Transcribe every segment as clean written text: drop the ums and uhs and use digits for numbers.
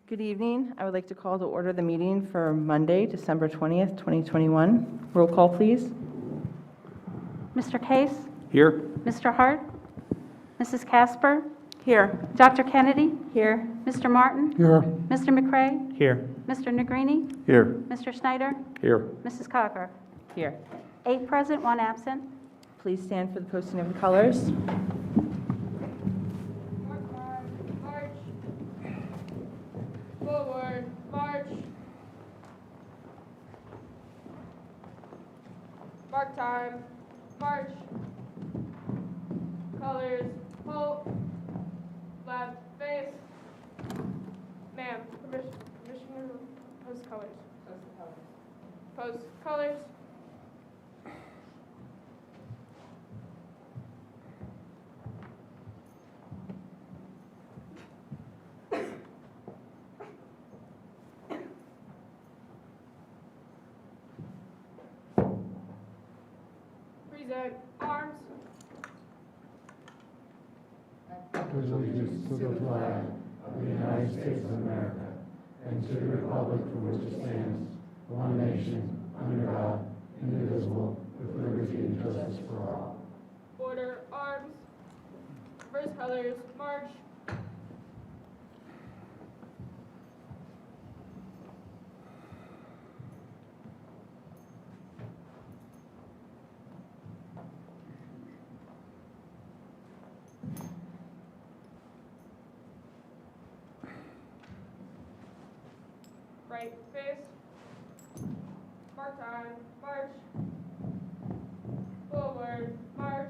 Good evening. I would like to call to order the meeting for Monday, December 20th, 2021. Roll call, please. Mr. Case? Here. Mr. Hart? Mrs. Casper? Here. Dr. Kennedy? Here. Mr. Martin? Here. Mr. McCray? Here. Mr. Negrini? Here. Mr. Schneider? Here. Mrs. Cocker? Here. 8 present, 1 absent. Please stand for the posting of the colors. March. Forward. March. Mark time. March. Colors. Halt. Left. Face. Ma'am. Permission to post colors. Post colors. Present. Arms. Allegiance to the flag of the United States of America and to the republic for which it stands, one nation, under God, indivisible, with liberty and justice for all. Order. Arms. Reverse colors. March. Right face. Mark time. March. Forward. March.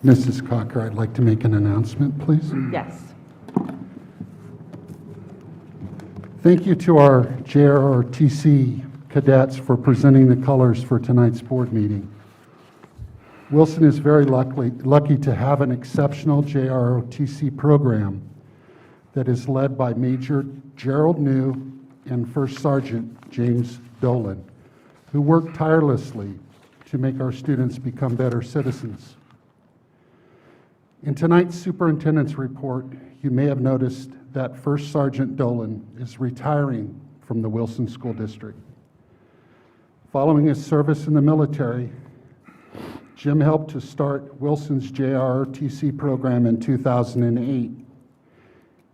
Mrs. Cocker, I'd like to make an announcement, please. Yes. Thank you to our JROTC cadets for presenting the colors for tonight's board meeting. Wilson is very lucky to have an exceptional JROTC program that is led by Major Gerald New and First Sergeant James Dolan, who work tirelessly to make our students become better citizens. In tonight's superintendent's report, you may have noticed that First Sergeant Dolan is retiring from the Wilson School District. Following his service in the military, Jim helped to start Wilson's JROTC program in 2008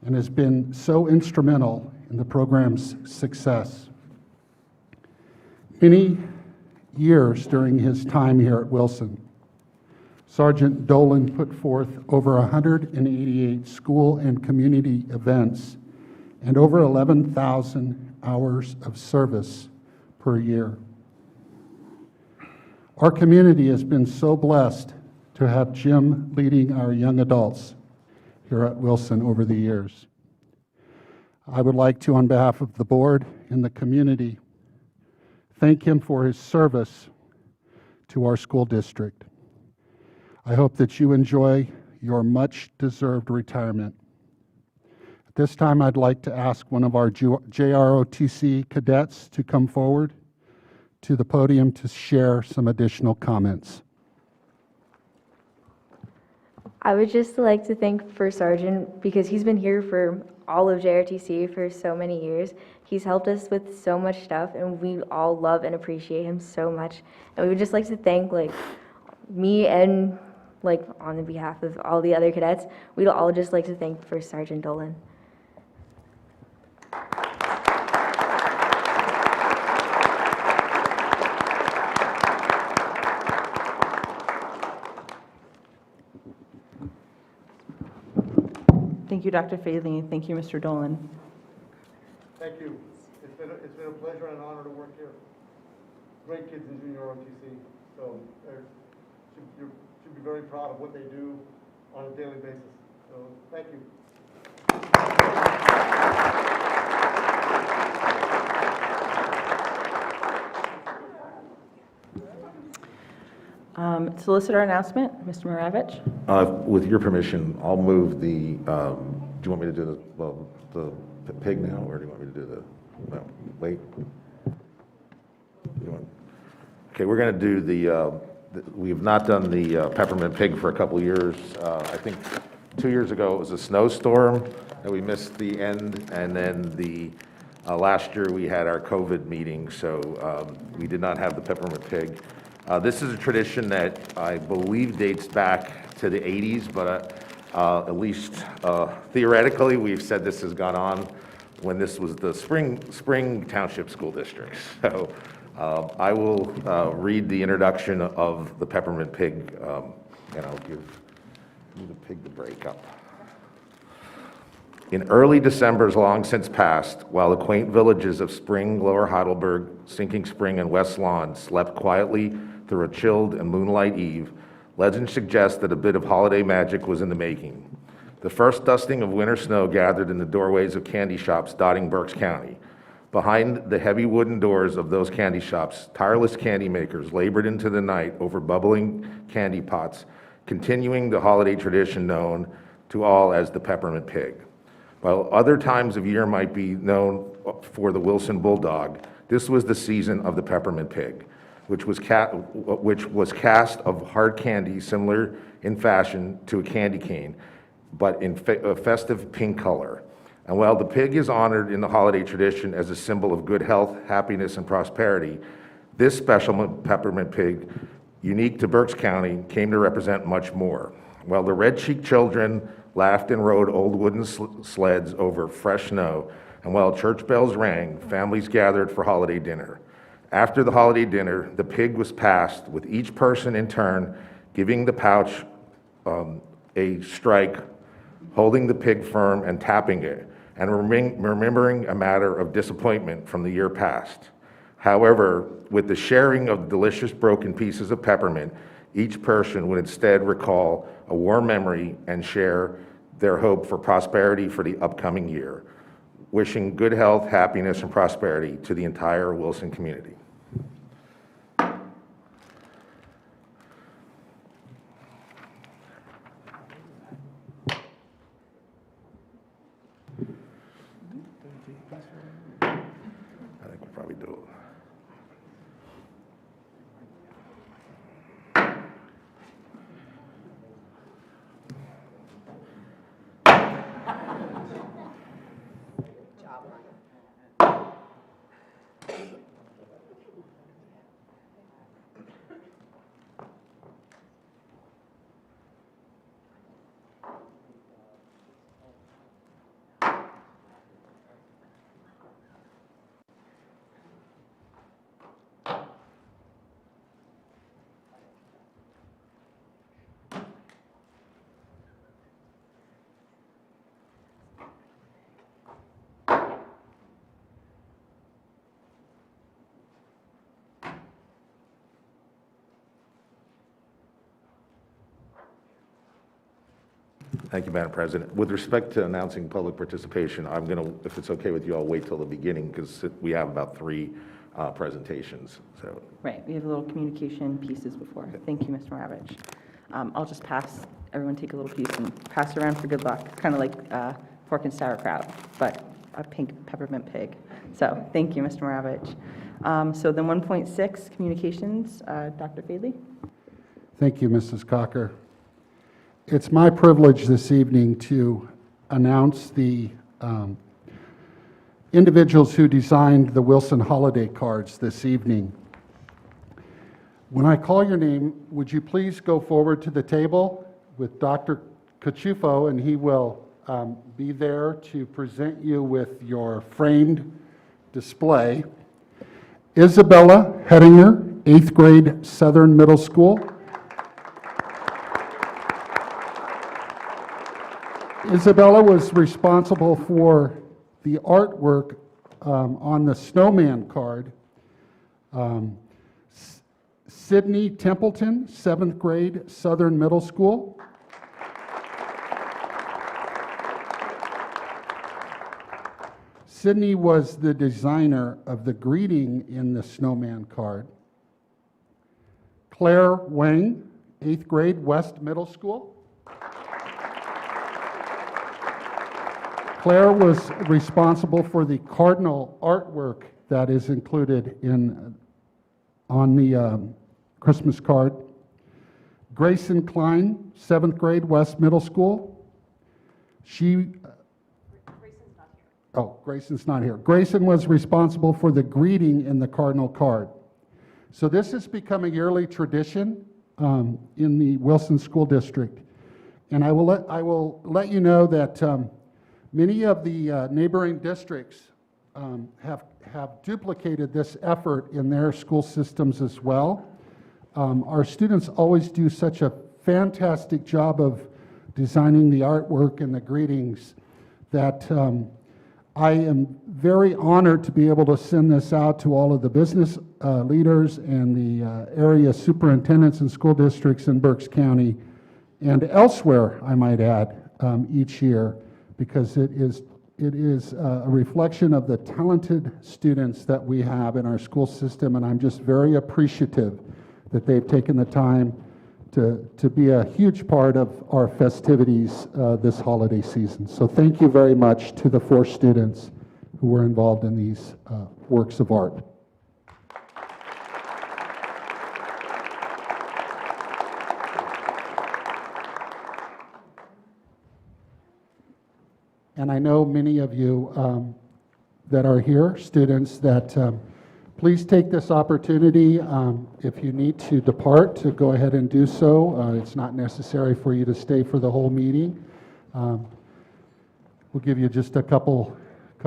and has been so instrumental in the program's success. Many years during his time here at Wilson, Sergeant Dolan put forth over 188 school and community events and over 11,000 hours of service per year. Our community has been so blessed to have Jim leading our young adults here at Wilson over the years. I would like to, on behalf of the board and the community, thank him for his service to our school district. I hope that you enjoy your much-deserved retirement. At this time, I'd like to ask one of our JROTC cadets to come forward to the podium to share some additional comments. I would just like to thank First Sergeant because he's been here for all of JRTC for so many years. He's helped us with so much stuff, and we all love and appreciate him so much. And we would just like to thank me and on the behalf of all the other cadets, we'd all just like to thank First Sergeant Dolan. Thank you, Dr. Fadley. Thank you, Mr. Dolan. Thank you. It's been a pleasure and an honor to work here. Great kids in junior ROTC, so you should be very proud of what they do on a daily basis. So thank you. Solicitor announcement, Mr. Maravich. With your permission, I'll move the, do you want me to do the pig now, or do you want me to do the, no, wait? Okay, we're going to do we have not done the peppermint pig for a couple years. I think 2 years ago it was a snowstorm that we missed the end, and then last year we had our COVID meeting, so we did not have the peppermint pig. This is a tradition that I believe dates back to the 80s, but at least theoretically, we've said this has gone on when this was the Spring Township School District. So I will read the introduction of the peppermint pig, and I'll give the pig the break up. In early Decembers long since past, while the quaint villages of Spring, Lower Heidelberg, Sinking Spring, and West Lawn slept quietly through a chilled and moonlight eve, legend suggests that a bit of holiday magic was in the making. The first dusting of winter snow gathered in the doorways of candy shops dotting Berks County. Behind the heavy wooden doors of those candy shops, tireless candy makers labored into the night over bubbling candy pots, continuing the holiday tradition known to all as the peppermint pig. While other times of year might be known for the Wilson Bulldog, this was the season of the peppermint pig, which was cast of hard candy similar in fashion to a candy cane, but in a festive pink color. And while the pig is honored in the holiday tradition as a symbol of good health, happiness, and prosperity, this special peppermint pig, unique to Berks County, came to represent much more. While the red-cheeked children laughed and rode old wooden sleds over fresh snow, and while church bells rang, families gathered for holiday dinner. After the holiday dinner, the pig was passed, with each person in turn giving the pouch a strike, holding the pig firm and tapping it, and remembering a matter of disappointment from the year past. However, with the sharing of delicious broken pieces of peppermint, each person would instead recall a warm memory and share their hope for prosperity for the upcoming year, wishing good health, happiness, and prosperity to the entire Wilson community. I think we'll probably do it. Thank you, Madam President. With respect to announcing public participation, I'm going to, if it's okay with you, I'll wait till the beginning because we have about 3 presentations. So, Right, we have little communication pieces before. Thank you, Mr. Maravich. I'll just everyone take a little piece and pass it around for good luck. Kind of like pork and sauerkraut, but a pink peppermint pig. So thank you, Mr. Maravich. So then 1.6, communications, Dr. Fadley. Thank you, Mrs. Cocker. It's my privilege this evening to announce the individuals who designed the Wilson holiday cards this evening. When I call your name, would you please go forward to the table with Dr. Cachufo, and he will be there to present you with your framed display. Isabella Hettinger, 8th grade Southern Middle School. Isabella was responsible for the artwork on the snowman card. Sydney Templeton, 7th grade Southern Middle School. Sydney was the designer of the greeting in the snowman card. Claire Wang, 8th grade West Middle School. Claire was responsible for the cardinal artwork that is included on the Christmas card. Grayson Klein, 7th grade, West Middle School. Grayson's not here. Grayson was responsible for the greeting in the cardinal card. So this has become a yearly tradition in the Wilson School District. And I will let you know that many of the neighboring districts have duplicated this effort in their school systems as well. Our students always do such a fantastic job of designing the artwork and the greetings that I am very honored to be able to send this out to all of the business leaders and the area superintendents and school districts in Berks County and elsewhere, I might add, each year, because it is a reflection of the talented students that we have in our school system, and I'm just very appreciative that they've taken the time to be a huge part of our festivities this holiday season. So thank you very much to the 4 students who were involved in these works of art. And I know many of you that are here, students, that please take this opportunity. If you need to depart, to go ahead and do so. It's not necessary for you to stay for the whole meeting. We'll give you just a couple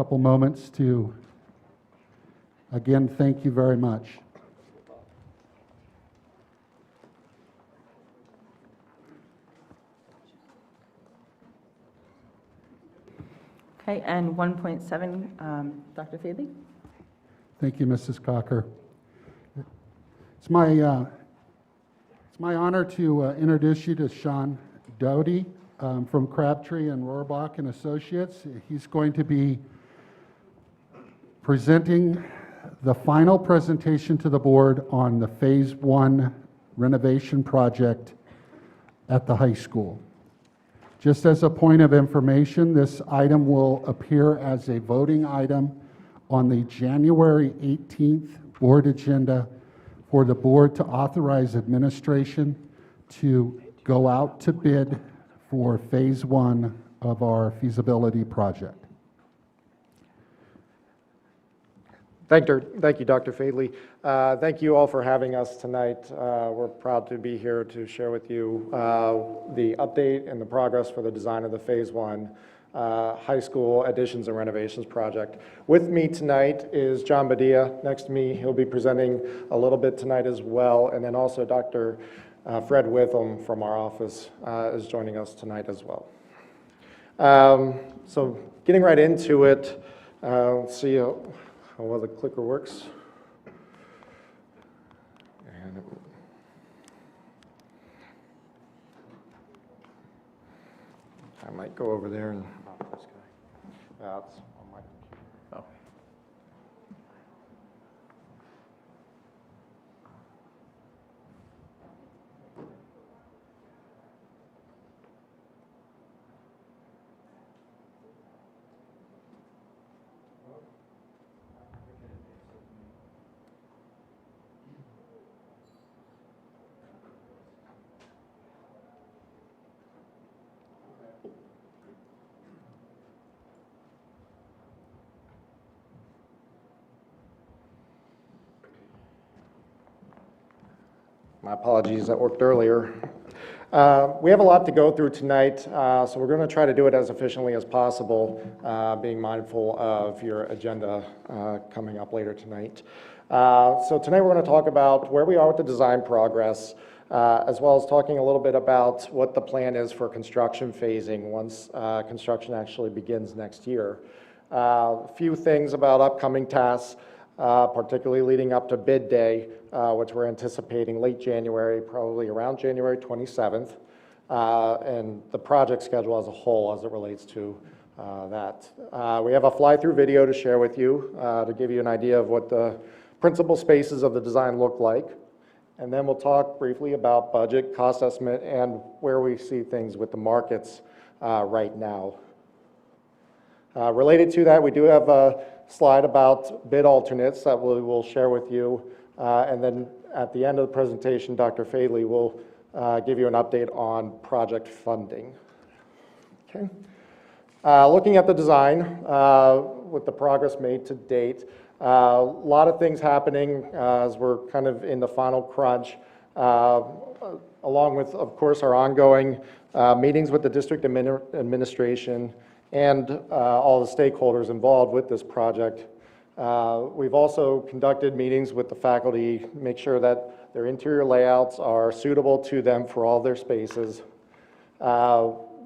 moments to, again, thank you very much. Okay, and 1.7, Dr. Fadley? Thank you, Mrs. Cocker. It's my honor to introduce you to Sean Doty from Crabtree and Rohrbach and Associates. He's going to be presenting the final presentation to the board on the Phase 1 renovation project at the high school. Just as a point of information, this item will appear as a voting item on the January 18th board agenda for the board to authorize administration to go out to bid for Phase 1 of our feasibility project. Thank you, Dr. Fadley. Thank you all for having us tonight. We're proud to be here to share with you the update and the progress for the design of the Phase 1 high school additions and renovations project. With me tonight is John Badia. Next to me, he'll be presenting a little bit tonight as well. And then also Dr. Fred Witham from our office is joining us tonight as well. So getting right into it, let's see how well the clicker works. And I might go over there and this guy. That's on my computer. Oh. My apologies, that worked earlier. We have a lot to go through tonight, so we're going to try to do it as efficiently as possible, being mindful of your agenda coming up later tonight. So tonight we're going to talk about where we are with the design progress, as well as talking a little bit about what the plan is for construction phasing once construction actually begins next year. A few things about upcoming tasks. Particularly leading up to bid day, which we're anticipating late January, probably around January 27th, and the project schedule as a whole as it relates to that. We have a fly-through video to share with you to give you an idea of what the principal spaces of the design look like, and then we'll talk briefly about budget, cost estimate, and where we see things with the markets right now. Related to that, we do have a slide about bid alternates that we will share with you. And then at the end of the presentation, Dr. Fadley will give you an update on project funding. Okay. Looking at the design, with the progress made to date, a lot of things happening as we're kind of in the final crunch, along with, of course, our ongoing meetings with the district administration and all the stakeholders involved with this project. We've also conducted meetings with the faculty, make sure that their interior layouts are suitable to them for all their spaces.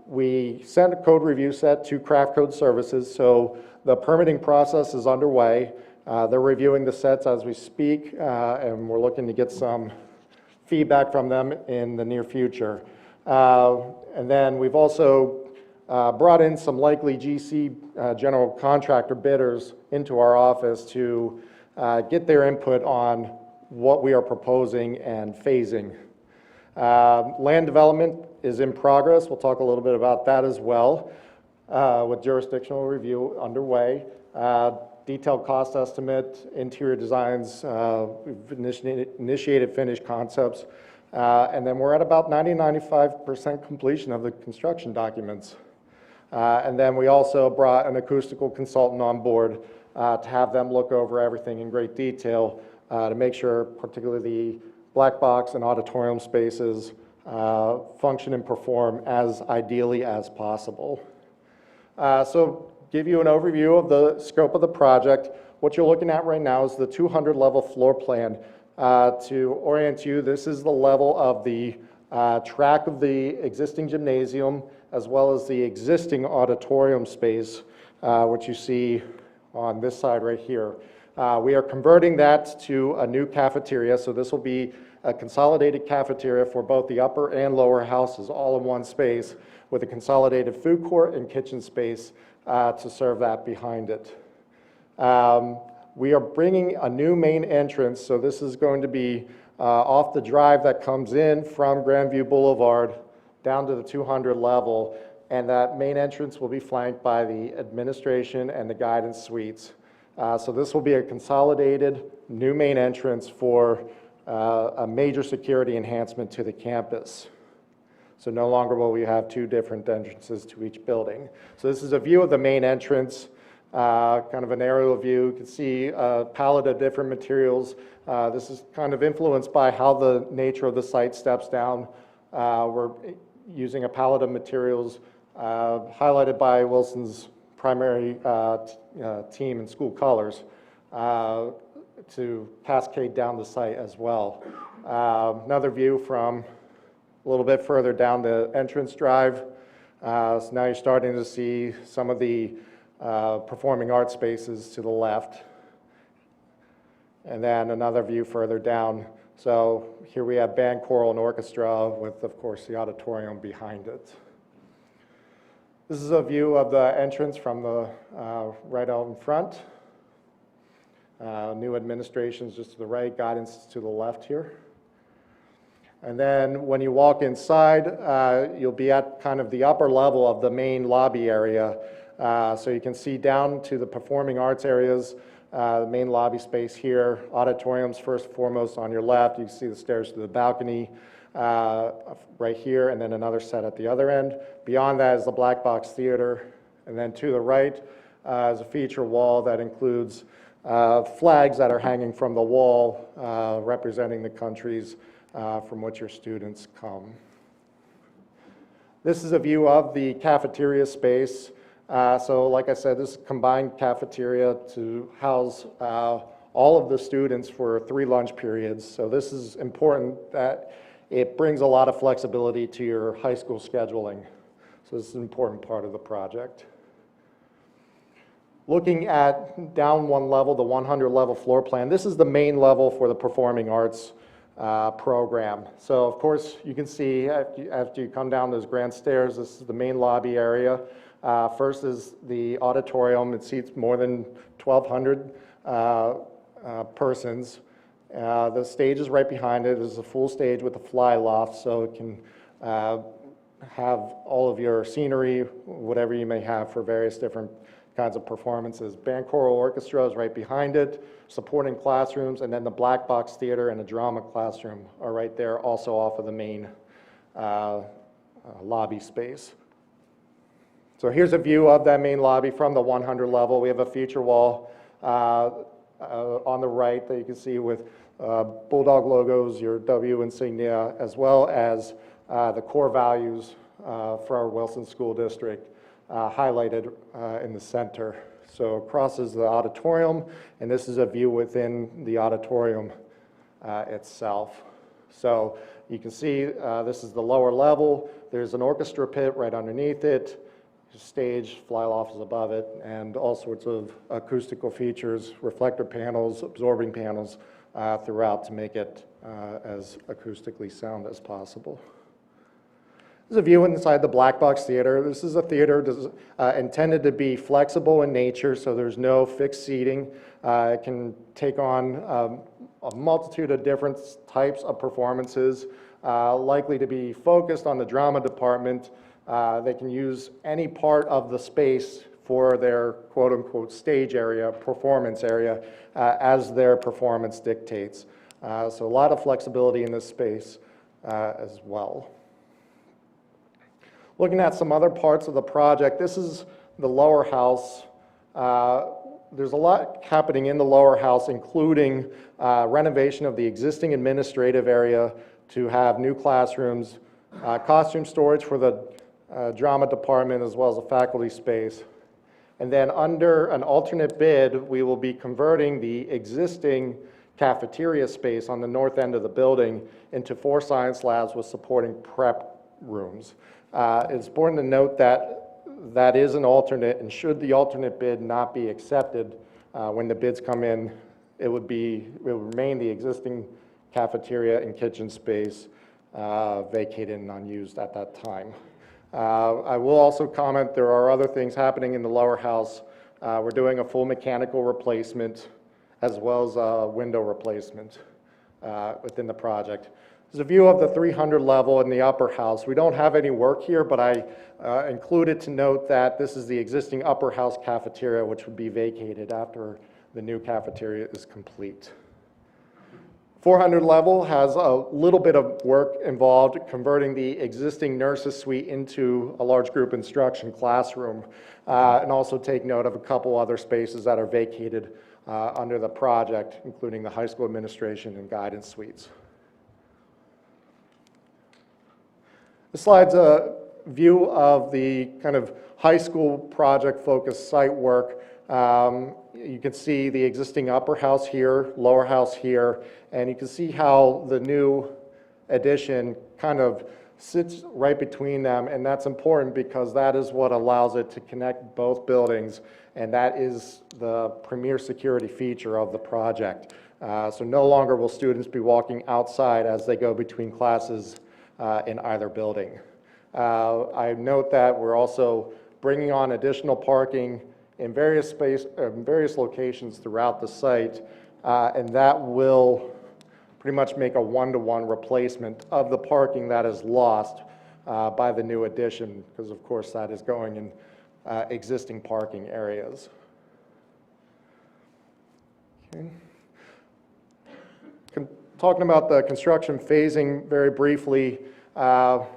We sent a code review set to Craft Code Services, so the permitting process is underway. They're reviewing the sets as we speak, and we're looking to get some feedback from them in the near future. And then we've also brought in some likely GC general contractor bidders into our office to get their input on what we are proposing and phasing. Land development is in progress. We'll talk a little bit about that as well, with jurisdictional review underway. Detailed cost estimate, interior designs, we've initiated finished concepts, and then we're at about 95% completion of the construction documents. And then we also brought an acoustical consultant on board to have them look over everything in great detail to make sure particularly the black box and auditorium spaces function and perform as ideally as possible. So give you an overview of the scope of the project. What you're looking at right now is the 200 level floor plan. To orient you, this is the level of the track of the existing gymnasium as well as the existing auditorium space, which you see on this side right here. We are converting that to a new cafeteria, so this will be a consolidated cafeteria for both the upper and lower houses, all in one space, with a consolidated food court and kitchen space to serve that behind it. We are bringing a new main entrance, so this is going to be off the drive that comes in from Grandview Boulevard down to the 200 level, and that main entrance will be flanked by the administration and the guidance suites. So this will be a consolidated new main entrance for a major security enhancement to the campus. So no longer will we have two different entrances to each building. So this is a view of the main entrance, kind of an aerial view. You can see a palette of different materials. This is kind of influenced by how the nature of the site steps down. We're using a palette of materials highlighted by Wilson's primary team and school colors to cascade down the site as well. Another view from a little bit further down the entrance drive. So now you're starting to see some of the performing arts spaces to the left. And then another view further down. So here we have band, choral, and orchestra with, of course, the auditorium behind it. This is a view of the entrance from the right out in front. New administration's just to the right, guidance to the left here. And then when you walk inside, you'll be at kind of the upper level of the main lobby area. So you can see down to the performing arts areas, the main lobby space here, auditoriums first and foremost on your left. You can see the stairs to the balcony right here, and then another set at the other end. Beyond that is the black box theater. And then to the right is a feature wall that includes flags that are hanging from the wall representing the countries from which your students come. This is a view of the cafeteria space. So like I said, this is a combined cafeteria to house all of the students for 3 lunch periods. So this is important that it brings a lot of flexibility to your high school scheduling. So this is an important part of the project. Looking at down one level, the 100 level floor plan, this is the main level for the performing arts program. So of course you can see after you come down those grand stairs, this is the main lobby area. First is the auditorium. It seats more than 1,200 persons. The stage is right behind it. It's a full stage with a fly loft, so it can have all of your scenery, whatever you may have for various different kinds of performances. Band choral orchestra is right behind it, supporting classrooms, and then the black box theater and the drama classroom are right there, also off of the main lobby space. So here's a view of that main lobby from the 100 level. We have a feature wall on the right that you can see with Bulldog logos, your W insignia, as well as the core values for our Wilson School District highlighted in the center. So across is the auditorium, and this is a view within the auditorium itself. So you can see this is the lower level. There's an orchestra pit right underneath it, stage, fly lofts above it, and all sorts of acoustical features, reflector panels, absorbing panels throughout to make it as acoustically sound as possible. This is a view inside the black box theater. This is a theater intended to be flexible in nature, so there's no fixed seating. It can take on a multitude of different types of performances, likely to be focused on the drama department. They can use any part of the space for their quote-unquote stage area, performance area, as their performance dictates. So a lot of flexibility in this space as well. Looking at some other parts of the project, this is the lower house. There's a lot happening in the lower house, including renovation of the existing administrative area to have new classrooms, costume storage for the drama department, as well as a faculty space. And then under an alternate bid, we will be converting the existing cafeteria space on the north end of the building into 4 science labs with supporting prep rooms. It's important to note that that is an alternate, and should the alternate bid not be accepted, when the bids come in, it will remain the existing cafeteria and kitchen space vacated and unused at that time. I will also comment there are other things happening in the lower house. We're doing a full mechanical replacement as well as a window replacement within the project. There's a view of the 300 level in the upper house. We don't have any work here, but I included to note that this is the existing upper house cafeteria, which would be vacated after the new cafeteria is complete. 400 level has a little bit of work involved converting the existing nurses suite into a large group instruction classroom, and also take note of a couple other spaces that are vacated under the project, including the high school administration and guidance suites. This slide's a view of the kind of high school project focused site work. You can see the existing upper house here, lower house here, and you can see how the new addition kind of sits right between them, and that's important because that is what allows it to connect both buildings, and that is the premier security feature of the project. So no longer will students be walking outside as they go between classes in either building. I note that we're also bringing on additional parking in various locations throughout the site, and that will pretty much make a one-to-one replacement of the parking that is lost by the new addition, because of course that is going in existing parking areas. Okay. Talking about the construction phasing very briefly, the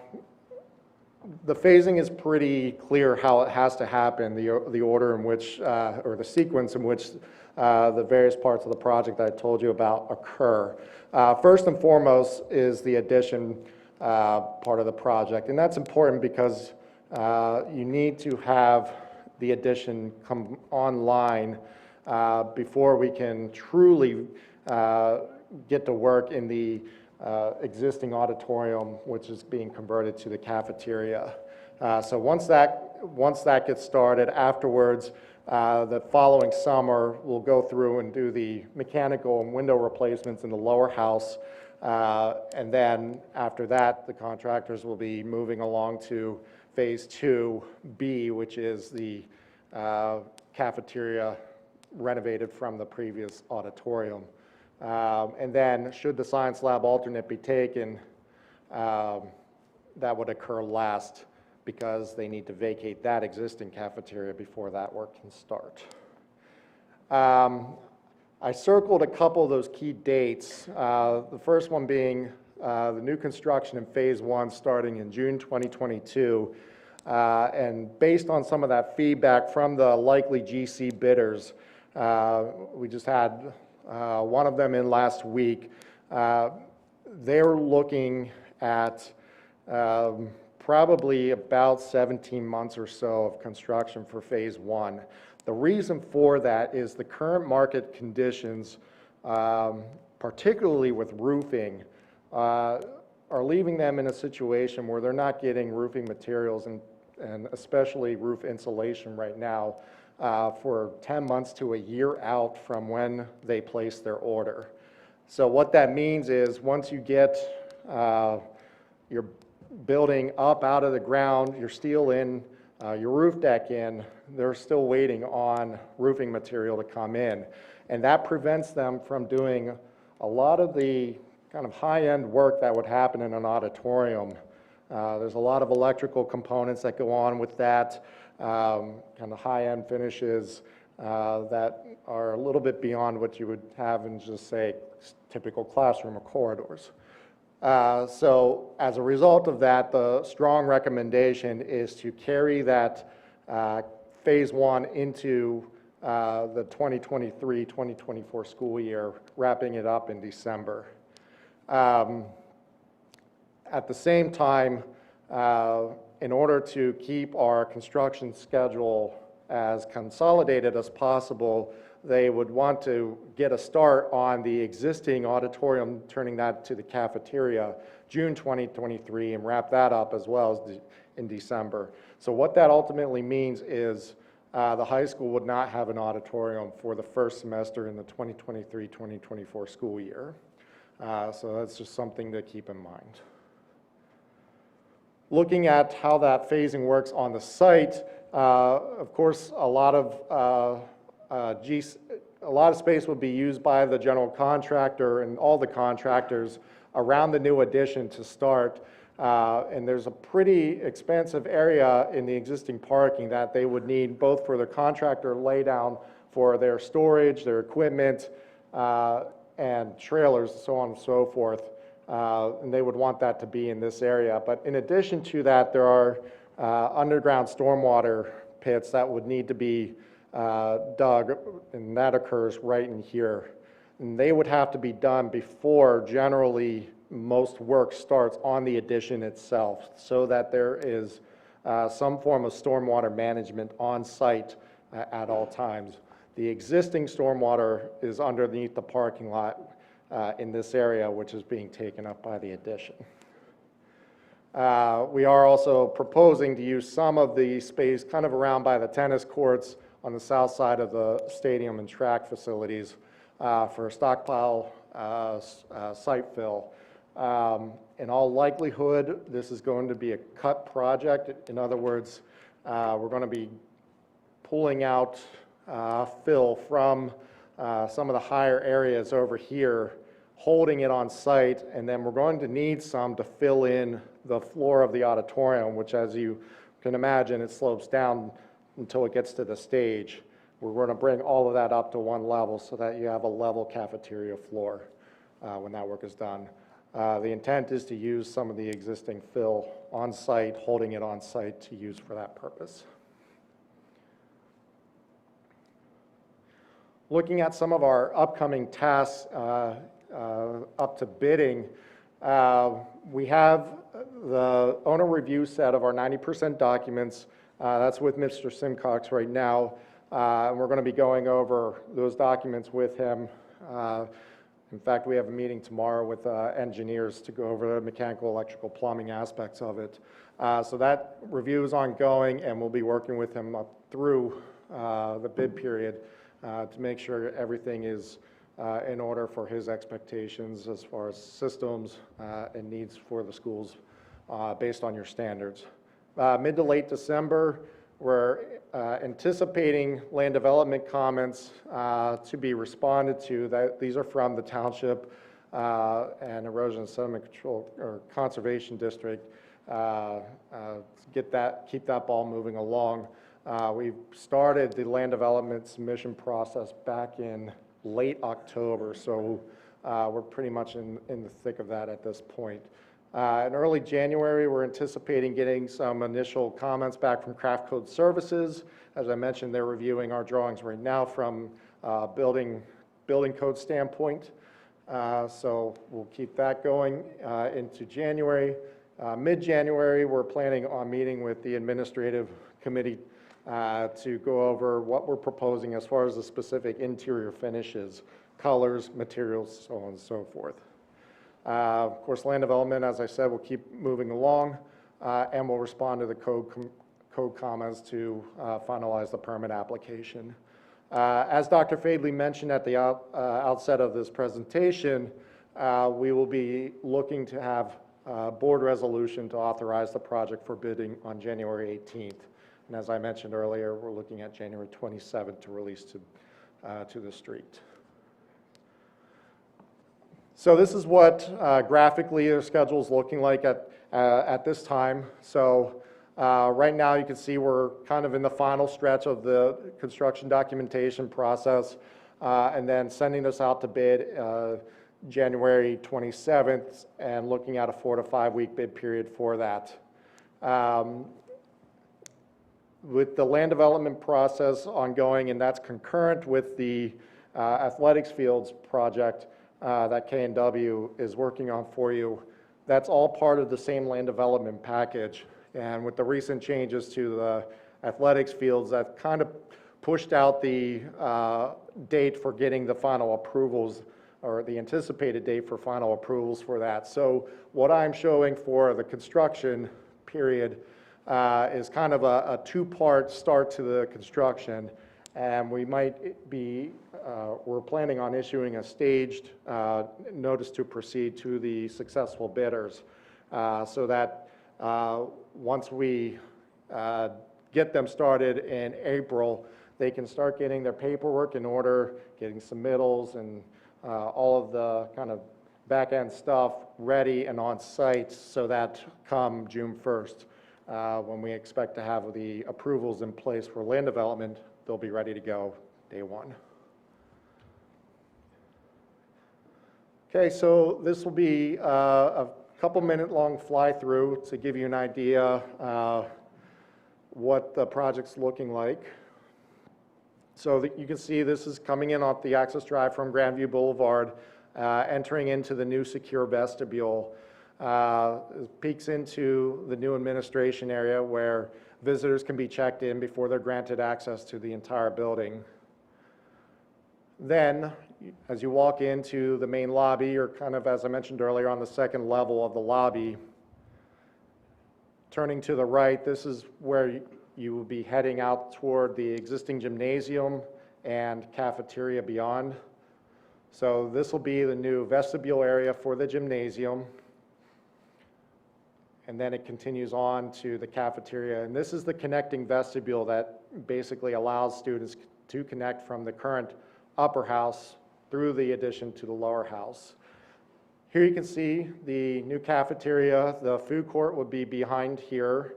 phasing is pretty clear how it has to happen, the order in which, or the sequence in which the various parts of the project that I told you about occur. First and foremost is the addition part of the project, and that's important because you need to have the addition come online before we can truly get to work in the existing auditorium, which is being converted to the cafeteria. So once that gets started, afterwards, the following summer, we'll go through and do the mechanical and window replacements in the lower house. And then after that, the contractors will be moving along to phase 2B, which is the cafeteria renovated from the previous auditorium. And then should the science lab alternate be taken, that would occur last because they need to vacate that existing cafeteria before that work can start. I circled a couple of those key dates, the first one being the new construction in Phase 1 starting in June 2022. And based on some of that feedback from the likely GC bidders, we just had one of them in last week. They're looking at probably about 17 months or so of construction for Phase 1. The reason for that is the current market conditions, particularly with roofing, are leaving them in a situation where they're not getting roofing materials and especially roof insulation right now for 10 months to a year out from when they place their order. So what that means is once you get your building up out of the ground, your steel in, your roof deck in, they're still waiting on roofing material to come in. And that prevents them from doing a lot of the kind of high-end work that would happen in an auditorium. There's a lot of electrical components that go on with that, kind of high-end finishes that are a little bit beyond what you would have in just, say, typical classroom or corridors. So as a result of that, the strong recommendation is to carry that Phase 1 into the 2023-2024 school year, wrapping it up in December. At the same time, in order to keep our construction schedule as consolidated as possible, they would want to get a start on the existing auditorium, turning that to the cafeteria, June 2023, and wrap that up as well as in December. So what that ultimately means is the high school would not have an auditorium for the first semester in the 2023-2024 school year. So that's just something to keep in mind. Looking at how that phasing works on the site, of course, a lot of space will be used by the general contractor and all the contractors around the new addition to start. And there's a pretty expansive area in the existing parking that they would need both for the contractor laydown for their storage, their equipment, and trailers, so on and so forth. And they would want that to be in this area. But in addition to that, there are underground stormwater pits that would need to be dug, and that occurs right in here. And they would have to be done before generally most work starts on the addition itself, so that there is some form of stormwater management on site at all times. The existing stormwater is underneath the parking lot in this area, which is being taken up by the addition. We are also proposing to use some of the space kind of around by the tennis courts on the south side of the stadium and track facilities for stockpile site fill. In all likelihood, this is going to be a cut project. In other words, we're going to be pulling out fill from some of the higher areas over here, holding it on site, and then we're going to need some to fill in the floor of the auditorium, which, as you can imagine, it slopes down until it gets to the stage. We're going to bring all of that up to one level so that you have a level cafeteria floor when that work is done. The intent is to use some of the existing fill on site, holding it on site to use for that purpose. Looking at some of our upcoming tasks up to bidding, we have the owner review set of our 90% documents. That's with Mr. Simcox right now. And we're going to be going over those documents with him. In fact, we have a meeting tomorrow with engineers to go over the mechanical, electrical, plumbing aspects of it. So that review is ongoing, and we'll be working with him up through the bid period to make sure everything is in order for his expectations as far as systems and needs for the schools based on your standards. Mid to late December, we're anticipating land development comments to be responded to. These are from the township and erosion and sediment control or conservation district. keep that ball moving along. We started the land development submission process back in late October, so we're pretty much in the thick of that at this point. In early January, we're anticipating getting some initial comments back from Craft Code Services. As I mentioned, they're reviewing our drawings right now from building code standpoint. So we'll keep that going into January. Mid-January, we're planning on meeting with the administrative committee to go over what we're proposing as far as the specific interior finishes, colors, materials, so on and so forth. Of course, land development, as I said, will keep moving along, and we'll respond to the code comments to finalize the permit application. As Dr. Fadley mentioned at the outset of this presentation, we will be looking to have a board resolution to authorize the project for bidding on January 18th. And as I mentioned earlier, we're looking at January 27th to release to the street. So this is what graphically our schedule is looking like at this time. So right now you can see we're kind of in the final stretch of the construction documentation process, and then sending this out to bid January 27th and looking at a 4 to 5 week bid period for that. With the land development process ongoing, and that's concurrent with the athletics fields project that K&W is working on for you, that's all part of the same land development package. And with the recent changes to the athletics fields, that kind of pushed out the date for getting the final approvals, or the anticipated date for final approvals for that. So what I'm showing for the construction period is kind of a two-part start to the construction, and we might be, we're planning on issuing a staged notice to proceed to the successful bidders, so that once we get them started in April, they can start getting their paperwork in order, getting submittals and all of the kind of back-end stuff ready and on site, so that come June 1st, when we expect to have the approvals in place for land development, they'll be ready to go day one. Okay, so this will be a couple minute long fly through to give you an idea what the project's looking like. So that you can see this is coming in off the access drive from Grandview Boulevard, entering into the new secure vestibule. It peeks into the new administration area where visitors can be checked in before they're granted access to the entire building. Then, as you walk into the main lobby, or kind of, as I mentioned earlier, on the second level of the lobby, turning to the right, this is where you will be heading out toward the existing gymnasium and cafeteria beyond. So this will be the new vestibule area for the gymnasium. And then it continues on to the cafeteria. And this is the connecting vestibule that basically allows students to connect from the current upper house through the addition to the lower house. Here you can see the new cafeteria. The food court would be behind here,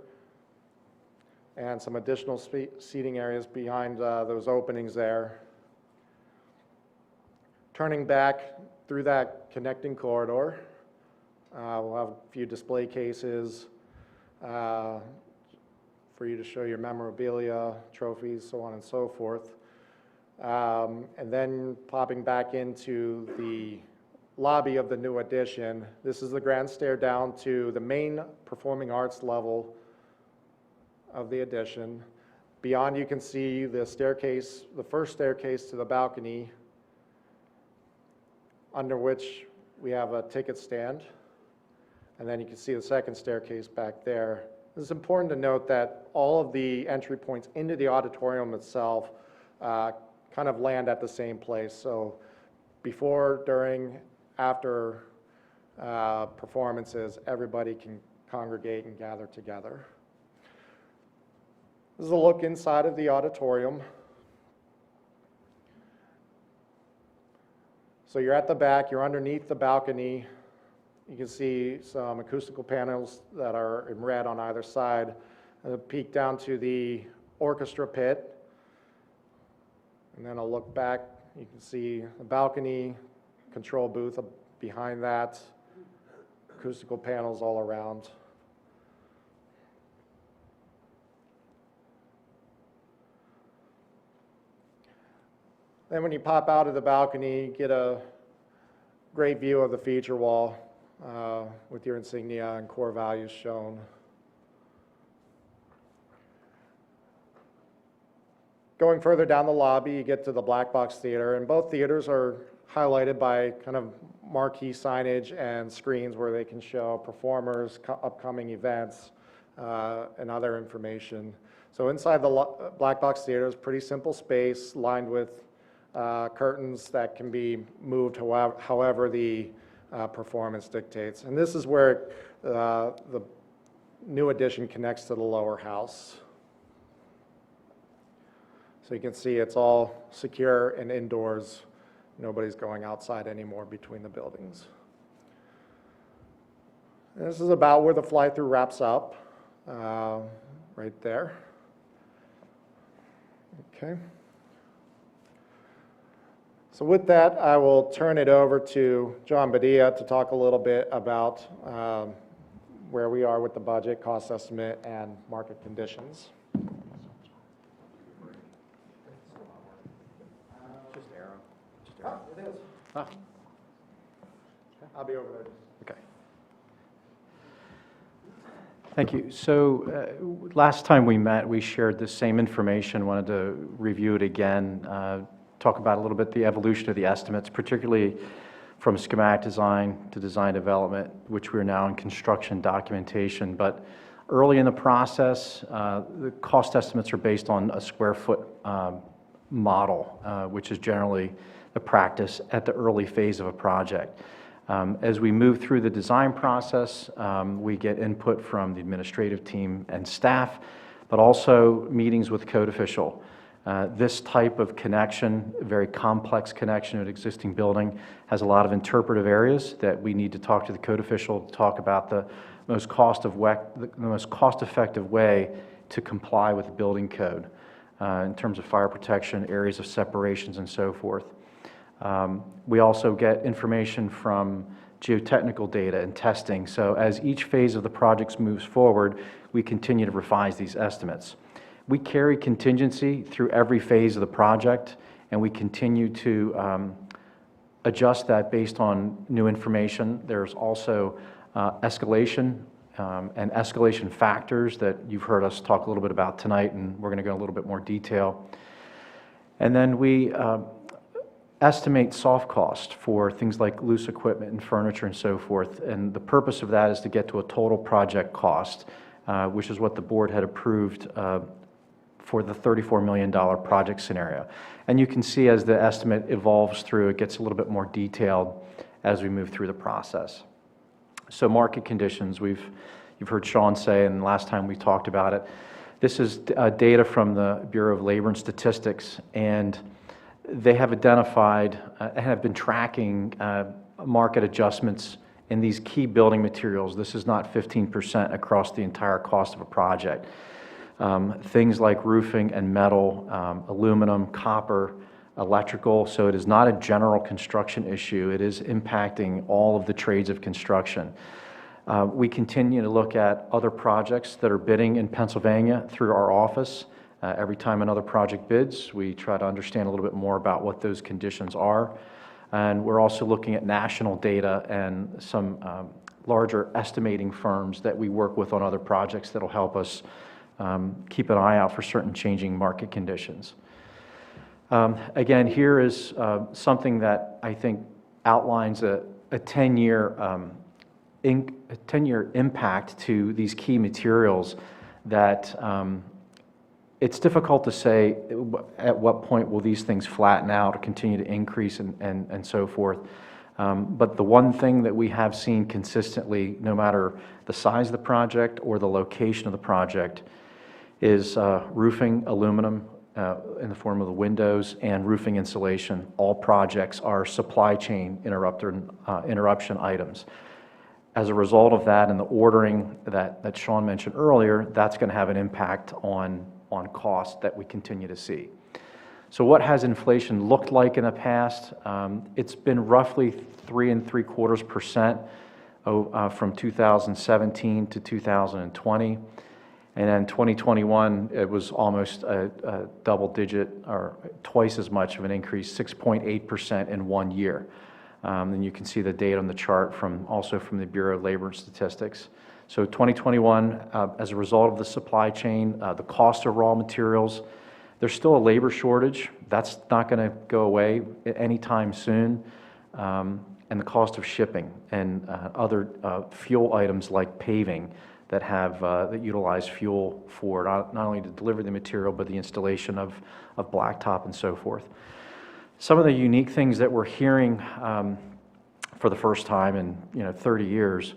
and some additional seating areas behind those openings there. Turning back through that connecting corridor, we'll have a few display cases for you to show your memorabilia, trophies, so on and so forth. And then popping back into the lobby of the new addition, this is the grand stair down to the main performing arts level of the addition. Beyond, you can see the staircase, the first staircase to the balcony, under which we have a ticket stand. And then you can see the second staircase back there. It's important to note that all of the entry points into the auditorium itself kind of land at the same place. So before, during, after performances, everybody can congregate and gather together. This is a look inside of the auditorium. So you're at the back, you're underneath the balcony, You can see some acoustical panels that are in red on either side. Peek down to the orchestra pit. And then I'll look back, you can see the balcony, control booth behind that, acoustical panels all around. Then when you pop out of the balcony, you get a great view of the feature wall with your insignia and core values shown. Going further down the lobby, you get to the black box theater, and both theaters are highlighted by kind of marquee signage and screens where they can show performers, upcoming events, and other information. So inside the black box theater is pretty simple space lined with curtains that can be moved however the performance dictates. And this is where the new addition connects to the lower house. So you can see it's all secure and indoors. Nobody's going outside anymore between the buildings. And this is about where the fly-through wraps up, right there. Okay. So with that, I will turn it over to John Badia to talk a little bit about where we are with the budget, cost estimate, and market conditions. It is. I'll be over there. Okay. Thank you. So last time we met, we shared the same information. Wanted to review it again, talk about a little bit the evolution of the estimates, particularly from schematic design to design development, which we're now in construction documentation. But early in the process, the cost estimates are based on a square foot model, which is generally the practice at the early phase of a project. As we move through the design process, we get input from the administrative team and staff, but also meetings with code official. This type of connection, a very complex connection to an existing building, has a lot of interpretive areas that we need to talk to the code official to talk about the most cost-effective way to comply with the building code in terms of fire protection, areas of separations, and so forth. We also get information from geotechnical data and testing. So as each phase of the project moves forward, we continue to revise these estimates. We carry contingency through every phase of the project, and we continue to adjust that based on new information. There's also escalation and escalation factors that you've heard us talk a little bit about tonight, and we're going to go in a little bit more detail. And then we estimate soft cost for things like loose equipment and furniture and so forth. And the purpose of that is to get to a total project cost, which is what the board had approved for the $34 million project scenario. And you can see as the estimate evolves through, it gets a little bit more detailed as we move through the process. So market conditions, you've heard Sean say, and last time we talked about it, this is data from the Bureau of Labor and Statistics, and they have identified and have been tracking market adjustments in these key building materials. This is not 15% across the entire cost of a project. Things like roofing and metal, aluminum, copper, electrical. So it is not a general construction issue. It is impacting all of the trades of construction. We continue to look at other projects that are bidding in Pennsylvania through our office. Every time another project bids, we try to understand a little bit more about what those conditions are. And we're also looking at national data and some larger estimating firms that we work with on other projects that will help us keep an eye out for certain changing market conditions. Again, here is something that I think outlines a 10-year impact to these key materials that it's difficult to say at what point will these things flatten out or continue to increase and so forth. But the one thing that we have seen consistently, no matter the size of the project or the location of the project, is roofing, aluminum in the form of the windows, and roofing insulation. All projects are supply chain interruption items. As a result of that and the ordering that Sean mentioned earlier, that's going to have an impact on cost that we continue to see. So what has inflation looked like in the past? It's been roughly 3.75% from 2017 to 2020. And then 2021, it was almost a double digit or twice as much of an increase, 6.8% in 1 year. And you can see the data on the chart also from the Bureau of Labor and Statistics. So 2021, as a result of the supply chain, the cost of raw materials, there's still a labor shortage. That's not going to go away anytime soon. And the cost of shipping and other fuel items like paving that utilize fuel for not only to deliver the material, but the installation of blacktop and so forth. Some of the unique things that we're hearing for the first time in 30 years,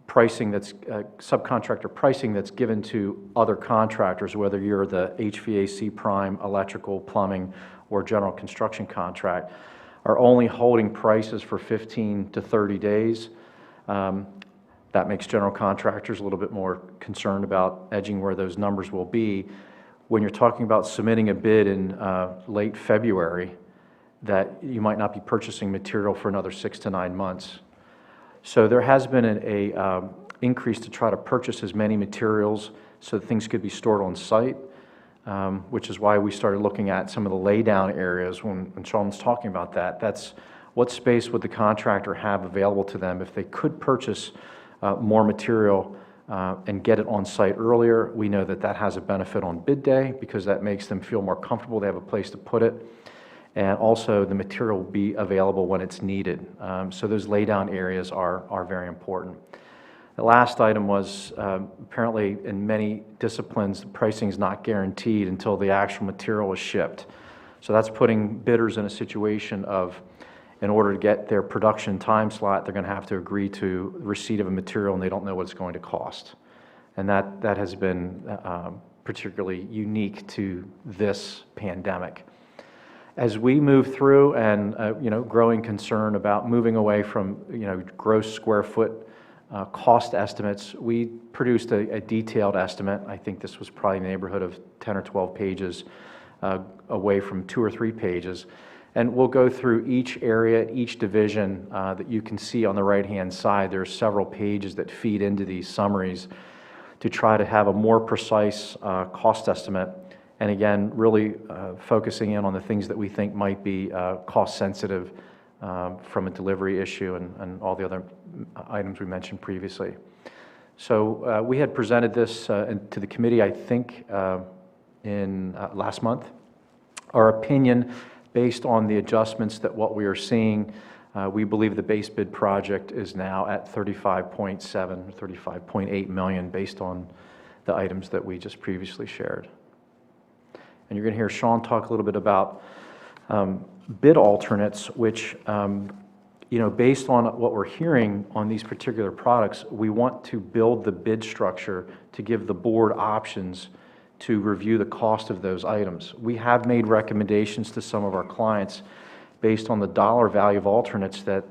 pricing that's subcontractor pricing that's given to other contractors, whether you're the HVAC prime, electrical, plumbing, or general construction contract, are only holding prices for 15 to 30 days. That makes general contractors a little bit more concerned about edging where those numbers will be. When you're talking about submitting a bid in late February, that you might not be purchasing material for another 6 to 9 months. So there has been an increase to try to purchase as many materials so that things could be stored on site, which is why we started looking at some of the laydown areas when Sean was talking about that. That's what space would the contractor have available to them if they could purchase more material and get it on site earlier. We know that that has a benefit on bid day because that makes them feel more comfortable. They have a place to put it. And also the material will be available when it's needed. So those laydown areas are very important. The last item was apparently in many disciplines, the pricing is not guaranteed until the actual material is shipped. So that's putting bidders in a situation of, in order to get their production time slot, they're going to have to agree to receipt of a material and they don't know what it's going to cost. And that has been particularly unique to this pandemic. As we move through and growing concern about moving away from gross square foot cost estimates, we produced a detailed estimate. I think this was probably in the neighborhood of 10 or 12 pages away from 2 or 3 pages. And we'll go through each area, each division that you can see on the right-hand side. There are several pages that feed into these summaries to try to have a more precise cost estimate. And again, really focusing in on the things that we think might be cost sensitive from a delivery issue and all the other items we mentioned previously. So we had presented this to the committee, I think, in last month. Our opinion, based on the adjustments that what we are seeing, we believe the base bid project is now at 35.7, 35.8 million based on the items that we just previously shared. And you're going to hear Sean talk a little bit about bid alternates, which, based on what we're hearing on these particular products, we want to build the bid structure to give the board options to review the cost of those items. We have made recommendations to some of our clients based on the dollar value of alternates that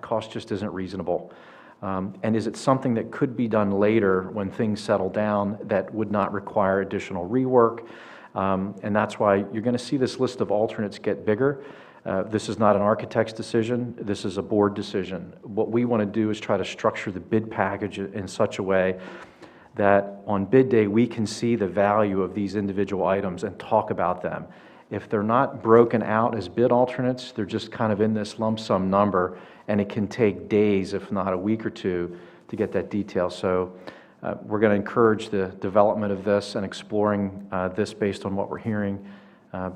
cost just isn't reasonable. And is it something that could be done later when things settle down that would not require additional rework? And that's why you're going to see this list of alternates get bigger. This is not an architect's decision. This is a board decision. What we want to do is try to structure the bid package in such a way that on bid day we can see the value of these individual items and talk about them. If they're not broken out as bid alternates, they're just kind of in this lump sum number, and it can take days, if not a week or two, to get that detail. So we're going to encourage the development of this and exploring this based on what we're hearing,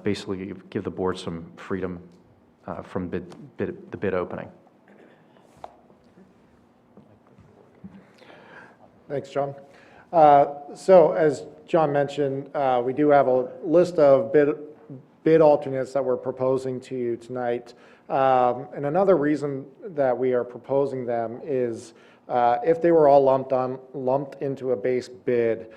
basically give the board some freedom from the bid opening. Thanks, John. So as John mentioned, we do have a list of bid alternates that we're proposing to you tonight. And another reason that we are proposing them is if they were all lumped into a base bid,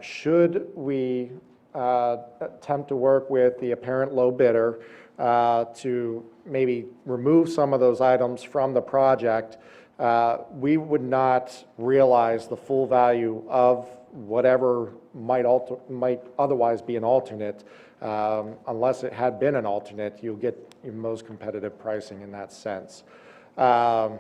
should we attempt to work with the apparent low bidder to maybe remove some of those items from the project we would not realize the full value of whatever might otherwise be an alternate. Unless it had been an alternate, you'll get your most competitive pricing in that sense. And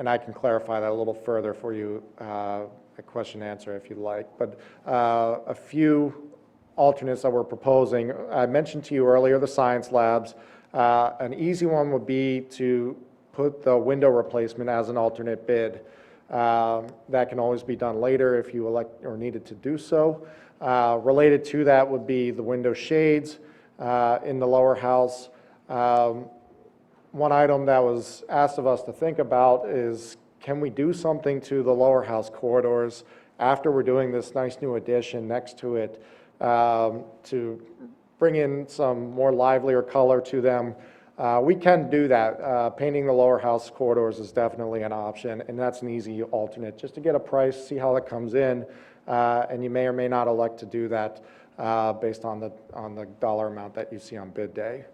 I can clarify that a little further for you, a question and answer if you'd like. But a few alternates that we're proposing, I mentioned to you earlier the science labs. An easy one would be to put the window replacement as an alternate bid. That can always be done later if you elect or needed to do so. Related to that would be the window shades in the lower house. One item that was asked of us to think about is, can we do something to the lower house corridors after we're doing this nice new addition next to it to bring in some more livelier color to them? We can do that. Painting the lower house corridors is definitely an option, and that's an easy alternate, just to get a price, see how that comes in, and you may or may not elect to do that based on the dollar amount that you see on bid day.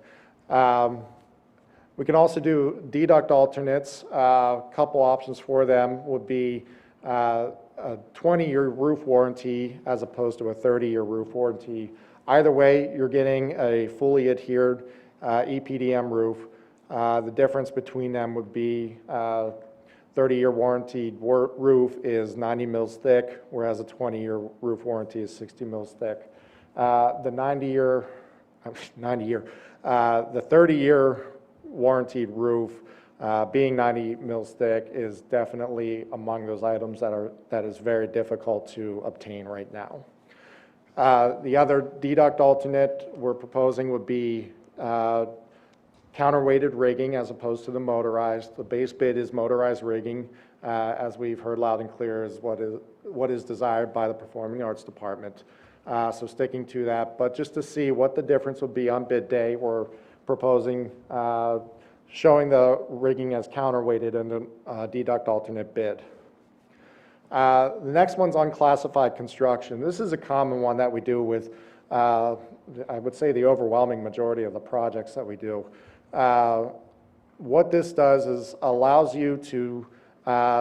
We can also do deduct alternates. A couple options for them would be a 20-year roof warranty as opposed to a 30-year roof warranty. Either way, you're getting a fully adhered EPDM roof. The difference between them would be 30-year warranted roof is 90 mils thick, whereas a 20-year roof warranty is 60 mils thick. The 30-year warranted roof, being 90 mils thick, is definitely among those items that is very difficult to obtain right now. The other deduct alternate we're proposing would be counterweighted rigging as opposed to the motorized. The base bid is motorized rigging, as we've heard loud and clear, is what is desired by the Performing Arts Department. So sticking to that, but just to see what the difference would be on bid day, we're proposing showing the rigging as counterweighted in a deduct alternate bid. The next one's unclassified construction. This is a common one that we do with, I would say, the overwhelming majority of the projects that we do. What this does is allows you to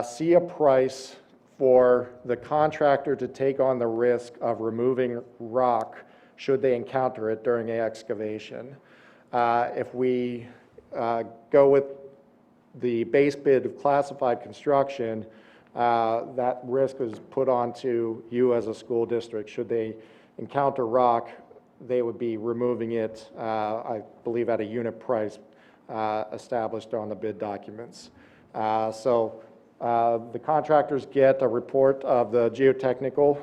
see a price for the contractor to take on the risk of removing rock should they encounter it during an excavation. If we go with the base bid of classified construction, that risk is put onto you as a school district. Should they encounter rock, they would be removing it, I believe, at a unit price established on the bid documents. So the contractors get a report of the geotechnical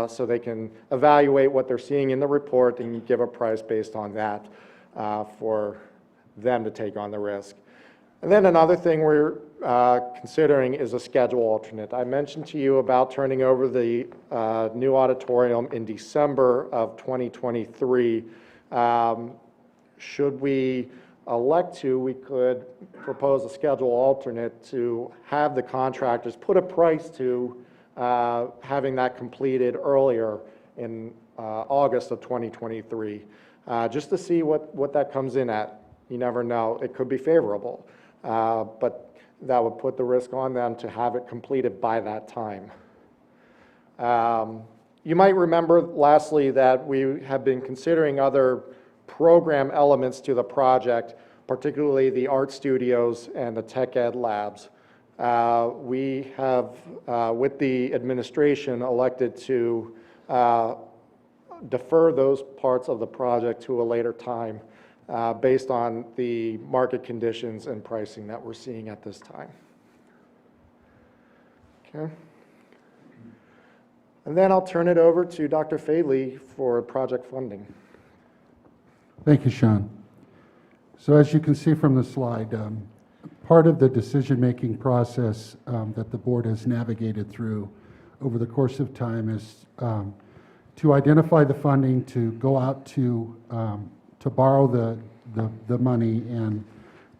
so they can evaluate what they're seeing in the report and give a price based on that for them to take on the risk. And then another thing we're considering is a schedule alternate. I mentioned to you about turning over the new auditorium in December of 2023. Should we elect to, we could propose a schedule alternate to have the contractors put a price to having that completed earlier in August of 2023, just to see what that comes in at. You never know, it could be favorable, but that would put the risk on them to have it completed by that time. You might remember, lastly, that we have been considering other program elements to the project, particularly the art studios and the tech ed labs. We have, with the administration, elected to defer those parts of the project to a later time based on the market conditions and pricing that we're seeing at this time. Okay. And then I'll turn it over to Dr. Faley for project funding. Thank you, Sean. So as you can see from the slide, part of the decision-making process that the board has navigated through over the course of time is to identify the funding to go out to borrow the money and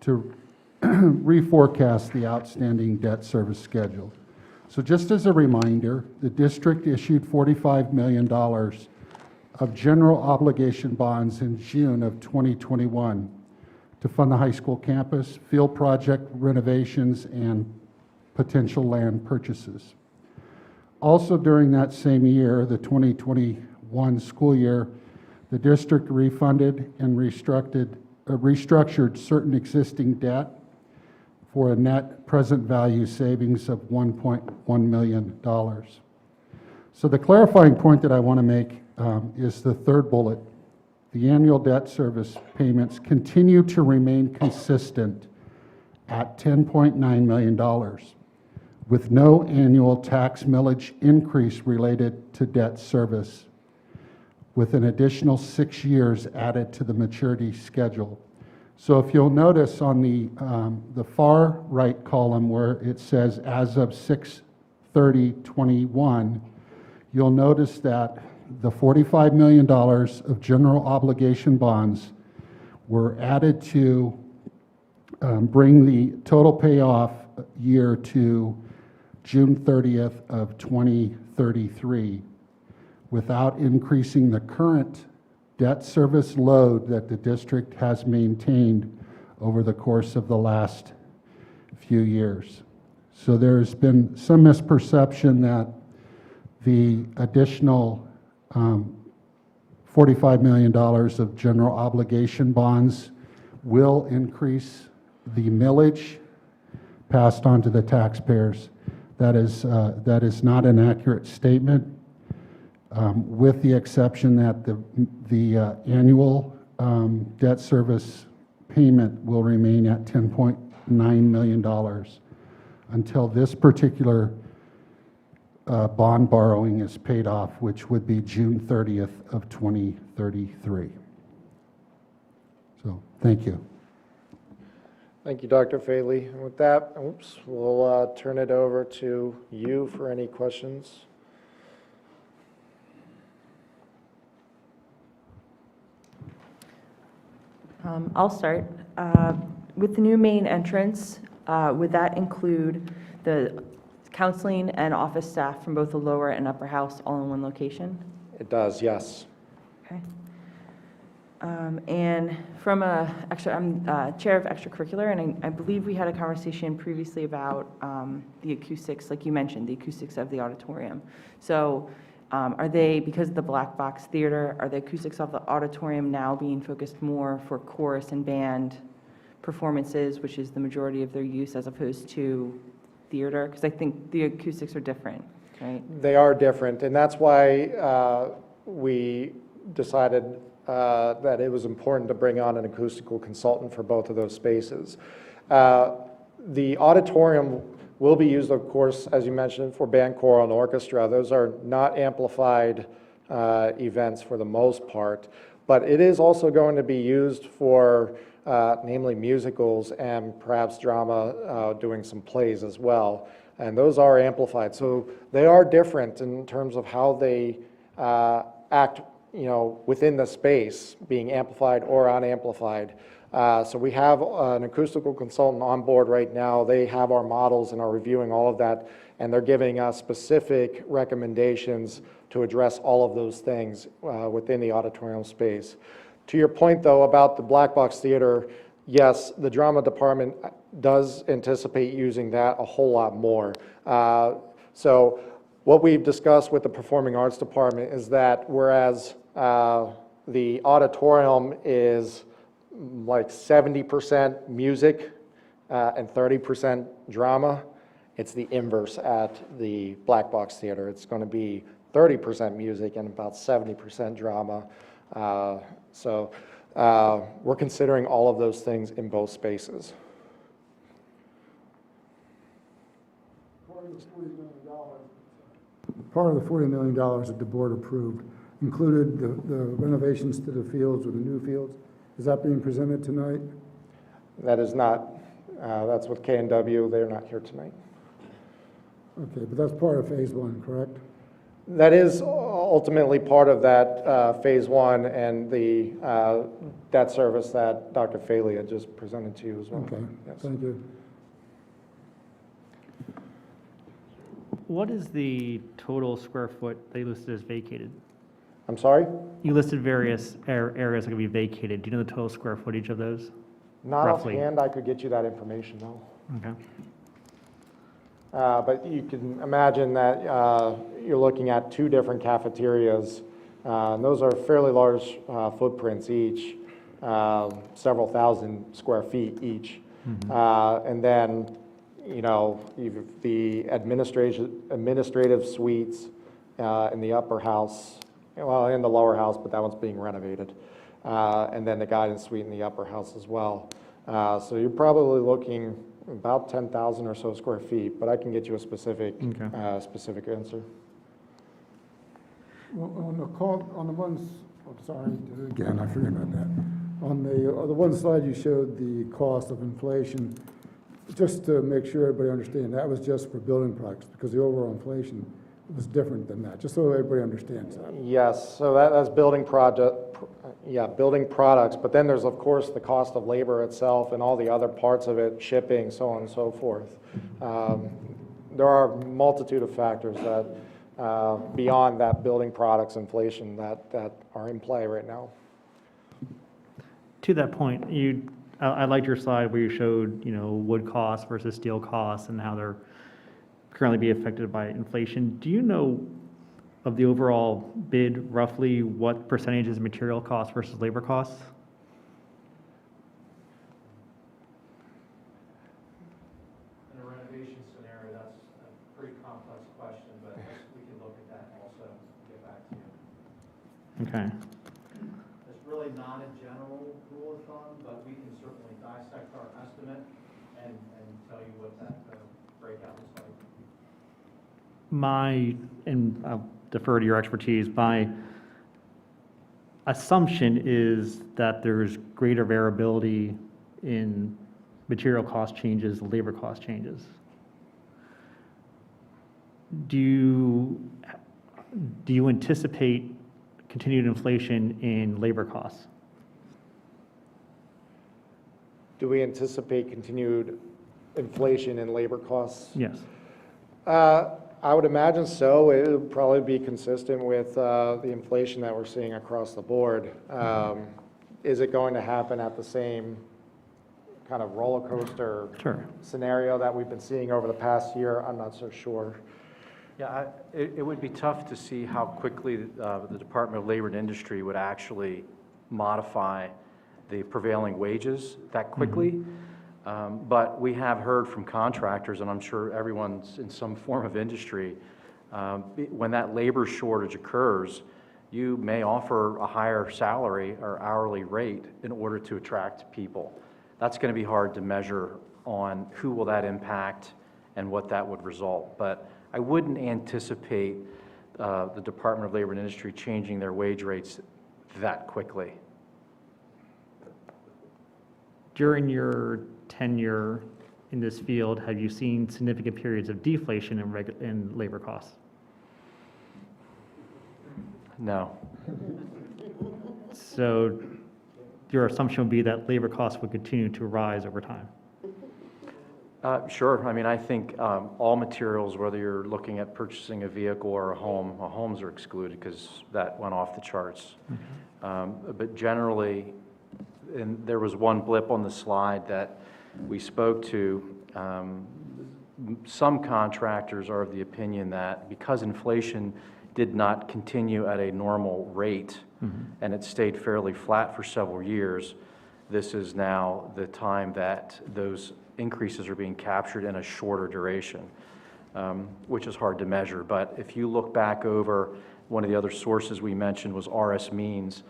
to reforecast the outstanding debt service schedule. So just as a reminder, the district issued $45 million of general obligation bonds in June of 2021 to fund the high school campus, field project renovations, and potential land purchases. Also during that same year, the 2021 school year, the district refunded and restructured certain existing debt for a net present value savings of $1.1 million. So the clarifying point that I want to make is the third bullet. The annual debt service payments continue to remain consistent at $10.9 million, with no annual tax millage increase related to debt service, with an additional 6 years added to the maturity schedule. So if you'll notice on the far right column where it says as of 6/30/21, you'll notice that the $45 million of general obligation bonds were added to bring the total payoff year to June 30th of 2033, without increasing the current debt service load that the district has maintained over the course of the last few years. So there's been some misperception that the additional $45 million of general obligation bonds will increase the millage passed on to the taxpayers. That is not an accurate statement. With the exception that the annual debt service payment will remain at $10.9 million until this particular bond borrowing is paid off, which would be June 30th of 2033. So, thank you. Thank you, Dr. Faley. And with that, we'll turn it over to you for any questions. I'll start. With the new main entrance, would that include the counseling and office staff from both the lower and upper house all in one location? It does, yes. Okay. And from I'm chair of extracurricular, and I believe we had a conversation previously about the acoustics, like you mentioned, the acoustics of the auditorium. So are they, because of the black box theater, are the acoustics of the auditorium now being focused more for chorus and band performances, which is the majority of their use, as opposed to theater? Because I think the acoustics are different, right? They are different, and that's why we decided that it was important to bring on an acoustical consultant for both of those spaces. The auditorium will be used, of course, as you mentioned, for band, choral, and orchestra. Those are not amplified events for the most part, but it is also going to be used for namely musicals and perhaps drama, doing some plays as well. And those are amplified. So they are different in terms of how they act, within the space, being amplified or unamplified. So we have an acoustical consultant on board right now. They have our models and are reviewing all of that, and they're giving us specific recommendations to address all of those things within the auditorium space. To your point, though, about the black box theater, yes, the drama department does anticipate using that a whole lot more. So what we've discussed with the performing arts department is that whereas the auditorium is like 70% music and 30% drama, it's the inverse at the black box theater. It's going to be 30% music and about 70% drama. So we're considering all of those things in both spaces. Part of the $40 million that the board approved included the renovations to the fields or the new fields. Is that being presented tonight? That is not. That's with K&W. They're not here tonight. Okay, but that's part of phase one, correct? That is ultimately part of that phase one and the debt service that Dr. Faley had just presented to you as well. Okay, Yes. thank you. What is the total square foot they listed as vacated? I'm sorry? You listed various areas that could be vacated. Do you know the total square footage of those? Not roughly? offhand, I could get you that information, no. Okay. But you can imagine that you're looking at 2 different cafeterias. And those are fairly large footprints each, several thousand square feet each. And then, you know, the administrative suites in the upper house, well, in the lower house, but that one's being renovated. And then the guidance suite in the upper house as well. So you're probably looking about 10,000 or so square feet, but I can get you a specific, specific answer. Well, on the ones, I'm sorry, again, I forget about that. On the one slide you showed the cost of inflation, just to make sure everybody understands, that was just for building products, because the overall inflation was different than that, just so everybody understands that. Yes, so that's building building products, but then there's of course the cost of labor itself and all the other parts of it, shipping, so on and so forth. There are a multitude of factors that beyond that building products inflation that are in play right now. To that point, I liked your slide where you showed, you know, wood costs versus steel costs and how they're currently be affected by inflation. Do you know of the overall bid roughly what percentage is material costs versus labor costs? In a renovation scenario, that's a pretty complex question, but we can look at that and also get back to you. Okay. It's really not a general rule of thumb, but we can certainly dissect our estimate and tell you what that breakout looks like. And I'll defer to your expertise, my assumption is that there's greater variability in material cost changes, labor cost changes. Do you anticipate continued inflation in labor costs? Do we anticipate continued inflation in labor costs? Yes. I would imagine so. It would probably be consistent with the inflation that we're seeing across the board. Is it going to happen at the same kind of roller coaster scenario that we've been seeing over the past year? I'm not so sure. Yeah, it would be tough to see how quickly the Department of Labor and Industry would actually modify the prevailing wages that quickly. But we have heard from contractors, and I'm sure everyone's in some form of industry, when that labor shortage occurs, you may offer a higher salary or hourly rate in order to attract people. That's going to be hard to measure on who will that impact and what that would result. But I wouldn't anticipate the Department of Labor and Industry changing their wage rates that quickly. During your tenure in this field, have you seen significant periods of deflation in labor costs? No. So your assumption would be that labor costs would continue to rise over time? Sure. I mean, I think all materials, whether you're looking at purchasing a vehicle or a homes are excluded because that went off the charts. But generally, and there was one blip on the slide that we spoke to, some contractors are of the opinion that because inflation did not continue at a normal rate and it stayed fairly flat for several years, this is now the time that those increases are being captured in a shorter duration, which is hard to measure. But if you look back over, one of the other sources we mentioned was RS Means.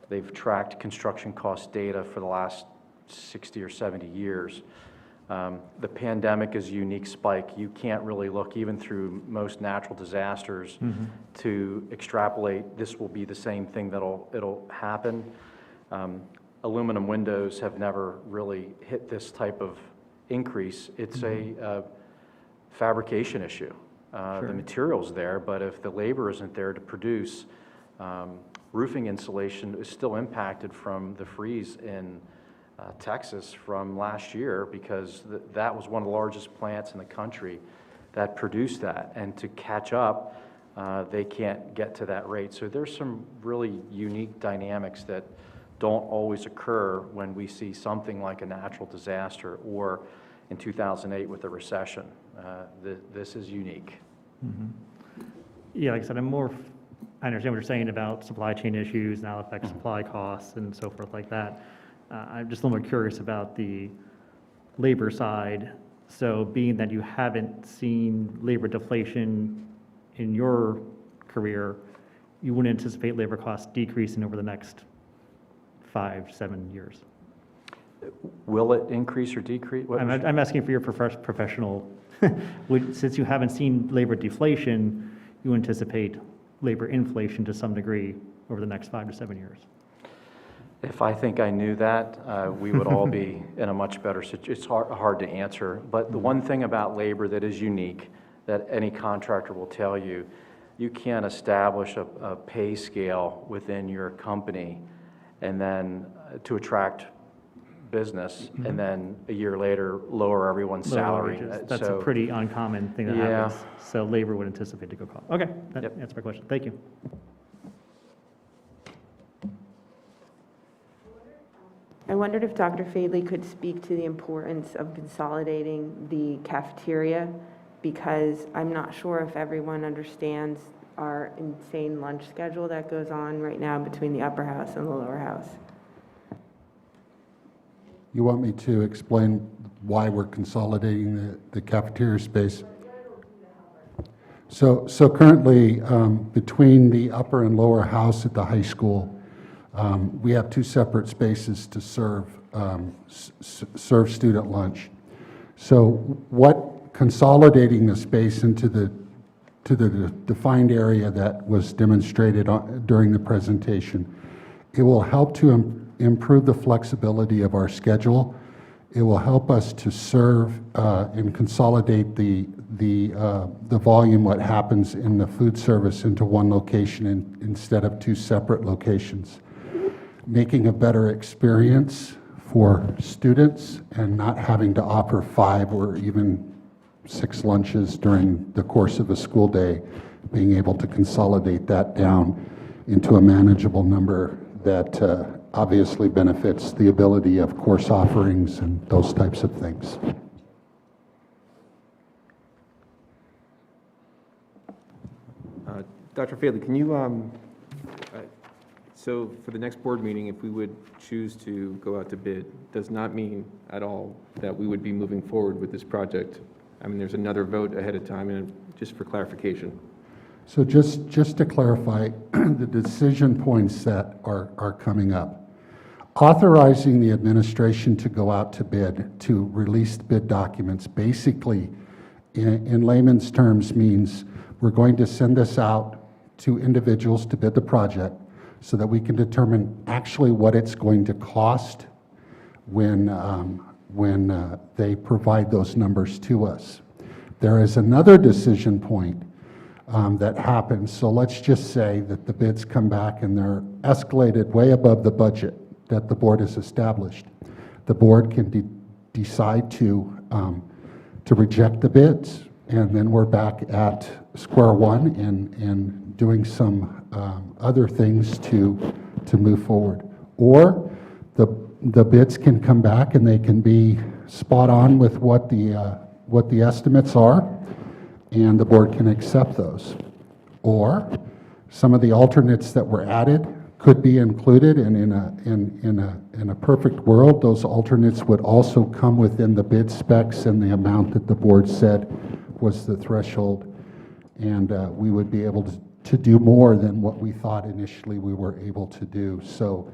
They've tracked construction cost data for the last 60 or 70 years. The pandemic is a unique spike. You can't really look even through most natural disasters to extrapolate this will be the same thing it'll happen. Aluminum windows have never really hit this type of increase. It's a fabrication issue. The material's there, but if the labor isn't there to produce, roofing insulation is still impacted from the freeze in Texas from last year because that was one of the largest plants in the country that produced that. And to catch up, they can't get to that rate. So there's some really unique dynamics that don't always occur when we see something like a natural disaster or in 2008 with the recession. This is unique. Yeah, like I said, I understand what you're saying about supply chain issues, and how it affects supply costs and so forth like that. I'm just a little more curious about the labor side. So being that you haven't seen labor deflation in your career, you wouldn't anticipate labor costs decreasing over the next 5-7 years? Will it increase or decrease? I'm asking for your professional, since you haven't seen labor deflation, you anticipate labor inflation to some degree over the next 5 to 7 years? If I think I knew that, we would all be in a much better situation. It's hard to answer. But the one thing about labor that is unique, that any contractor will tell you, you can't establish a pay scale within your company and then to attract business, and then a year later lower everyone's Lower salary. wages. That's a So- pretty uncommon thing that Yeah. happens. So labor would anticipate to go cost. Okay, that Yep. answers my question. Thank you. I wondered if Dr. Fadley could speak to the importance of consolidating the cafeteria, because I'm not sure if everyone understands our insane lunch schedule that goes on right now between the upper house and the lower house. You want me to explain why we're consolidating the cafeteria space? So currently, between the upper and lower house at the high school, we have two separate spaces to serve student lunch. So what consolidating the space into the defined area that was demonstrated during the presentation, it will help to improve the flexibility of our schedule. It will help us to serve and consolidate the volume, what happens in the food service, into one location instead of two separate locations, making a better experience for students and not having to offer 5 or even 6 lunches during the course of a school day, being able to consolidate that down into a manageable number that obviously benefits the ability of course offerings and those types of things. Dr. Fadley, can you, so for the next board meeting, if we would choose to go out to bid, does not mean at all that we would be moving forward with this project. I mean, there's another vote ahead of time, and just for clarification. So just to clarify the decision points that are coming up. Authorizing the administration to go out to bid, to release bid documents, basically, in layman's terms, means we're going to send this out to individuals to bid the project so that we can determine actually what it's going to cost when they provide those numbers to us. There is another decision point that happens. So let's just say that the bids come back and they're escalated way above the budget that the board has established. The board can decide to reject the bids, and then we're back at square one and doing some other things to move forward. Or the bids can come back and they can be spot on with what the estimates are, and the board can accept those. Or some of the alternates that were added could be included, and in a perfect world, those alternates would also come within the bid specs and the amount that the board said was the threshold, and we would be able to do more than what we thought initially we were able to do. So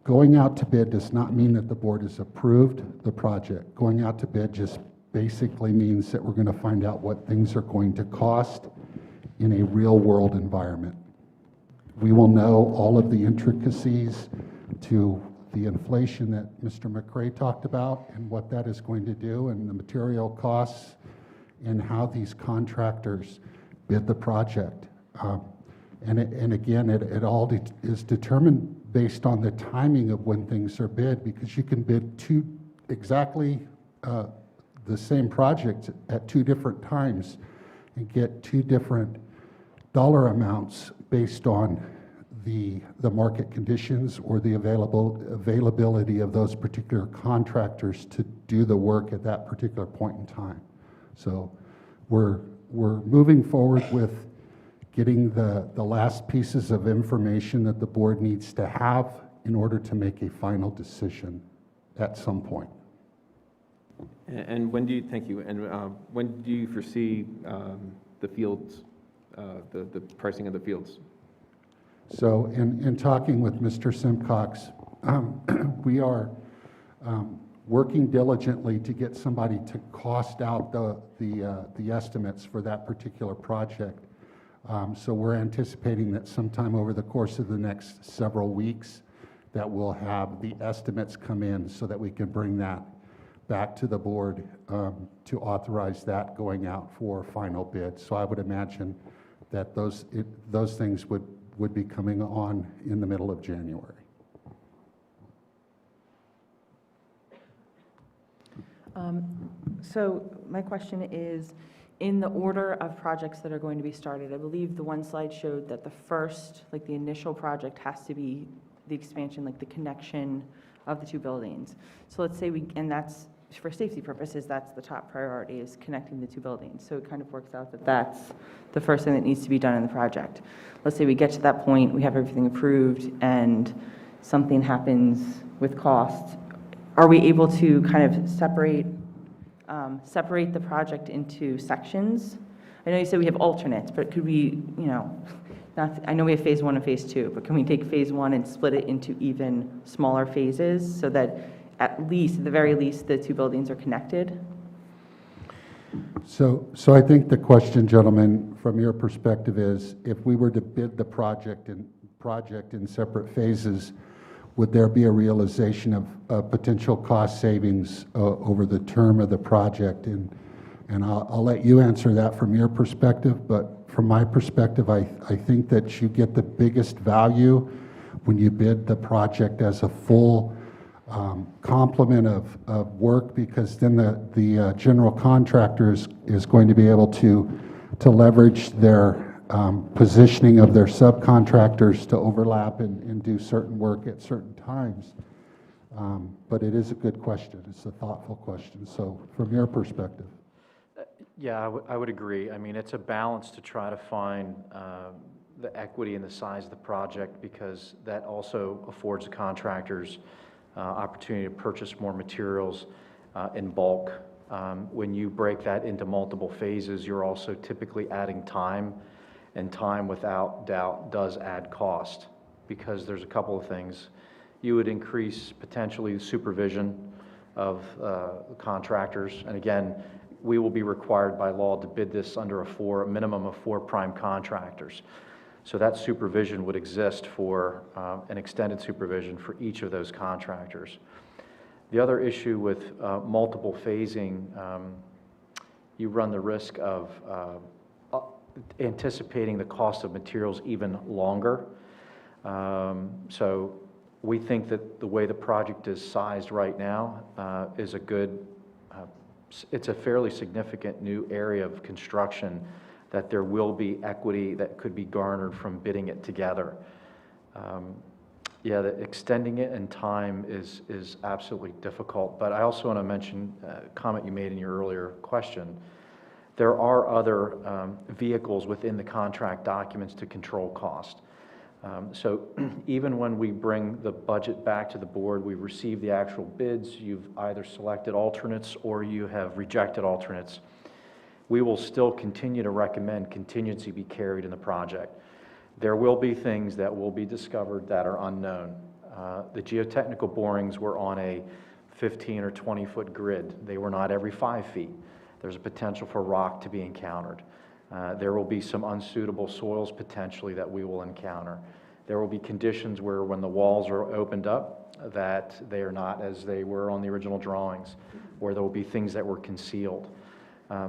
going out to bid does not mean that the board has approved the project. Going out to bid just basically means that we're going to find out what things are going to cost in a real-world environment. We will know all of the intricacies to the inflation that Mr. McRae talked about and what that is going to do, and the material costs, and how these contractors bid the project. And again, it all is determined based on the timing of when things are bid, because you can bid exactly the same project at 2 different times and get 2 different dollar amounts based on the market conditions or the availability of those particular contractors to do the work at that particular point in time. So we're moving forward with getting the last pieces of information that the board needs to have in order to make a final decision at some point. And when do you, thank you, and when do you foresee the fields, the pricing of the fields? So in talking with Mr. Simcox, we are working diligently to get somebody to cost out the estimates for that particular project. So we're anticipating that sometime over the course of the next several weeks that we'll have the estimates come in so that we can bring that back to the board to authorize that going out for final bid. So I would imagine that those things would be coming on in the middle of January. So my question is, in the order of projects that are going to be started, I believe the one slide showed that the first, like the initial project has to be the expansion, like the connection of the two buildings. So let's say and that's, for safety purposes, that's the top priority, is connecting the two buildings. So it kind of works out that that's the first thing that needs to be done in the project. Let's say we get to that point, we have everything approved, and something happens with cost. Are we able to kind of separate the project into sections? I know you said we have alternates, but could we, I know we have phase 1 and phase 2, but can we take phase 1 and split it into even smaller phases so that at the very least, the two buildings are connected? So I think the question, gentlemen, from your perspective is, if we were to bid the project in separate phases, would there be a realization of potential cost savings over the term of the project? And I'll let you answer that from your perspective, but from my perspective, I think that you get the biggest value when you bid the project as a full complement of work, because then the general contractor is going to be able to leverage their positioning of their subcontractors to overlap and do certain work at certain times. But it is a good question. It's a thoughtful question. So from your perspective. Yeah, I would agree. I mean, it's a balance to try to find the equity and the size of the project, because that also affords the contractors opportunity to purchase more materials in bulk. When you break that into multiple phases, you're also typically adding time, and time without doubt does add cost, because there's a couple of things. You would increase potentially the supervision of contractors, and again, we will be required by law to bid this under a minimum of 4 prime contractors. So that supervision would exist for an extended supervision for each of those contractors. The other issue with multiple phasing, you run the risk of anticipating the cost of materials even longer. So we think that the way the project is sized right now is a good, it's a fairly significant new area of construction that there will be equity that could be garnered from bidding it together. Yeah, extending it in time is absolutely difficult, but I also want to mention a comment you made in your earlier question. There are other vehicles within the contract documents to control cost. So even when we bring the budget back to the board, we receive the actual bids, you've either selected alternates or you have rejected alternates, we will still continue to recommend contingency be carried in the project. There will be things that will be discovered that are unknown. The geotechnical borings were on a 15 or 20 foot grid. They were not every 5 feet. There's a potential for rock to be encountered. There will be some unsuitable soils potentially that we will encounter. There will be conditions where when the walls are opened up that they are not as they were on the original drawings, or there will be things that were concealed.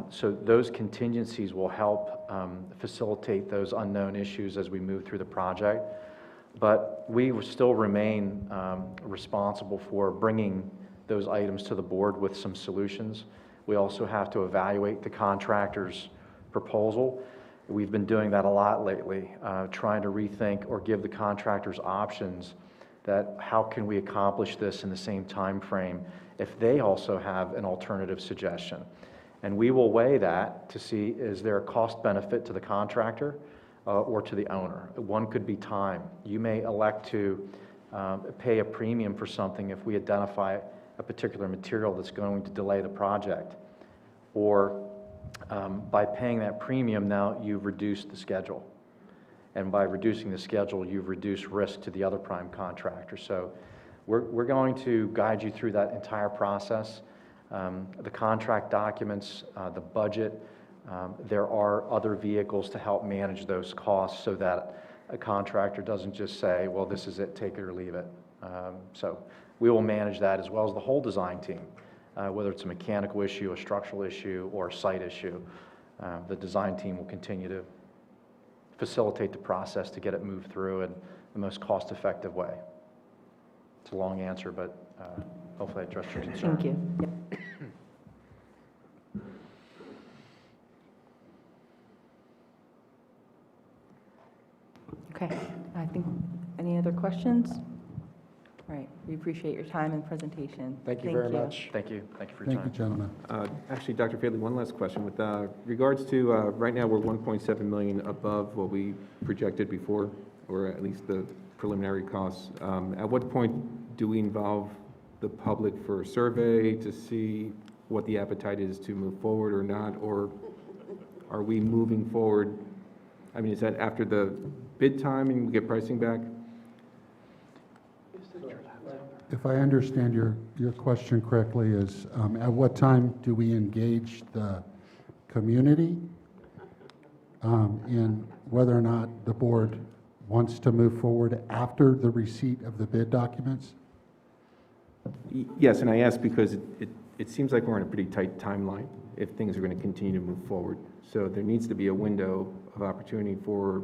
So those contingencies will help facilitate those unknown issues as we move through the project. But we still remain responsible for bringing those items to the board with some solutions. We also have to evaluate the contractor's proposal We've been doing that a lot lately, trying to rethink or give the contractors options that how can we accomplish this in the same time frame if they also have an alternative suggestion. And we will weigh that to see, is there a cost benefit to the contractor or to the owner? One could be time. You may elect to pay a premium for something if we identify a particular material that's going to delay the project. Or by paying that premium, now you've reduced the schedule. And by reducing the schedule, you've reduced risk to the other prime contractor. So we're going to guide you through that entire process. The contract documents, the budget, there are other vehicles to help manage those costs so that a contractor doesn't just say, well, this is it, take it or leave it. So we will manage that as well as the whole design team, whether it's a mechanical issue, a structural issue, or a site issue. The design team will continue to facilitate the process to get it moved through in the most cost-effective way. It's a long answer, but hopefully I addressed your concern. Thank you. Yep. Okay, I think, any other questions? All right, we appreciate your time and presentation. Thank you very much. Thank you. Thank you for your Thank you, time. gentlemen. Actually, Dr. Faley, one last question. With regards to, right now, we're 1.7 million above what we projected before, or at least the preliminary costs. At what point do we involve the public for a survey to see what the appetite is to move forward or not? Or are we moving forward? I mean, is that after the bid time and we get pricing back? If I understand your question correctly, is at what time do we engage the community in whether or not the board wants to move forward after the receipt of the bid documents? Yes, and I ask because it seems like we're in a pretty tight timeline if things are going to continue to move forward. So there needs to be a window of opportunity for,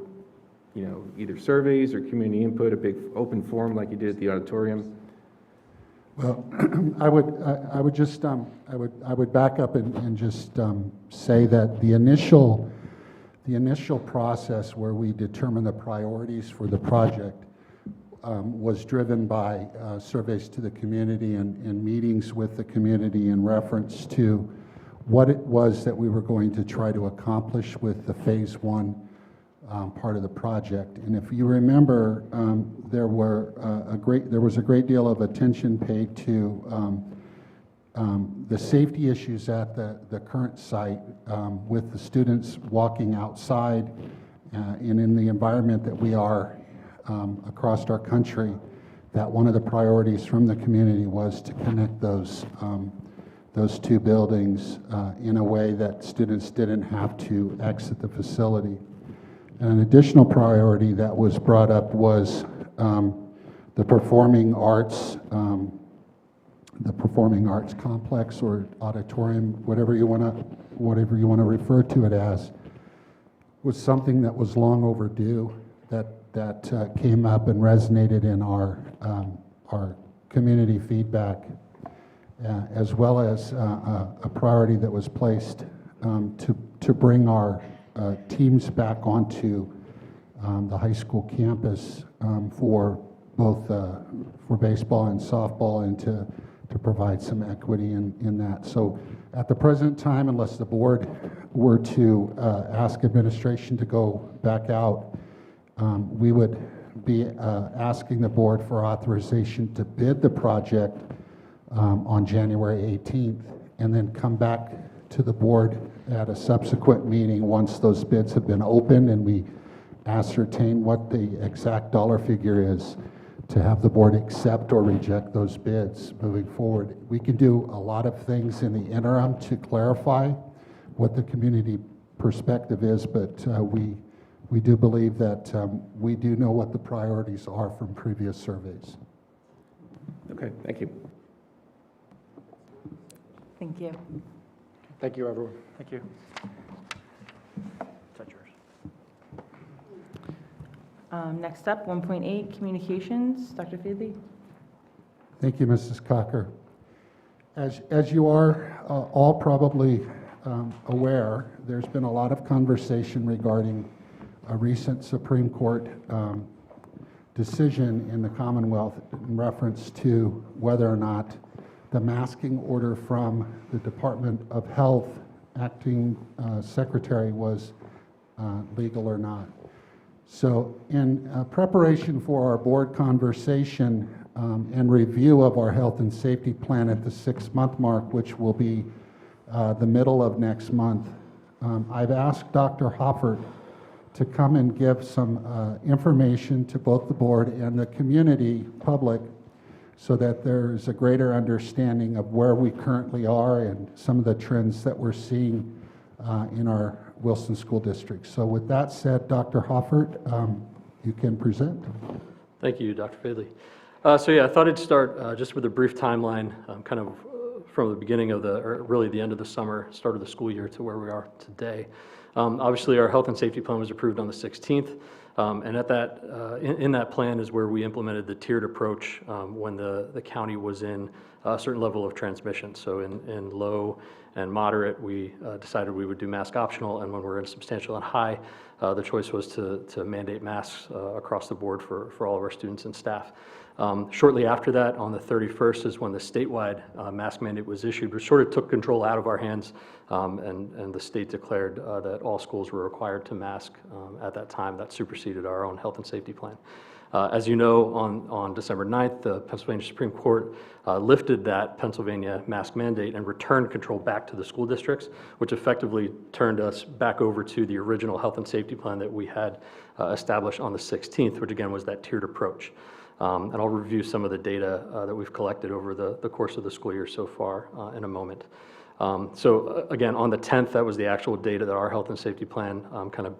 you know, either surveys or community input, a big open forum like you did at the auditorium. Well, I would just I would back up and just say that the initial process where we determine the priorities for the project was driven by surveys to the community and meetings with the community in reference to what it was that we were going to try to accomplish with the phase one part of the project. And if you remember, there was a great deal of attention paid to the safety issues at the current site with the students walking outside and in the environment that we are across our country, that one of the priorities from the community was to connect those two buildings in a way that students didn't have to exit the facility. An additional priority that was brought up was the performing arts complex or auditorium, whatever you want to refer to it as, was something that was long overdue. That came up and resonated in our community feedback, as well as a priority that was placed to bring our teams back onto the high school campus for both for baseball and softball, and to provide some equity in that. So at the present time, unless the board were to ask administration to go back out, we would be asking the board for authorization to bid the project on January 18th, and then come back to the board at a subsequent meeting once those bids have been opened and we ascertain what the exact dollar figure is, to have the board accept or reject those bids moving forward. We can do a lot of things in the interim to clarify what the community perspective is, but we do believe that we do know what the priorities are from previous surveys. Okay, thank you. Thank you. Thank you, everyone. Thank you. Is that yours? Next up, 1.8, communications. Dr. Feely? Thank you, Mrs. Cocker. As you are all probably aware, there's been a lot of conversation regarding a recent Supreme Court decision in the Commonwealth in reference to whether or not the masking order from the Department of Health acting secretary was legal or not. So in preparation for our board conversation and review of our health and safety plan at the 6-month mark, which will be the middle of next month, I've asked Dr. Hoffert to come and give some information to both the board and the community public so that there's a greater understanding of where we currently are and some of the trends that we're seeing in our Wilson School District. So with that said, Dr. Hoffert, you can present. Thank you, Dr. Fadley. So yeah, I thought I'd start just with a brief timeline, kind of from the beginning of or really the end of the summer, start of the school year to where we are today. Obviously, our health and safety plan was approved on the 16th, and at that, in that plan is where we implemented the tiered approach when the county was in a certain level of transmission. So in low and moderate, we decided we would do mask optional, and when we're in substantial and high, the choice was to mandate masks across the board for all of our students and staff. Shortly after that, on the 31st, is when the statewide mask mandate was issued, which sort of took control out of our hands, and the state declared that all schools were required to mask at that time. That superseded our own health and safety plan. As you know, on December 9th, the Pennsylvania Supreme Court lifted that Pennsylvania mask mandate and returned control back to the school districts, which effectively turned us back over to the original health and safety plan that we had established on the 16th, which again was that tiered approach. And I'll review some of the data that we've collected over the course of the school year so far in a moment. So again, on the 10th, that was the actual data that our health and safety plan kind of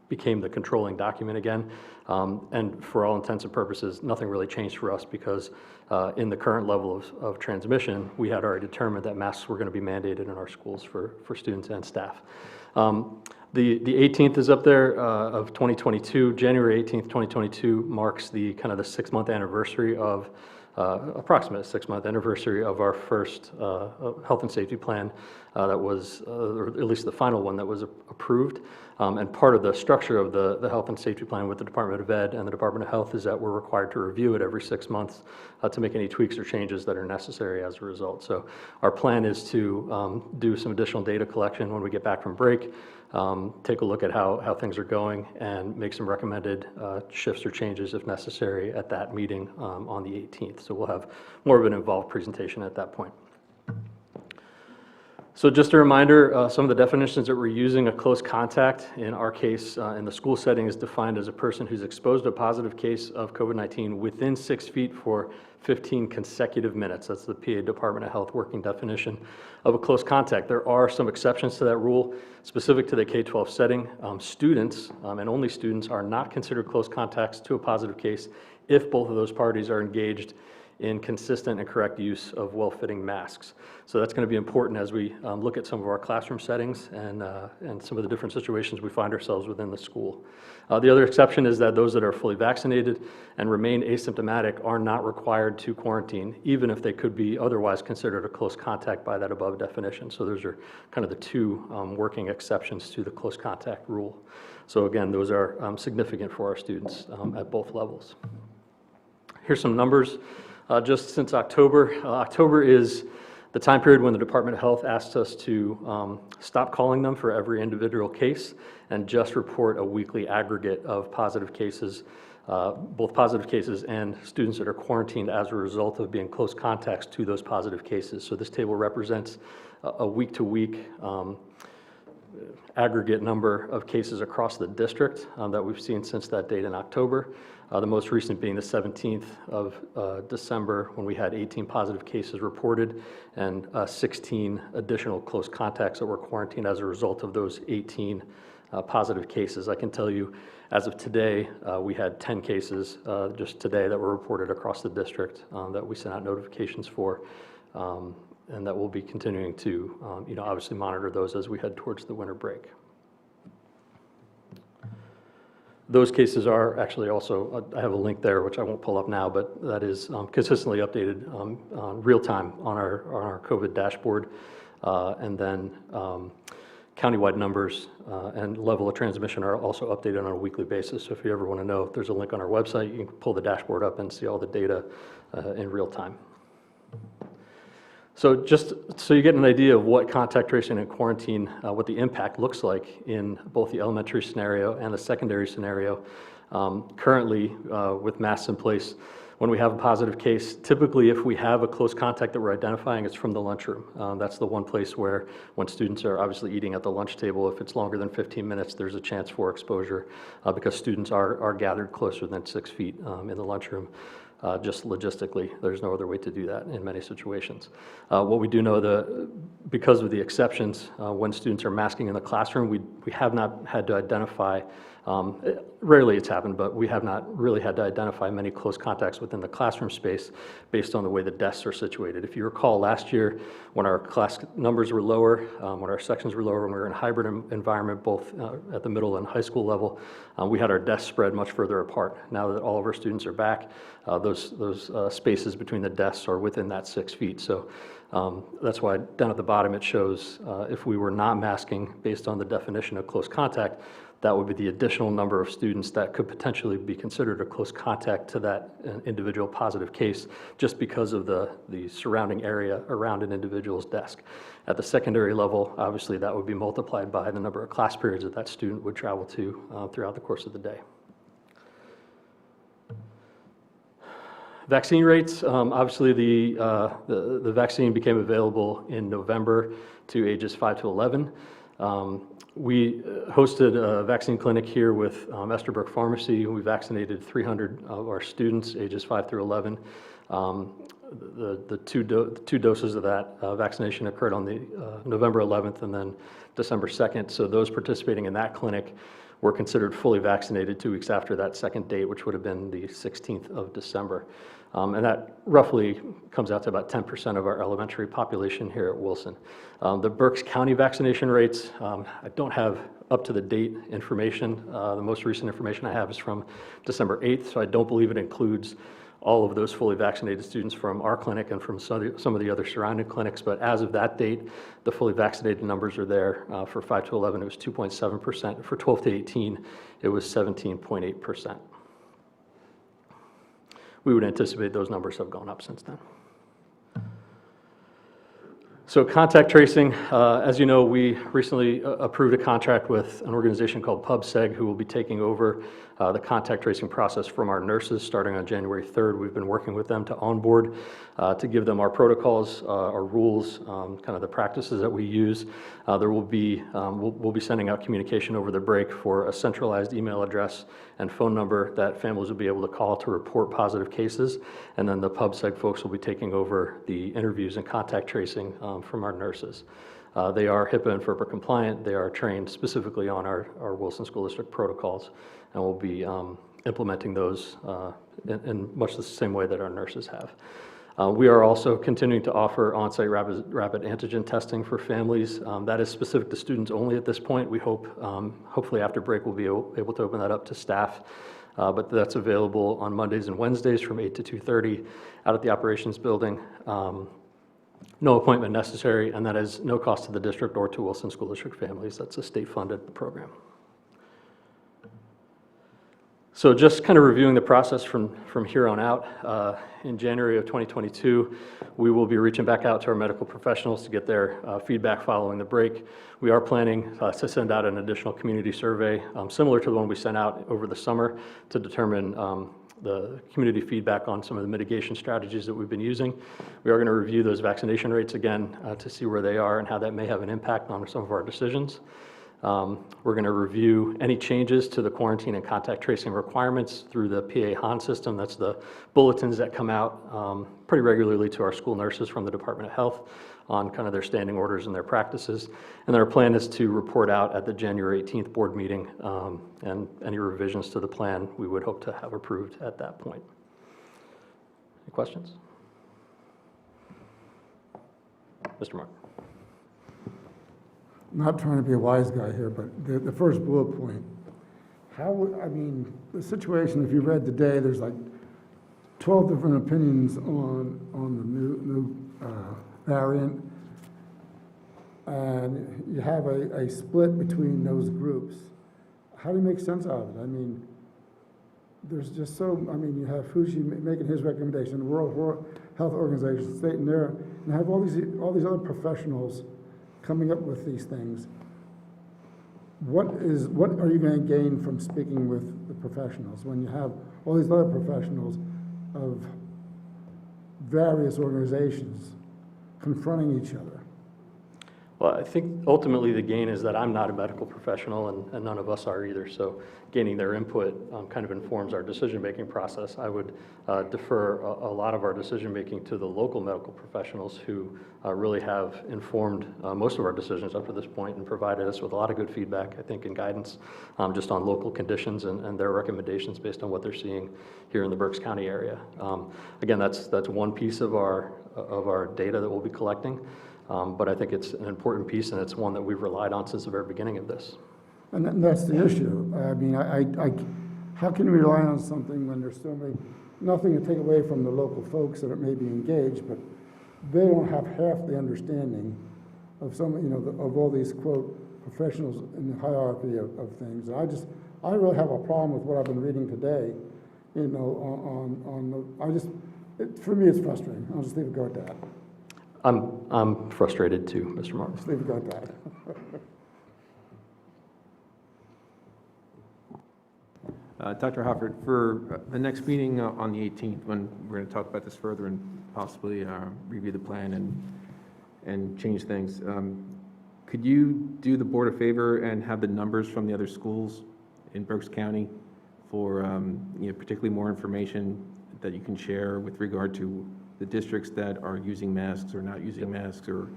became the controlling document again. And for all intents and purposes, nothing really changed for us because in the current level of transmission, we had already determined that masks were going to be mandated in our schools for students and staff. The 18th is up there of 2022. January 18th, 2022 marks the kind of the 6-month anniversary of, approximate 6-month anniversary of our first health and safety plan that was, or at least the final one that was approved. And part of the structure of the health and safety plan with the Department of Ed and the Department of Health is that we're required to review it every 6 months to make any tweaks or changes that are necessary as a result. So our plan is to do some additional data collection when we get back from break, take a look at how things are going and make some recommended shifts or changes if necessary at that meeting on the 18th. So we'll have more of an involved presentation at that point. So just a reminder, some of the definitions that we're using, a close contact in our case in the school setting is defined as a person who's exposed to a positive case of COVID-19 within 6 feet for 15 consecutive minutes. That's the PA Department of Health working definition of a close contact. There are some exceptions to that rule specific to the K-12 setting. Students, and only students, are not considered close contacts to a positive case if both of those parties are engaged in consistent and correct use of well-fitting masks. So that's going to be important as we look at some of our classroom settings and some of the different situations we find ourselves within the school. The other exception is that those that are fully vaccinated and remain asymptomatic are not required to quarantine, even if they could be otherwise considered a close contact by that above definition. So those are kind of the two working exceptions to the close contact rule. So again, those are significant for our students at both levels. Here's some numbers. Just since October. October is the time period when the Department of Health asked us to stop calling them for every individual case and just report a weekly aggregate of positive cases, both positive cases and students that are quarantined as a result of being close contacts to those positive cases. So this table represents a week-to-week aggregate number of cases across the district that we've seen since that date in October. The most recent being the 17th of December, when we had 18 positive cases reported and 16 additional close contacts that were quarantined as a result of those 18 positive cases. I can tell you, as of today, we had 10 cases just today that were reported across the district that we sent out notifications for, and that we'll be continuing to, obviously monitor those as we head towards the winter break. Those cases are actually also, I have a link there, which I won't pull up now, but that is consistently updated real time on our COVID dashboard. And then countywide numbers and level of transmission are also updated on a weekly basis. So if you ever want to know, there's a link on our website. You can pull the dashboard up and see all the data in real time. So just so you get an idea of what contact tracing and quarantine, what the impact looks like in both the elementary scenario and the secondary scenario. Currently, with masks in place, when we have a positive case, typically if we have a close contact that we're identifying, it's from the lunchroom. That's the one place where when students are obviously eating at the lunch table, if it's longer than 15 minutes, there's a chance for exposure because students are gathered closer than 6 feet in the lunchroom. Just logistically, there's no other way to do that in many situations. What we do know, because of the exceptions, when students are masking in the classroom, we have not had to identify, rarely it's happened, but we have not really had to identify many close contacts within the classroom space based on the way the desks are situated. If you recall last year, when our class numbers were lower, when our sections were lower, when we were in a hybrid environment, both at the middle and high school level, we had our desks spread much further apart. Now that all of our students are back, those spaces between the desks are within that 6 feet. So that's why down at the bottom it shows if we were not masking based on the definition of close contact, that would be the additional number of students that could potentially be considered a close contact to that individual positive case just because of the surrounding area around an individual's desk. At the secondary level, obviously that would be multiplied by the number of class periods that student would travel to throughout the course of the day. Vaccine rates, obviously the vaccine became available in November to ages 5 to 11. We hosted a vaccine clinic here with Esterbrook Pharmacy. We vaccinated 300 of our students ages 5 through 11. The two doses of that vaccination occurred on the November 11th and then December 2nd. So those participating in that clinic were considered fully vaccinated 2 weeks after that second date, which would have been the 16th of December. And that roughly comes out to about 10% of our elementary population here at Wilson. The Berks County vaccination rates, I don't have up-to-the-date information. The most recent information I have is from December 8th, so I don't believe it includes all of those fully vaccinated students from our clinic and from some of the other surrounding clinics. But as of that date, the fully vaccinated numbers are there. For 5 to 11, it was 2.7%. For 12 to 18, it was 17.8%. We would anticipate those numbers have gone up since then. So contact tracing, as you know, we recently approved a contract with an organization called PubSeg who will be taking over the contact tracing process from our nurses starting on January 3rd. We've been working with them to onboard, to give them our protocols, our rules, kind of the practices that we use. We'll be sending out communication over the break for a centralized email address and phone number that families will be able to call to report positive cases. And then the PubSeg folks will be taking over the interviews and contact tracing from our nurses. They are HIPAA and FERPA compliant. They are trained specifically on our Wilson School District protocols, and we'll be implementing those in much the same way that our nurses have. We are also continuing to offer on-site rapid antigen testing for families. That is specific to students only at this point. We hope, hopefully after break, we'll be able to open that up to staff. But that's available on Mondays and Wednesdays from 8 to 2:30 out at the operations building. No appointment necessary, and that is no cost to the district or to Wilson School District families. That's a state-funded program. So just kind of reviewing the process from here on out, in January of 2022, we will be reaching back out to our medical professionals to get their feedback following the break. We are planning to send out an additional community survey, similar to the one we sent out over the summer, to determine the community feedback on some of the mitigation strategies that we've been using. We are going to review those vaccination rates again to see where they are and how that may have an impact on some of our decisions. We're going to review any changes to the quarantine and contact tracing requirements through the PA-HON system. That's the bulletins that come out pretty regularly to our school nurses from the Department of Health on kind of their standing orders and their practices. And our plan is to report out at the January 18th board meeting, and any revisions to the plan we would hope to have approved at that point. Any questions? Mr. Mark. Not trying to be a wise guy here, but the first bullet point, the situation, if you read today, there's like 12 different opinions on the new variant. and you have a split between those groups. How do you make sense out of it? I mean, there's just so, I mean, you have Fuji making his recommendation, the World Health Organization stating there, and have all these other professionals coming up with these things. What are you going to gain from speaking with the professionals when you have all these other professionals of various organizations confronting each other? Well, I think ultimately the gain is that I'm not a medical professional and none of us are either. So gaining their input kind of informs our decision-making process. I would defer a lot of our decision-making to the local medical professionals who really have informed most of our decisions up to this point and provided us with a lot of good feedback, I think, and guidance just on local conditions and their recommendations based on what they're seeing here in the Berks County area. Again, that's one piece of our data that we'll be collecting. But I think it's an important piece, and it's one that we've relied on since the very beginning of this. And that's the issue. I mean, how can we rely on something when there's so many, nothing to take away from the local folks that may be engaged, but they don't have half the understanding of some, of all these, quote, professionals in the hierarchy of things. And I really have a problem with what I've been reading today, for me, it's frustrating. I'll just leave it go at that. I'm frustrated too, Mr. Martin. Just leave it go at that. Dr. Hoffert, for the next meeting on the 18th, when we're going to talk about this further and possibly review the plan and change things, could you do the board a favor and have the numbers from the other schools in Berks County for particularly more information that you can share with regard to the districts that are using masks or not using masks, or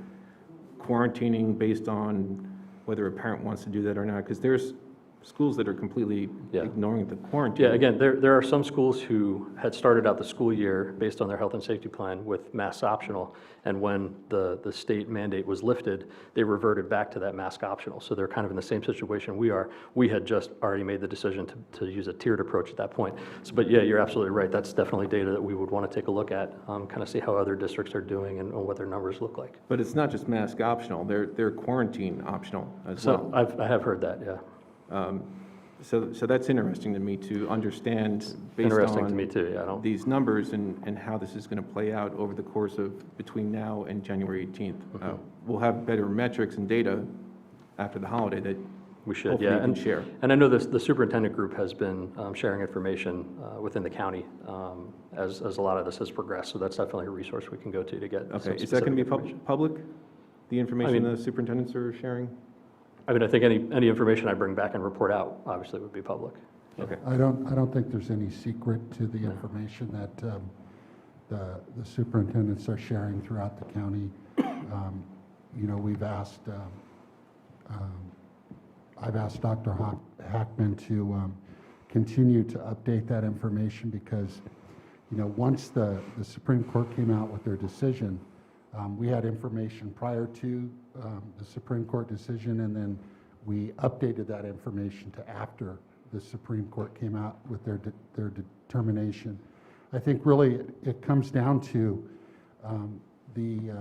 quarantining based on whether a parent wants to do that or not? Because there's schools that are completely ignoring the quarantine. Yeah, again, there are some schools who had started out the school year based on their health and safety plan with masks optional, and when the state mandate was lifted, they reverted back to that mask optional. So they're kind of in the same situation we are. We had just already made the decision to use a tiered approach at that point. So, but yeah, you're absolutely right. That's definitely data that we would want to take a look at, kind of see how other districts are doing and what their numbers look like. But it's not just mask optional, they're quarantine optional as well. I have heard that, yeah. So that's interesting to me to understand based Interesting on to me too, yeah. these numbers and how this is going to play out over the course of between now and January 18th. We'll have better metrics and data after the holiday that we should, hopefully yeah, you can share. And I know the superintendent group has been sharing information within the county as a lot of this has progressed. So that's definitely a resource we can go to get. Okay, is that going to be public? The information the superintendents are sharing? I mean, I think any information I bring back and report out obviously would be public. Okay. I don't think there's any secret to the information that the superintendents are sharing throughout the county. We've asked, I've asked Dr. Hackman to continue to update that information because, once the Supreme Court came out with their decision, we had information prior to the Supreme Court decision, and then we updated that information to after the Supreme Court came out with their determination. I think really it comes down to the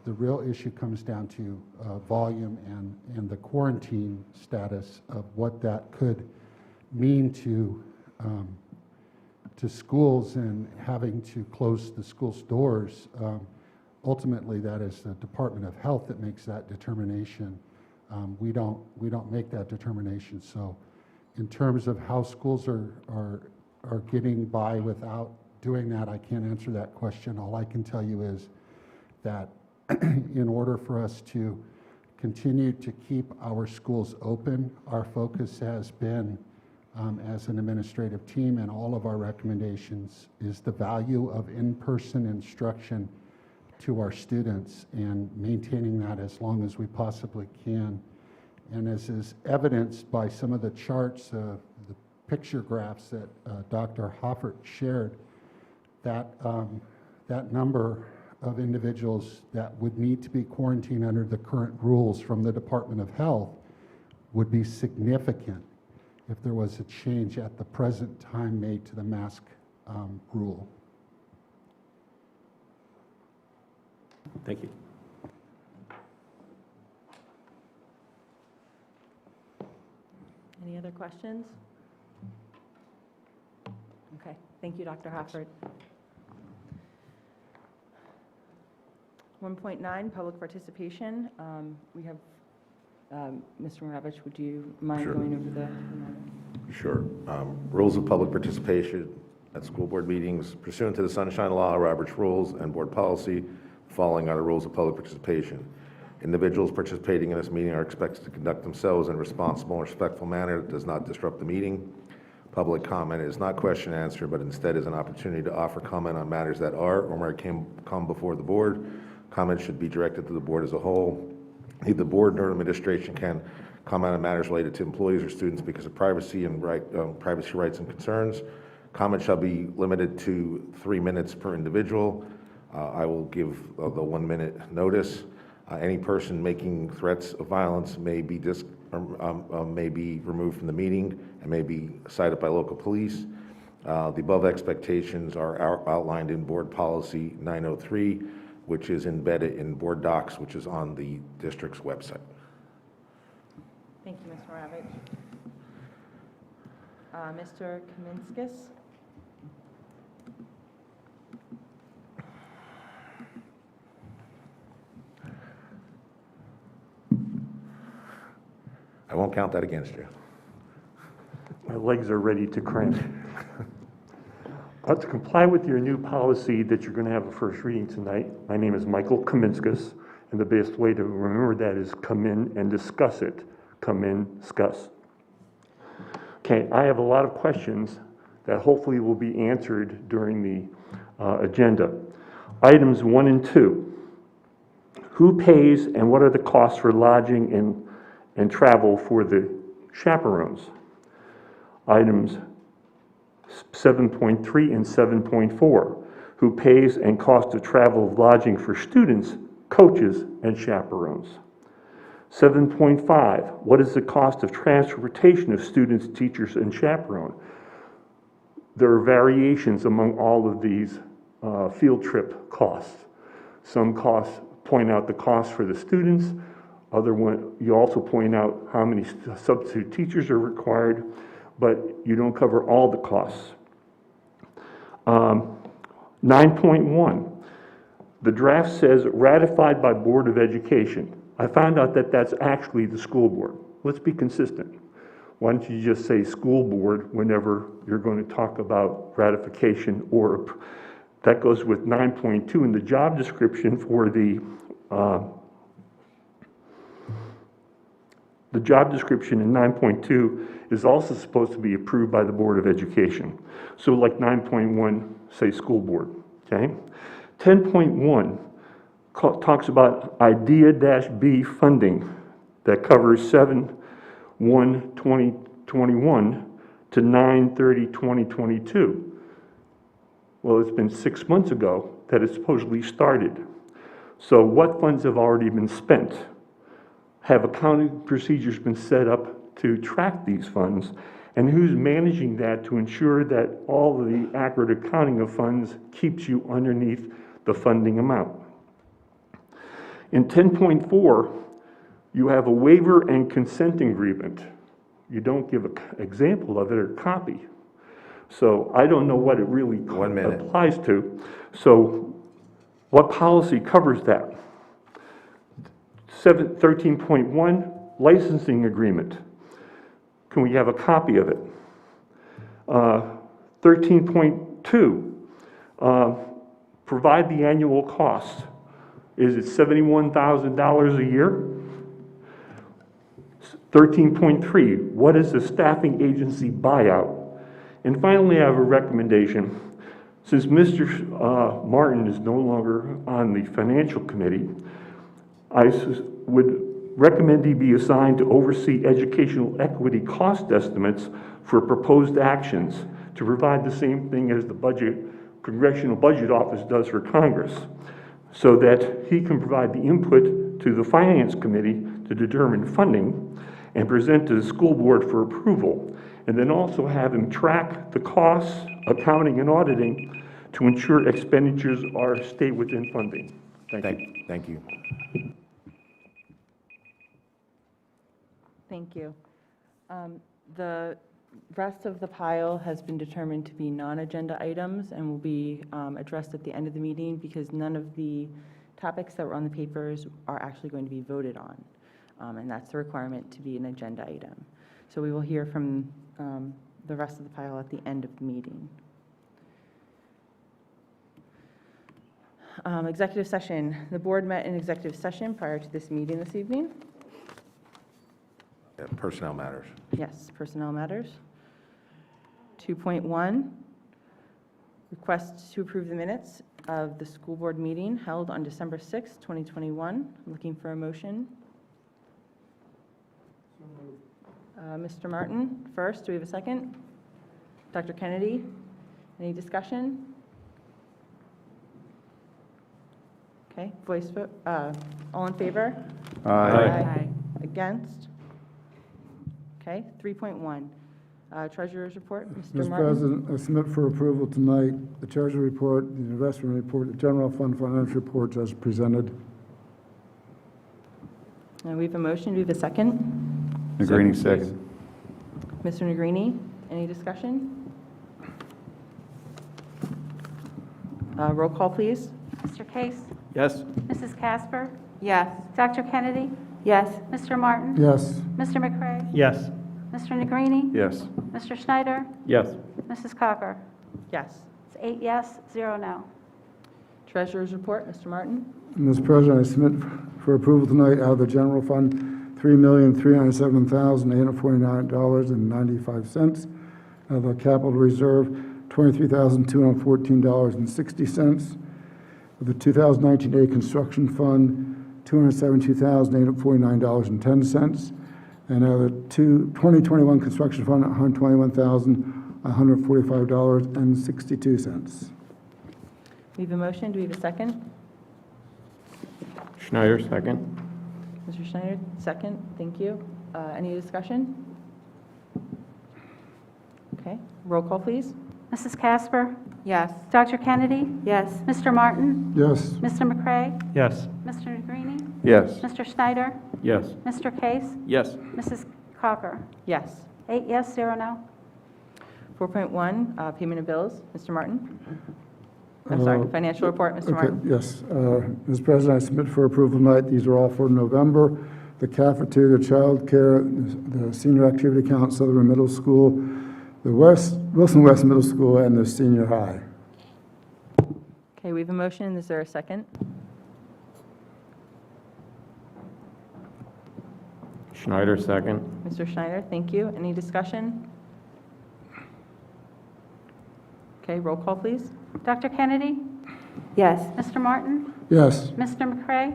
real issue comes down to volume and the quarantine status of what that could mean to schools and having to close the school's doors. Ultimately, that is the Department of Health that makes that determination. We don't make that determination. So, in terms of how schools are getting by without doing that, I can't answer that question. All I can tell you is that in order for us to continue to keep our schools open, our focus has been, as an administrative team, and all of our recommendations is the value of in-person instruction to our students and maintaining that as long as we possibly can. And as is evidenced by some of the charts, the picture graphs that Dr. Hoffert shared, that number of individuals that would need to be quarantined under the current rules from the Department of Health would be significant if there was a change at the present time made to the mask rule. Thank you. questions? Okay, thank you, Dr. Hofford. 1.9, public participation. We have, Mr. Maravich, would you mind Sure. going over the? Sure. Rules of public participation at school board meetings pursuant to the Sunshine Law, Robert's Rules, and board policy, following are the rules of public participation. Individuals participating in this meeting are expected to conduct themselves in a responsible and respectful manner that does not disrupt the meeting. Public comment is not question and answer, but instead is an opportunity to offer comment on matters that are or might come before the board. Comments should be directed to the board as a whole. Neither the board nor administration can comment on matters related to employees or students because of privacy and privacy rights and concerns. Comment shall be limited to 3 minutes per individual. I will give the 1 minute notice. Any person making threats of violence may be removed from the meeting and may be cited by local police. The above expectations are outlined in Board Policy 903, which is embedded in Board Docs, which is on the district's website. Thank you, Mr. Maravich. Mr. Kaminskis? I won't count that against you. My legs are ready to cramp. To comply with your new policy that you're going to have a first reading tonight, my name is Michael Kaminskis, and the best way to remember that is come in and discuss it. Come in, discuss. Okay, I have a lot of questions that hopefully will be answered during the agenda. Items 1 and 2. Who pays and what are the costs for lodging and travel for the chaperones? Items 7.3 and 7.4. Who pays and cost of travel of lodging for students, coaches, and chaperones? 7.5. What is the cost of transportation of students, teachers, and chaperone? There are variations among all of these field trip costs. Some costs point out the cost for the students. Other one, you also point out how many substitute teachers are required, but you don't cover all the costs. 9.1, the draft says ratified by Board of Education. I found out that that's actually the school board. Let's be consistent. Why don't you just say school board whenever you're going to talk about ratification, or that goes with 9.2 in the job description for the job description in 9.2 is also supposed to be approved by the Board of Education. So like 9.1, say school board, okay? 10.1 talks about IDEA-B funding that covers 7/1/2021 to 9/30/2022. Well, it's been 6 months ago that it supposedly started. So what funds have already been spent? Have accounting procedures been set up to track these funds? And who's managing that to ensure that all of the accurate accounting of funds keeps you underneath the funding amount? In 10.4, you have a waiver and consent agreement. You don't give an example of it or copy. So I don't know what it really 1 minute. applies to. So what policy covers that? 13.1, licensing agreement. Can we have a copy of it? 13.2, provide the annual cost. Is it $71,000 a year? 13.3, what is the staffing agency buyout? And finally, I have a recommendation. Since Mr. Martin is no longer on the financial committee, I would recommend he be assigned to oversee educational equity cost estimates for proposed actions to provide the same thing as the Congressional Budget Office does for Congress, so that he can provide the input to the Finance Committee to determine funding and present to the school board for approval, and then also have him track the costs, accounting and auditing to ensure expenditures stay within funding. Thank you. Thank you. Thank you. The rest of the pile has been determined to be non-agenda items and will be addressed at the end of the meeting because none of the topics that were on the papers are actually going to be voted on. And that's the requirement to be an agenda item. So we will hear from the rest of the pile at the end of the meeting. Executive session. The board met in executive session prior to this meeting this evening. Yeah, personnel matters. Yes, personnel matters. 2.1, request to approve the minutes of the school board meeting held on December 6, 2021. I'm looking for a motion. Mr. Martin, first. Do we have a second? Dr. Kennedy, any discussion? Okay, voice vote. All in favor? Aye. Against? Okay, 3.1. Treasurer's report, Mr. Mr. Martin. President, I submit for approval tonight the treasury report, the investment report, the general fund financial reports as presented. And we have a motion. Do we have a second? Negrini, second. Mr. Negrini, any discussion? Roll call, please. Mr. Case? Yes. Mrs. Casper? Yes. Dr. Kennedy? Yes. Mr. Martin? Yes. Mr. McCray? Yes. Mr. Negrini? Yes. Mr. Schneider? Yes. Mrs. Cocker? Yes. It's 8 yes, 0 no. Treasurer's report, Mr. Martin. Mr. President, I submit for approval tonight out of the general fund, $3,307,849.95. Out of the capital reserve, $23,214.60. Of the 2019 A construction fund, $272,849.10. And out of the 2021 construction fund, $121,145.62. We have a motion. Do we have a second? Schneider, second. Mr. Schneider, second. Thank you. Any discussion? Okay. Roll call, please. Mrs. Casper? Yes. Dr. Kennedy? Yes. Mr. Martin? Yes. Mr. McCray? Yes. Mr. Negrini? Yes. Mr. Schneider? Yes. Mr. Case? Yes. Mrs. Cocker? Yes. 8 yes, 0 no. 4.1, payment of bills, Mr. Martin. I'm sorry, financial report, Mr. Okay, Martin. yes. Mr. President, I submit for approval tonight. These are all for November. The cafeteria, the child care, the senior activity account, Southern Middle School, the Wilson West Middle School, and the senior high. Okay, we have a motion. Is there a second? Schneider, second. Mr. Schneider, thank you. Any discussion? Okay, roll call, please. Dr. Kennedy? Yes. Mr. Martin? Yes. Mr. McCray?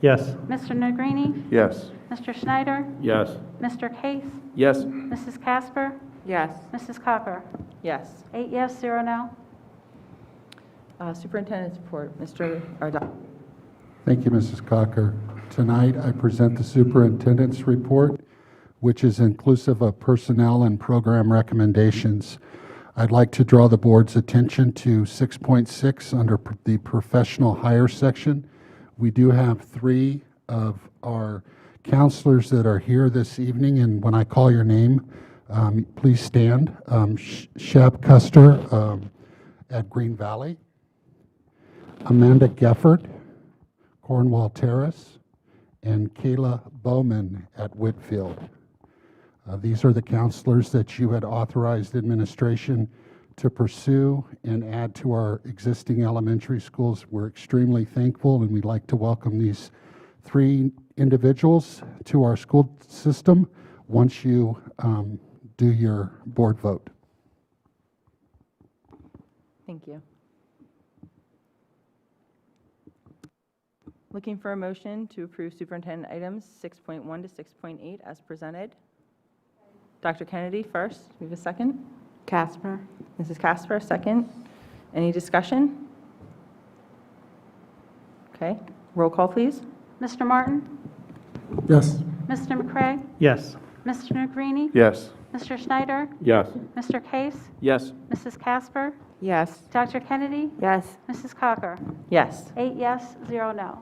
Yes. Mr. Negrini? Yes. Mr. Schneider? Yes. Mr. Case? Yes. Mrs. Casper? Yes. Mrs. Cocker? Yes. 8 yes, 0 no. Superintendent's report, Thank you, Mrs. Cocker. Tonight, I present the superintendent's report, which is inclusive of personnel and program recommendations. I'd like to draw the board's attention to 6.6 under the professional hire section. We do have 3 of our counselors that are here this evening, and when I call your name, please stand. Shab Custer at Green Valley, Amanda Gefford, Cornwall Terrace, and Kayla Bowman at Whitfield. These are the counselors that you had authorized administration to pursue and add to our existing elementary schools. We're extremely thankful, and we'd like to welcome these 3 individuals to our school system once you do your board vote. Thank you. Looking for a motion to approve superintendent items 6.1 to 6.8 as presented. Dr. Kennedy first. We have a second. Casper? Mrs. Casper, second. Any discussion? Okay. Roll call, please. Mr. Martin? Yes. Mr. McCray? Yes. Mr. Negrini? Yes. Mr. Schneider? Yes. Mr. Case? Yes. Mrs. Casper? Yes. Dr. Kennedy? Yes. Mrs. Cocker? Yes. 8 yes, 0 no.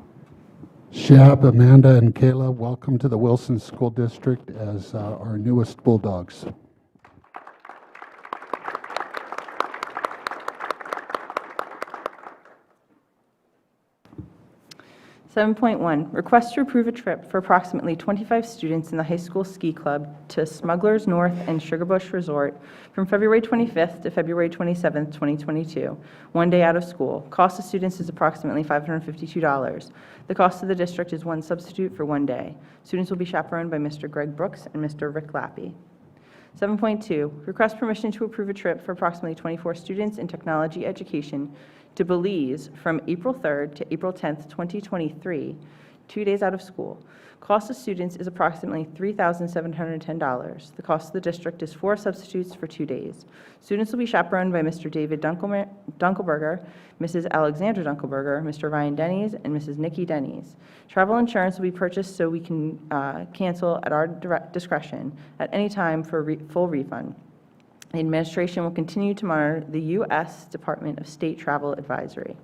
Shab, Amanda, and Kayla, welcome to the Wilson School District as our newest Bulldogs. 7.1, request to approve a trip for approximately 25 students in the high school ski club to Smugglers North and Sugarbush Resort from February 25th to February 27th, 2022, one day out of school. Cost of students is approximately $552. The cost of the district is one substitute for one day. Students will be chaperoned by Mr. Greg Brooks and Mr. Rick Lappy. 7.2, request permission to approve a trip for approximately 24 students in technology education to Belize from April 3rd to April 10th, 2023, 2 days out of school. Cost of students is approximately $3,710. The cost of the district is 4 substitutes for 2 days. Students will be chaperoned by Mr. David Dunkelberger, Mrs. Alexandra Dunkelberger, Mr. Ryan Denny's, and Mrs. Nikki Denny's. Travel insurance will be purchased so we can cancel at our discretion at any time for full refund. The administration will continue to monitor the U.S. Department of State Travel Advisory.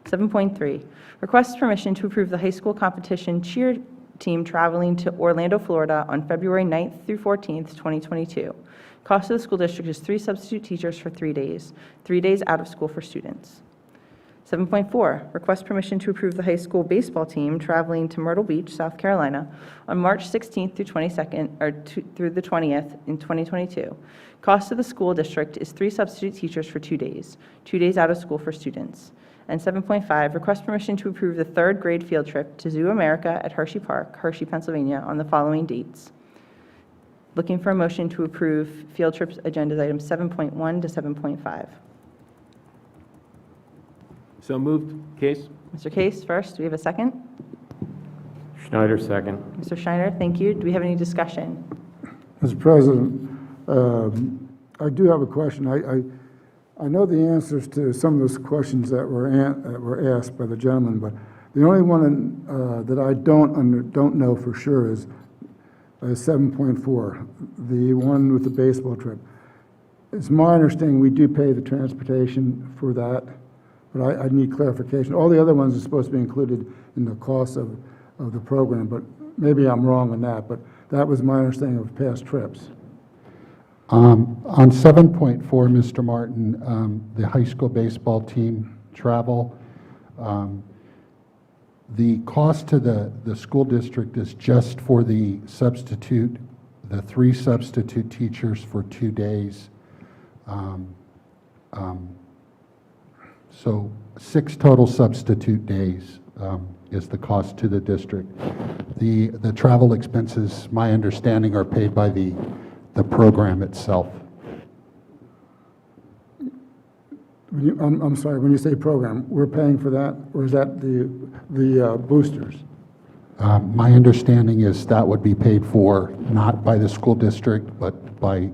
7.3, request permission to approve the high school competition cheer team traveling to Orlando, Florida on February 9th through 14th, 2022. Cost of the school district is 3 substitute teachers for 3 days, 3 days out of school for students. 7.4, request permission to approve the high school baseball team traveling to Myrtle Beach, South Carolina on March 16th through 22nd, through the 20th in 2022. Cost of the school district is 3 substitute teachers for 2 days, 2 days out of school for students. And 7.5, request permission to approve the 3rd grade field trip to Zoo America at Hershey Park, Hershey, Pennsylvania on the following dates. Looking for a motion to approve field trips agenda items 7.1 to 7.5. So moved. Case? Mr. Case first, do we have a second? Schneider, second. Mr. Schneider, thank you. Do we have any discussion? Mr. President, I do have a question. I know the answers to some of those questions that were asked by the gentleman, but the only one that I don't know for sure is 7.4, the one with the baseball trip. It's my understanding we do pay the transportation for that, but I need clarification. All the other ones are supposed to be included in the cost of the program, but maybe I'm wrong on that, but that was my understanding of past trips. On 7.4, Mr. Martin, the high school baseball team travel, the cost to the school district is just for the 3 substitute teachers for 2 days. So 6 total substitute days is the cost to the district. The travel expenses, my understanding, are paid by the program itself. I'm sorry, when you say program, we're paying for that, or is that the boosters? My understanding is that would be paid for not by the school district, but by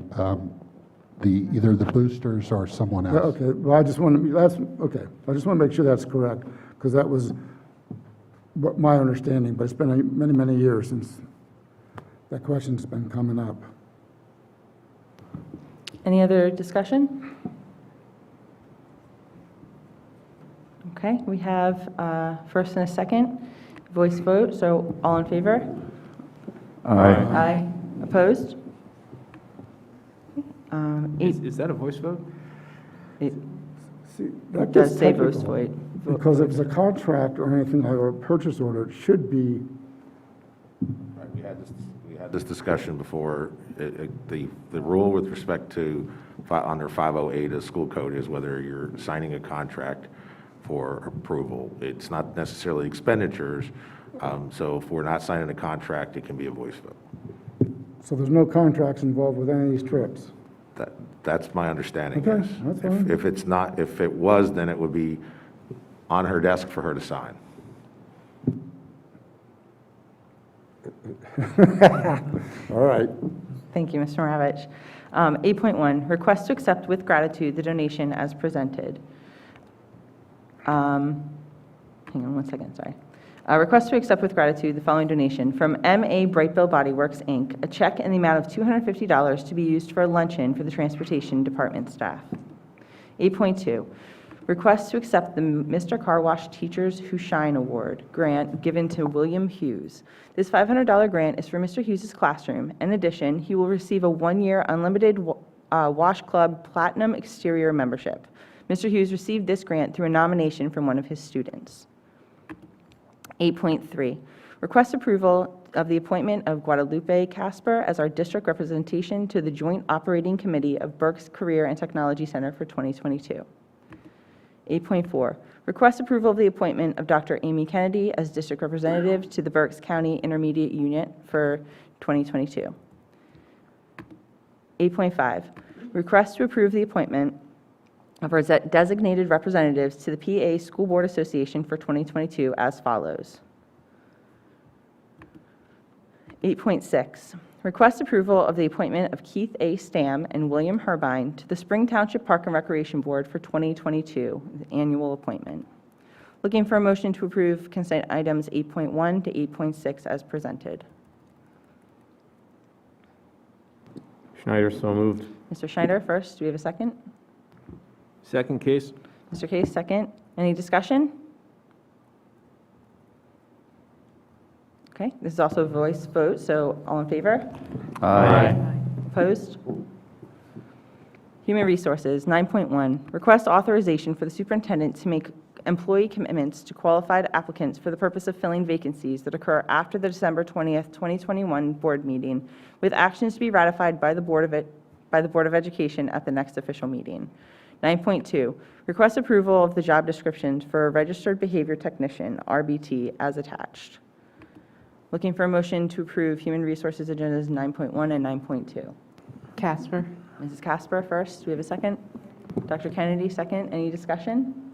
either the boosters or someone else. Okay, well, I just want to make sure that's correct, because that was my understanding, but it's been many, many years since that question's been coming up. Any other discussion? Okay, we have first and a second voice vote, so all in favor? Aye. Aye. Opposed? Is that a voice vote? It See, that does gets say voice technical, vote. because if it's a contract or anything like a purchase order, it should be, Right, we had this discussion before. The rule with respect to under 508 of school code is whether you're signing a contract for approval. It's not necessarily expenditures. So if we're not signing a contract, it can be a voice vote. so there's no contracts involved with any of these trips. That's my understanding, Okay, yes. that's fine. If it's not, if it was, then it would be on her desk for her to sign. All right. Thank you, Mr. Maravich. 8.1, request to accept with gratitude the donation as presented. Hang on one second, sorry. Request to accept with gratitude the following donation from M.A. Brightbill Body Works, Inc., a check in the amount of $250 to be used for a luncheon for the Transportation Department staff. 8.2, request to accept the Mr. Car Wash Teachers Who Shine Award grant given to William Hughes. This $500 grant is for Mr. Hughes' classroom. In addition, he will receive a 1-year unlimited Wash Club Platinum Exterior membership. Mr. Hughes received this grant through a nomination from one of his students. 8.3, request approval of the appointment of Guadalupe Casper as our district representation to the Joint Operating Committee of Berks Career and Technology Center for 2022. 8.4, request approval of the appointment of Dr. Amy Kennedy as district representative to the Berks County Intermediate Unit for 2022. 8.5, request to approve the appointment of our designated representatives to the PA School Board Association for 2022 as follows. 8.6, request approval of the appointment of Keith A. Stam and William Herbine to the Spring Township Park and Recreation Board for 2022, the annual appointment. Looking for a motion to approve consent items 8.1 to 8.6 as presented. Schneider, so moved. Mr. Schneider first. Do we have a second? Second case? Mr. Case, second. Any discussion? Okay, this is also a voice vote, so all in favor? Aye. Opposed? Human Resources, 9.1, request authorization for the superintendent to make employee commitments to qualified applicants for the purpose of filling vacancies that occur after the December 20th, 2021 board meeting, with actions to be ratified by the Board of Education at the next official meeting. 9.2, request approval of the job descriptions for a registered behavior technician, RBT, as attached. Looking for a motion to approve Human Resources agendas 9.1 and 9.2. Casper? Mrs. Casper first. Do we have a second? Dr. Kennedy, second. Any discussion?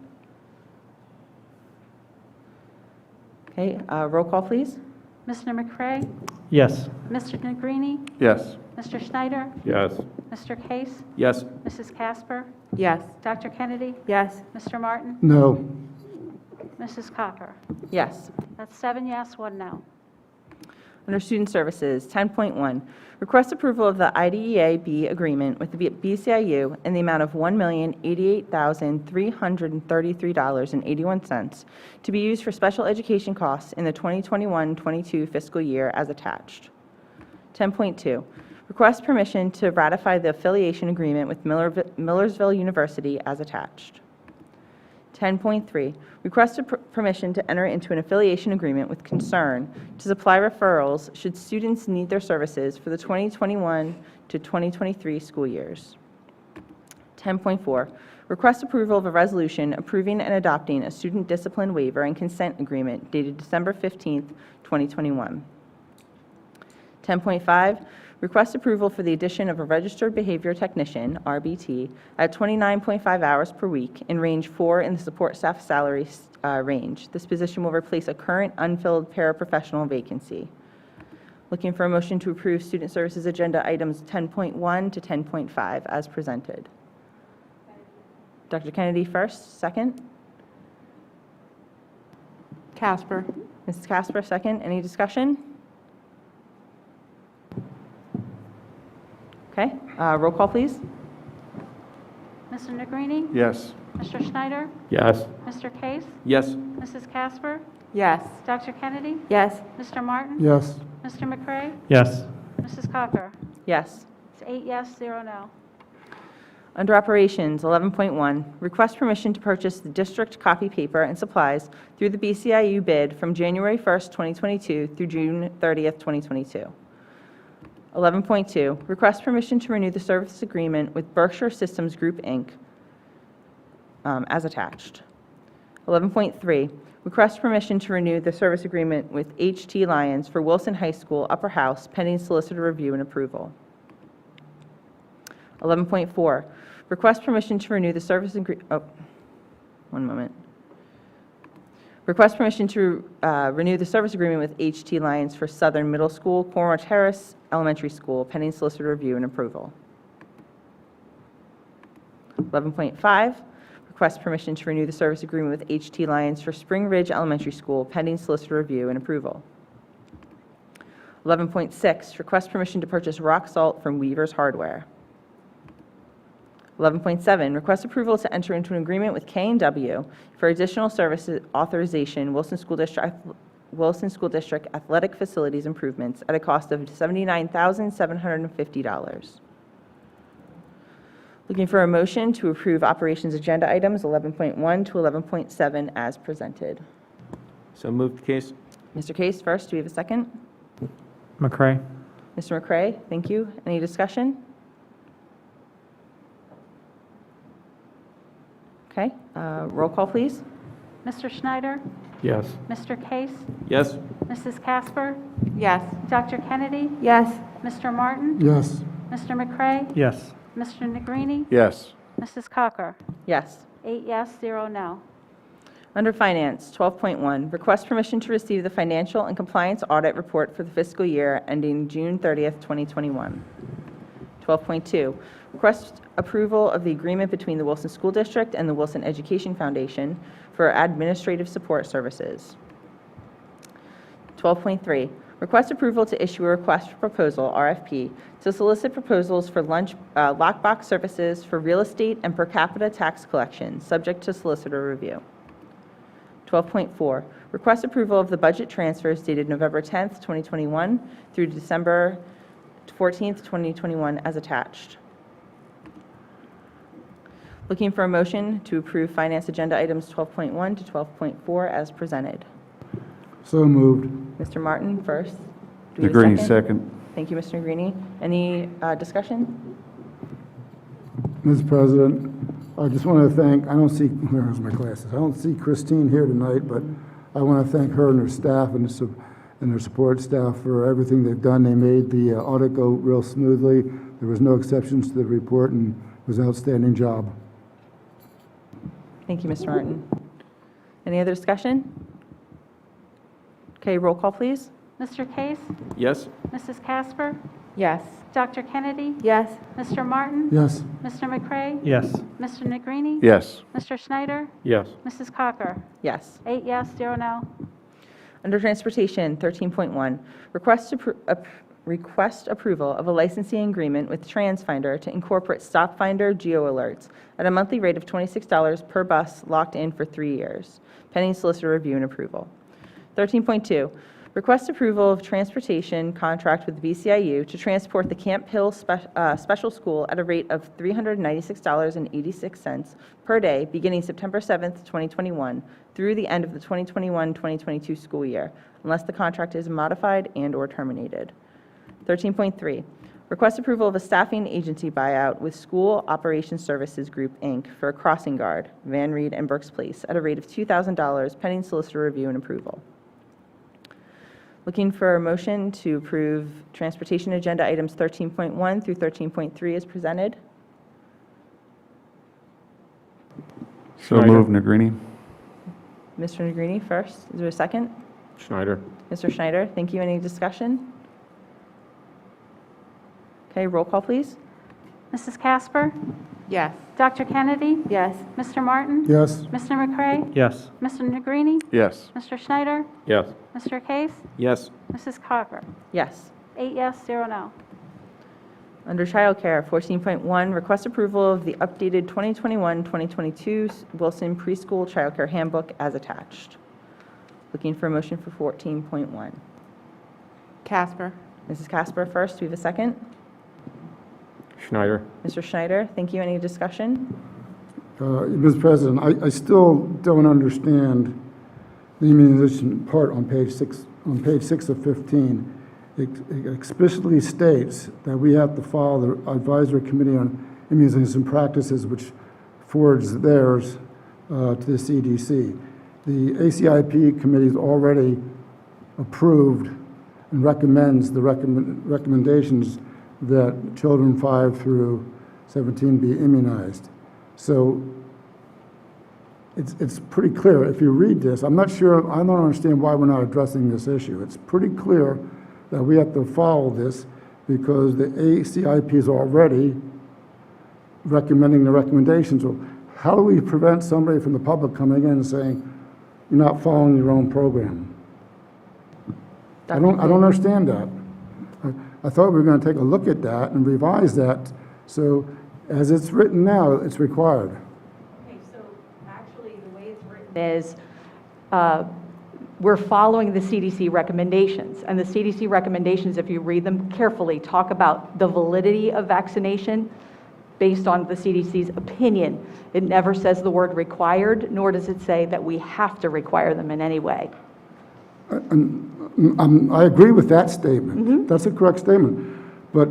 Okay, roll call, please. Mr. McCray? Yes. Mr. Negrini? Yes. Mr. Schneider? Yes. Mr. Case? Yes. Mrs. Casper? Yes. Dr. Kennedy? Yes. Mr. Martin? No. Mrs. Cocker? Yes. That's 7 yes, 1 no. Under Student Services, 10.1, request approval of the IDEA-B agreement with the BCIU in the amount of $1,088,333.81 to be used for special education costs in the 2021-22 fiscal year as attached. 10.2, request permission to ratify the affiliation agreement with Millersville University as attached. 10.3, request permission to enter into an affiliation agreement with Concern to supply referrals should students need their services for the 2021 to 2023 school years. 10.4, request approval of a resolution approving and adopting a student discipline waiver and consent agreement dated December 15th, 2021. 10.5, request approval for the addition of a registered behavior technician, RBT, at 29.5 hours per week in range 4 in the support staff salary range. This position will replace a current unfilled paraprofessional vacancy. Looking for a motion to approve Student Services Agenda items 10.1 to 10.5 as presented. Dr. Kennedy first, second. Casper? Mrs. Casper, second. Any discussion? Okay, roll call, please. Mr. Negrini? Yes. Mr. Schneider? Yes. Mr. Case? Yes. Mrs. Casper? Yes. Dr. Kennedy? Yes. Mr. Martin? Yes. Mr. McCray? Yes. Mrs. Cocker? Yes. It's 8 yes, 0 no. Under Operations, 11.1, request permission to purchase the district copy paper and supplies through the BCIU bid from January 1st, 2022 through June 30th, 2022. 11.2, request permission to renew the service agreement with Berkshire Systems Group, Inc., as attached. 11.3, request permission to renew the service agreement with HT Lyons for Wilson High School Upper House pending solicitor review and approval. 11.4, request permission to renew the service Request permission to renew the service agreement with HT Lyons for Southern Middle School, Cornwall Terrace Elementary School, pending solicitor review and approval. 11.5, request permission to renew the service agreement with HT Lyons for Spring Ridge Elementary School, pending solicitor review and approval. 11.6, request permission to purchase rock salt from Weaver's Hardware. 11.7, request approval to enter into an agreement with K&W for additional services authorization, Wilson School District athletic facilities improvements at a cost of $79,750. Looking for a motion to approve operations agenda items 11.1 to 11.7 as presented. So moved, Case? Mr. Case first, do we have a second? McCray? Mr. McCray, thank you. Any discussion? Okay, roll call, please. Mr. Schneider? Yes. Mr. Case? Yes. Mrs. Casper? Yes. Dr. Kennedy? Yes. Mr. Martin? Yes. Mr. McCray? Yes. Mr. Negrini? Yes. Mrs. Cocker? Yes. 8 yes, 0 no. Under Finance, 12.1, request permission to receive the financial and compliance audit report for the fiscal year ending June 30th, 2021. 12.2, request approval of the agreement between the Wilson School District and the Wilson Education Foundation for administrative support services. 12.3, request approval to issue a request for proposal, RFP, to solicit proposals for lockbox services for real estate and per capita tax collection, subject to solicitor review. 12.4, request approval of the budget transfers dated November 10th, 2021 through December 14th, 2021 as attached. Looking for a motion to approve finance agenda items 12.1 to 12.4 as presented. So moved. Mr. Martin first. Do we have a Negrini, second. Thank you, Mr. Negrini. Any discussion? Mr. President, I just want to thank, I don't see, where's my glasses? I don't see Christine here tonight, but I want to thank her and her staff and their support staff for everything they've done. They made the audit go real smoothly. There was no exceptions to the report, and it was an outstanding job. Thank you, Mr. Martin. Any other discussion? Okay, roll call, please. Mr. Case? Yes. Mrs. Casper? Yes. Dr. Kennedy? Yes. Mr. Martin? Yes. Mr. McCray? Yes. Mr. Negrini? Yes. Mr. Schneider? Yes. Mrs. Cocker? Yes. 8 yes, 0 no. Under Transportation, 13.1, request approval of a licensing agreement with TransFinder to incorporate StopFinder geo alerts at a monthly rate of $26 per bus locked in for 3 years, pending solicitor review and approval. 13.2, request approval of transportation contract with VCIU to transport the Camp Hill Special School at a rate of $396.86 per day beginning September 7th, 2021 through the end of the 2021-2022 school year, unless the contract is modified and/or terminated. 13.3, request approval of a staffing agency buyout with School Operations Services Group, Inc. for a crossing guard, Van Reed and Burks Place, at a rate of $2,000 pending solicitor review and approval. Looking for a motion to approve transportation agenda items 13.1 through 13.3 as presented. So moved, Negrini. Mr. Negrini first. Is there a second? Schneider? Mr. Schneider, thank you. Any discussion? Okay, roll call, please. Mrs. Casper? Yes. Dr. Kennedy? Yes. Mr. Martin? Yes. Mr. McCray? Yes. Mr. Negrini? Yes. Mr. Schneider? Yes. Mr. Case? Yes. Mrs. Cocker? Yes. 8 yes, 0 no. Under childcare, 14.1, request approval of the updated 2021-2022 Wilson Preschool Childcare Handbook as attached. Looking for a motion for 14.1. Casper? Mrs. Casper first. Do we have a second? Schneider? Mr. Schneider, thank you. Any discussion? Mr. President, I still don't understand the immunization part on page 6 of 15. It explicitly states that we have to follow the Advisory Committee on Immunization Practices, which forwards theirs to the CDC. The ACIP committee has already approved and recommends the recommendations that children 5 through 17 be immunized. So it's pretty clear. If you read this, I'm not sure, I don't understand why we're not addressing this issue. It's pretty clear that we have to follow this because the ACIP is already recommending the recommendations. So how do we prevent somebody from the public coming in and saying, you're not following your own program? I don't understand that. I thought we were going to take a look at that and revise that. So as it's written now, it's required. Okay, so actually the way it's written is we're following the CDC recommendations. And the CDC recommendations, if you read them carefully, talk about the validity of vaccination based on the CDC's opinion. It never says the word required, nor does it say that we have to require them in any way. I agree with that statement. That's a correct statement. But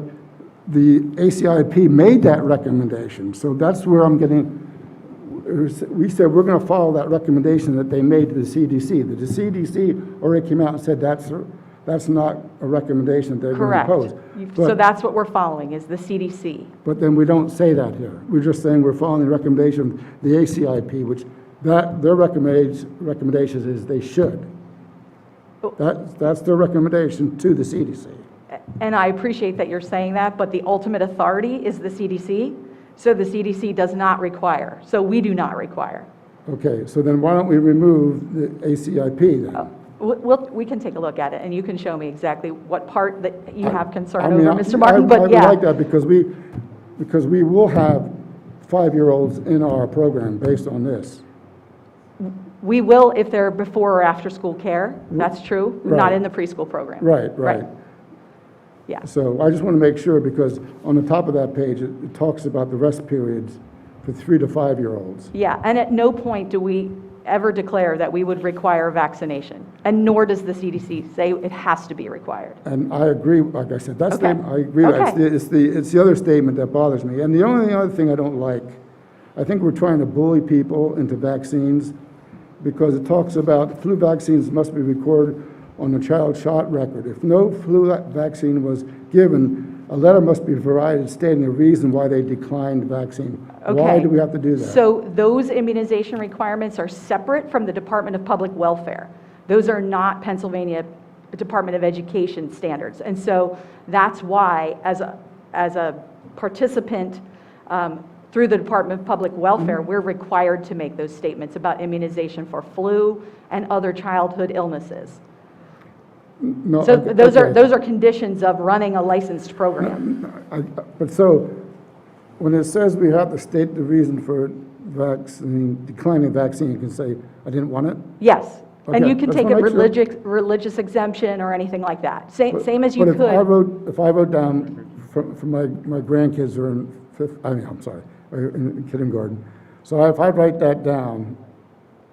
the ACIP made that recommendation, so that's where I'm getting, we said we're going to follow that recommendation that they made to the CDC. The CDC already came out and said that's not a recommendation that they're going to Correct. impose. So that's what we're following, is the CDC. But then we don't say that here. We're just saying we're following the recommendation of the ACIP, which their recommendations is they should. That's their recommendation to the CDC. And I appreciate that you're saying that, but the ultimate authority is the CDC, so the CDC does not require, so we do not require. Okay, so then why don't we remove the ACIP then? We can take a look at it, and you can show me exactly what part that you have concern I mean, over, Mr. Martin, but yeah. I would like that because we will have 5-year-olds in our program based on this. We will if they're before or after school care, that's true, not Right. in the preschool program. Right. Yeah. So I just want to make sure, because on the top of that page, it talks about the rest periods for 3 to 5-year-olds. Yeah, and at no point do we ever declare that we would require vaccination, and nor does the CDC say it has to be required. And I agree, like I said, that Okay. statement, I agree with that. Okay. It's the other statement that bothers me. And the only other thing I don't like, I think we're trying to bully people into vaccines, because it talks about flu vaccines must be recorded on the child shot record. If no flu vaccine was given, a letter must be provided stating the reason why they declined vaccine. Why Okay. do we have to do that? So those immunization requirements are separate from the Department of Public Welfare. Those are not Pennsylvania Department of Education standards. And so that's why, as a participant through the Department of Public Welfare, we're required to make those statements about immunization for flu and other childhood illnesses. No, So okay. those are conditions of running a licensed program. But so, when it says we have to state the reason for declining vaccine, you can say, I didn't want it? Yes, and Okay, you can just take a wanna make sure. religious exemption or anything like that. Same as you But could. if I wrote down, for my grandkids are in in kindergarten, so if I write that down,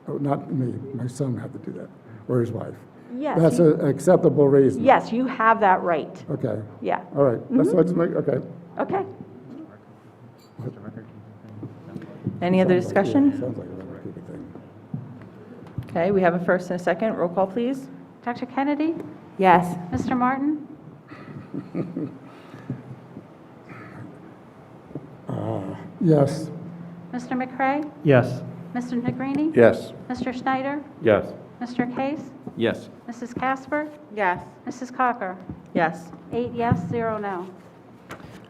not me, my son would have to do that, or his wife. Yes, That's an acceptable reason? yes, you have that right. Okay, Yeah, all right, that's what I just make, okay. okay. Any other discussion? Sounds like a record-keeping thing. Okay, we have a first and a second. Roll call, please. Dr. Kennedy? Yes. Mr. Martin? Yes, Mr. McCray? Yes. Mr. Negrini? Yes. Mr. Schneider? Yes. Mr. Case? Yes. Mrs. Casper? Yes. Mrs. Cocker? Yes. 8 yes, 0 no.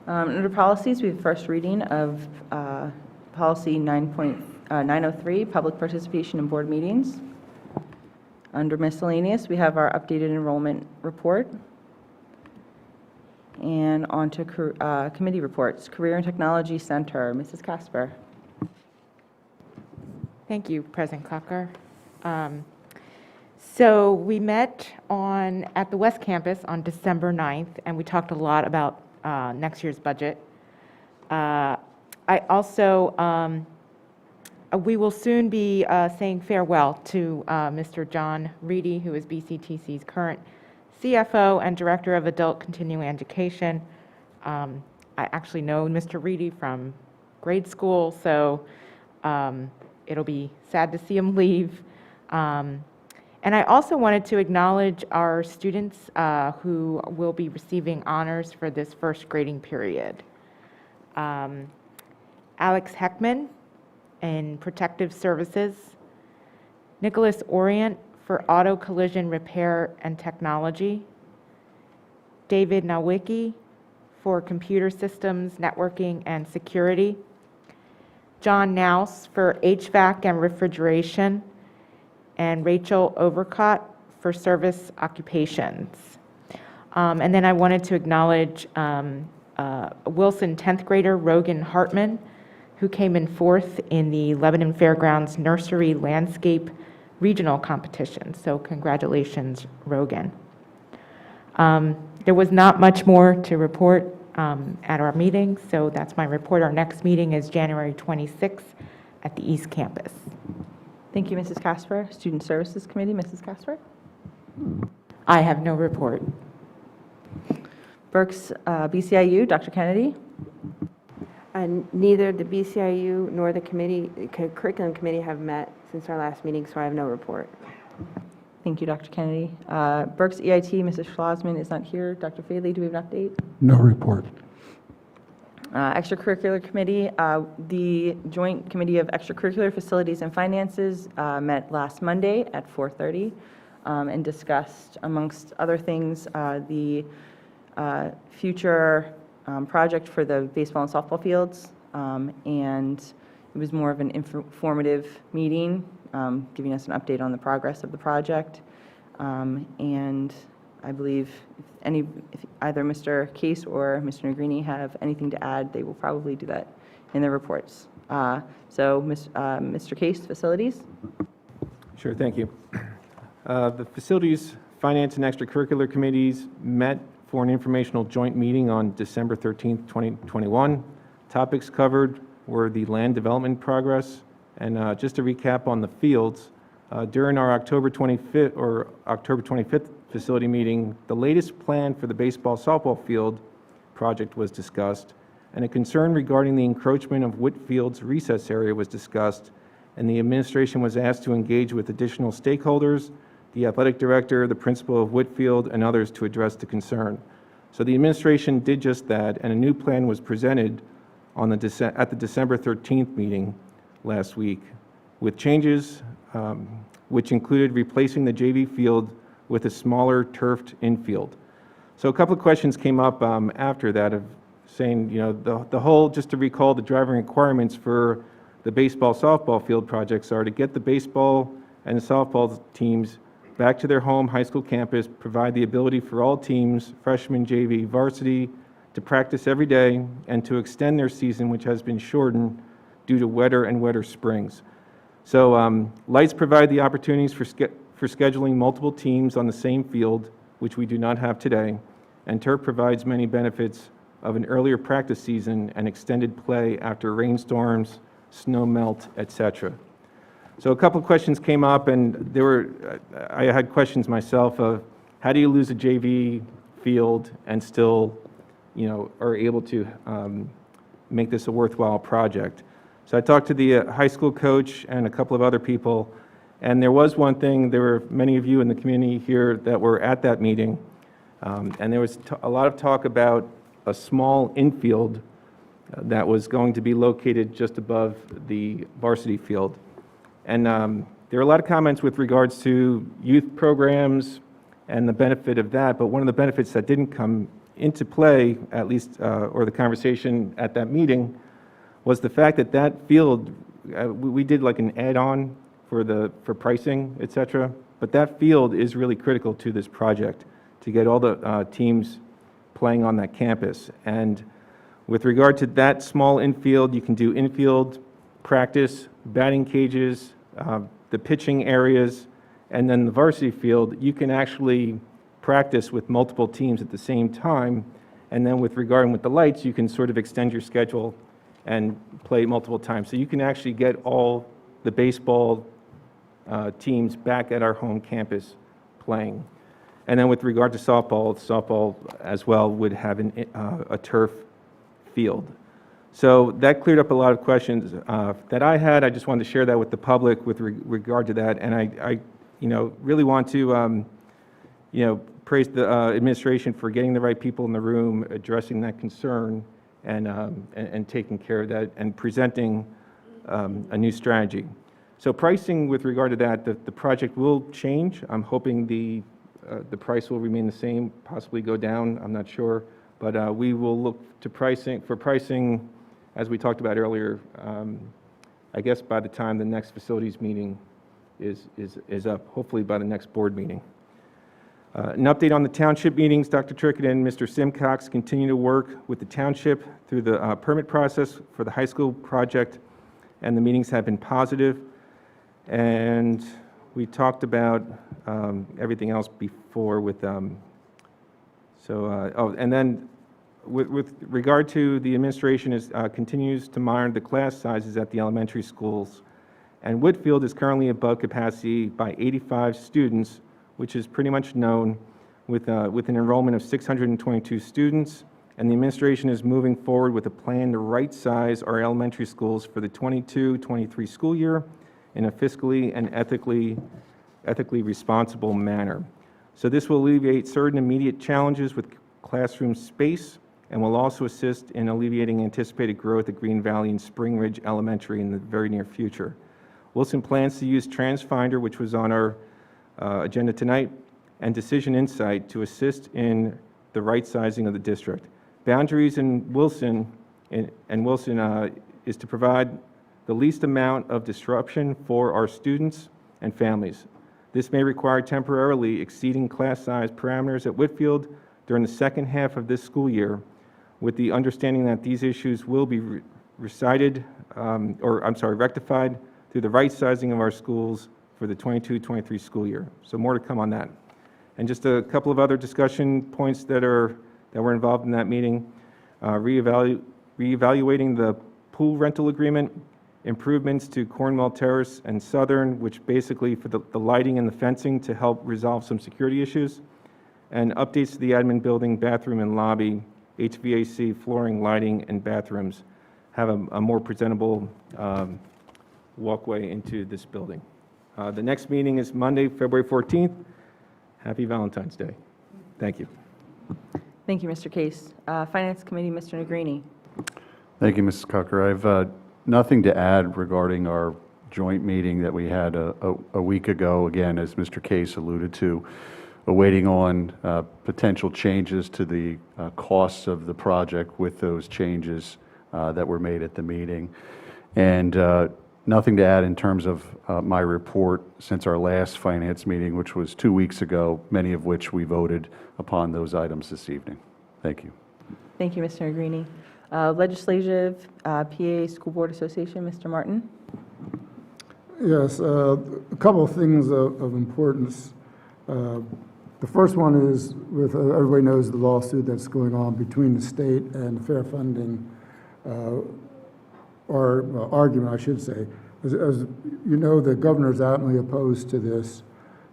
Under policies, we have first reading of policy 9.903, public participation in board meetings. Under miscellaneous, we have our updated enrollment report. And on to committee reports. Career and Technology Center, Mrs. Casper. Thank you, President Cocker. So we met at the West Campus on December 9th, and we talked a lot about next year's budget. I also, we will soon be saying farewell to Mr. John Reedy, who is BCTC's current CFO and Director of Adult Continuing Education. I actually know Mr. Reedy from grade school, so it'll be sad to see him leave. And I also wanted to acknowledge our students who will be receiving honors for this first grading period. Alex Heckman in Protective Services, Nicholas Orient for Auto Collision Repair and Technology, David Nowicki for Computer Systems, Networking, and Security, John Naus for HVAC and Refrigeration, and Rachel Overcott for Service Occupations. And then I wanted to acknowledge Wilson 10th grader Rogan Hartman, who came in 4th in the Lebanon Fairgrounds Nursery Landscape Regional Competition. So congratulations, Rogan. There was not much more to report at our meeting, so that's my report. Our next meeting is January 26th at the East Campus. Thank you, Mrs. Casper. Student Services Committee, Mrs. Casper. I have no report. Berks BCIU, Dr. Kennedy. And neither the BCIU nor the curriculum committee have met since our last meeting, so I have no report. Thank you, Dr. Kennedy. Berks EIT, Mrs. Schlossman is not here. Dr. Faley, do we have an update? No report. Extracurricular committee, the Joint Committee of Extracurricular Facilities and Finances met last Monday at 4:30 and discussed, amongst other things, the future project for the baseball and softball fields. And it was more of an informative meeting, giving us an update on the progress of the project. And I believe if either Mr. Case or Mr. Negrini have anything to add, they will probably do that in their reports. Mr. Case, facilities? Sure, thank you. The Facilities, Finance, and Extracurricular Committees met for an informational joint meeting on December 13th, 2021. Topics covered were the land development progress, and just to recap on the fields, during our October 25th facility meeting, the latest plan for the baseball softball field project was discussed, and a concern regarding the encroachment of Whitfield's recess area was discussed, and the administration was asked to engage with additional stakeholders, the athletic director, the principal of Whitfield, and others to address the concern. So the administration did just that, and a new plan was presented on at the December 13th meeting last week, with changes which included replacing the JV field with a smaller turfed infield. So a couple of questions came up after that of saying, you know, the whole, just to recall, the driving requirements for the baseball softball field projects are to get the baseball and the softball teams back to their home high school campus, provide the ability for all teams, freshman, JV, varsity, to practice every day, and to extend their season, which has been shortened due to wetter and wetter springs. So lights provide the opportunities for scheduling multiple teams on the same field, which we do not have today, and turf provides many benefits of an earlier practice season and extended play after rainstorms, snow melt, etc. So a couple of questions came up, and I had questions myself of how do you lose a JV field and still, you know, are able to make this a worthwhile project. So I talked to the high school coach and a couple of other people, and there was one thing. There were many of you in the community here that were at that meeting, and there was a lot of talk about a small infield that was going to be located just above the varsity field. And there were a lot of comments with regards to youth programs and the benefit of that, but one of the benefits that didn't come into play, at least, or the conversation at that meeting, was the fact that that field, we did like an add-on for pricing, et cetera, but that field is really critical to this project to get all the teams playing on that campus. And with regard to that small infield, you can do infield practice, batting cages, the pitching areas, and then the varsity field, you can actually practice with multiple teams at the same time. And then with the lights, you can sort of extend your schedule and play multiple times. So you can actually get all the baseball teams back at our home campus playing. And then with regard to softball as well would have a turf field. So that cleared up a lot of questions that I had. I just wanted to share that with the public with regard to that. And I really want to, praise the administration for getting the right people in the room, addressing that concern, and taking care of that, and presenting a new strategy. So pricing with regard to that, the project will change. I'm hoping the price will remain the same, possibly go down. I'm not sure, but we will look to pricing, as we talked about earlier. I guess by the time the next facilities meeting is up, hopefully by the next board meeting. An update on the township meetings. Dr. Trickett and Mr. Simcox continue to work with the township through the permit process for the high school project, and the meetings have been positive. And we talked about everything else before with, and then with regard to the administration continues to monitor the class sizes at the elementary schools. And Whitfield is currently above capacity by 85 students, which is pretty much known, with an enrollment of 622 students, and the administration is moving forward with a plan to right-size our elementary schools for the 22-23 school year in a fiscally and ethically responsible manner. So this will alleviate certain immediate challenges with classroom space and will also assist in alleviating anticipated growth at Green Valley and Spring Ridge Elementary in the very near future. Wilson plans to use TransFinder, which was on our agenda tonight, and Decision Insight to assist in the right sizing of the district. Boundaries in Wilson, is to provide the least amount of disruption for our students and families. This may require temporarily exceeding class size parameters at Whitfield during the second half of this school year, with the understanding that these issues will be rectified through the right sizing of our schools for the 22-23 school year. So more to come on that. And just a couple of other discussion points that were involved in that meeting. Reevaluating the pool rental agreement, improvements to Cornwall Terrace and Southern, which basically for the lighting and the fencing to help resolve some security issues, and updates to the admin building, bathroom and lobby, HVAC, flooring, lighting, and bathrooms have a more presentable walkway into this building. The next meeting is Monday, February 14th. Happy Valentine's Day. Thank you. Thank you, Mr. Case. Finance Committee, Mr. Negrini. Thank you, Mrs. Cucker. I've nothing to add regarding our joint meeting that we had a week ago. Again, as Mr. Case alluded to, awaiting on potential changes to the costs of the project with those changes that were made at the meeting. And nothing to add in terms of my report since our last finance meeting, which was 2 weeks ago, many of which we voted upon those items this evening. Thank you. Thank you, Mr. Negrini. Legislative, PA School Board Association, Mr. Martin. Yes, a couple of things of importance. The first one is, everybody knows the lawsuit that's going on between the state and fair funding, or argument, I should say. As you know, the governor's adamantly opposed to this,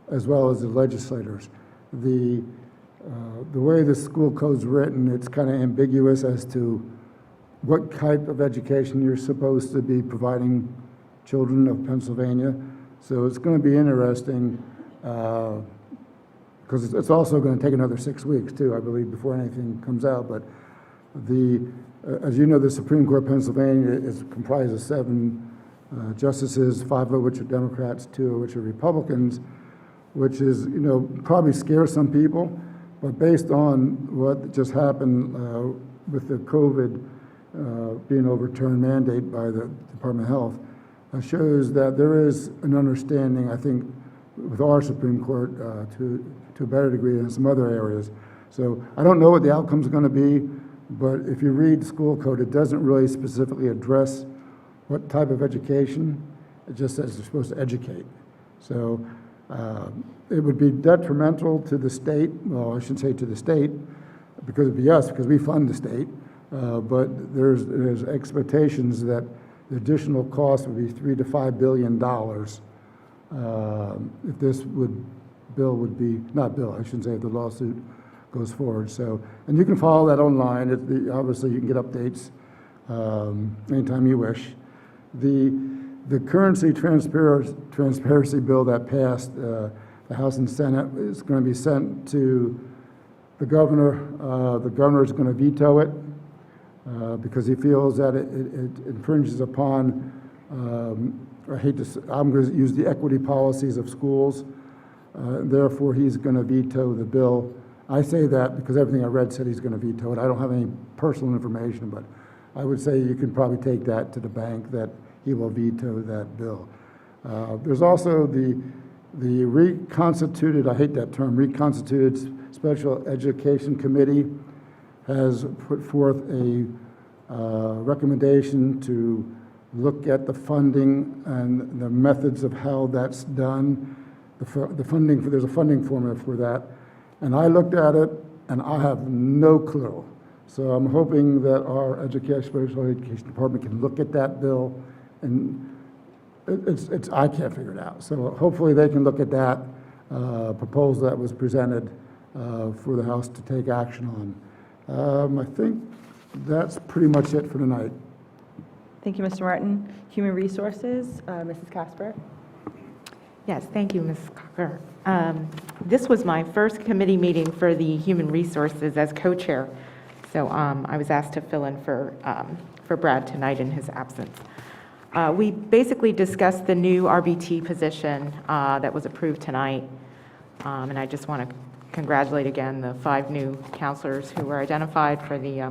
as well as the legislators. The way the school code's written, it's kind of ambiguous as to what type of education you're supposed to be providing children of Pennsylvania. So it's going to be interesting, because it's also going to take another 6 weeks too, I believe, before anything comes out. But as you know, the Supreme Court of Pennsylvania is comprised of 7 justices, 5 of which are Democrats, 2 of which are Republicans, which is, probably scares some people. But based on what just happened with the COVID being overturned mandate by the Department of Health, shows that there is an understanding, I think, with our Supreme Court to a better degree than some other areas. So I don't know what the outcome's going to be, but if you read the school code, it doesn't really specifically address what type of education. It just says they're supposed to educate. So it would be detrimental to the state. Well, I shouldn't say to the state, because it'd be us, because we fund the state. But there's expectations that the additional cost would be $3 to $5 billion if this bill would be, not bill, I shouldn't say, if the lawsuit goes forward. So, and you can follow that online. Obviously, you can get updates anytime you wish. The currency transparency bill that passed the House and Senate is going to be sent to the governor. The governor is going to veto it because he feels that it infringes upon, I'm going to use the equity policies of schools. Therefore, he's going to veto the bill. I say that because everything I read said he's going to veto it. I don't have any personal information, but I would say you can probably take that to the bank that he will veto that bill. There's also the reconstituted, I hate that term, reconstituted Special Education Committee has put forth a recommendation to look at the funding and the methods of how that's done. The funding, there's a funding formula for that. And I looked at it, and I have no clue. So I'm hoping that our Special Education Department can look at that bill, and I can't figure it out. So hopefully they can look at that proposal that was presented for the House to take action on. I think that's pretty much it for tonight. Thank you, Mr. Martin. Human Resources, Mrs. Casper. Yes, thank you, Ms. Cocker. This was my first committee meeting for the Human Resources as co-chair, so I was asked to fill in for Brad tonight in his absence. We basically discussed the new RBT position that was approved tonight, and I just want to congratulate again the 5 new counselors who were identified for the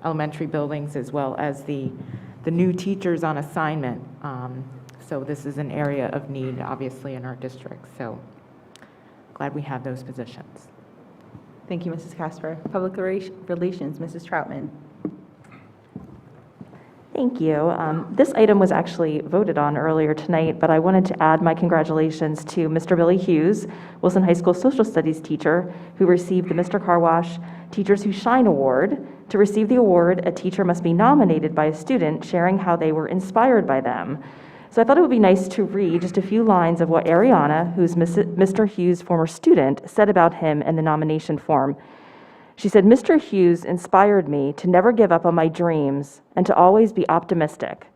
elementary buildings, as well as the new teachers on assignment. So this is an area of need, obviously, in our district, so glad we have those positions. Thank you, Mrs. Casper. Public Relations, Mrs. Troutman. Thank you. This item was actually voted on earlier tonight, but I wanted to add my congratulations to Mr. Billy Hughes, Wilson High School Social Studies teacher, who received the Mr. Car Wash Teachers Who Shine Award. To receive the award, a teacher must be nominated by a student sharing how they were inspired by them. So I thought it would be nice to read just a few lines of what Ariana, who's Mr. Hughes' former student, said about him in the nomination form. She said, "Mr. Hughes inspired me to never give up on my dreams and to always be optimistic.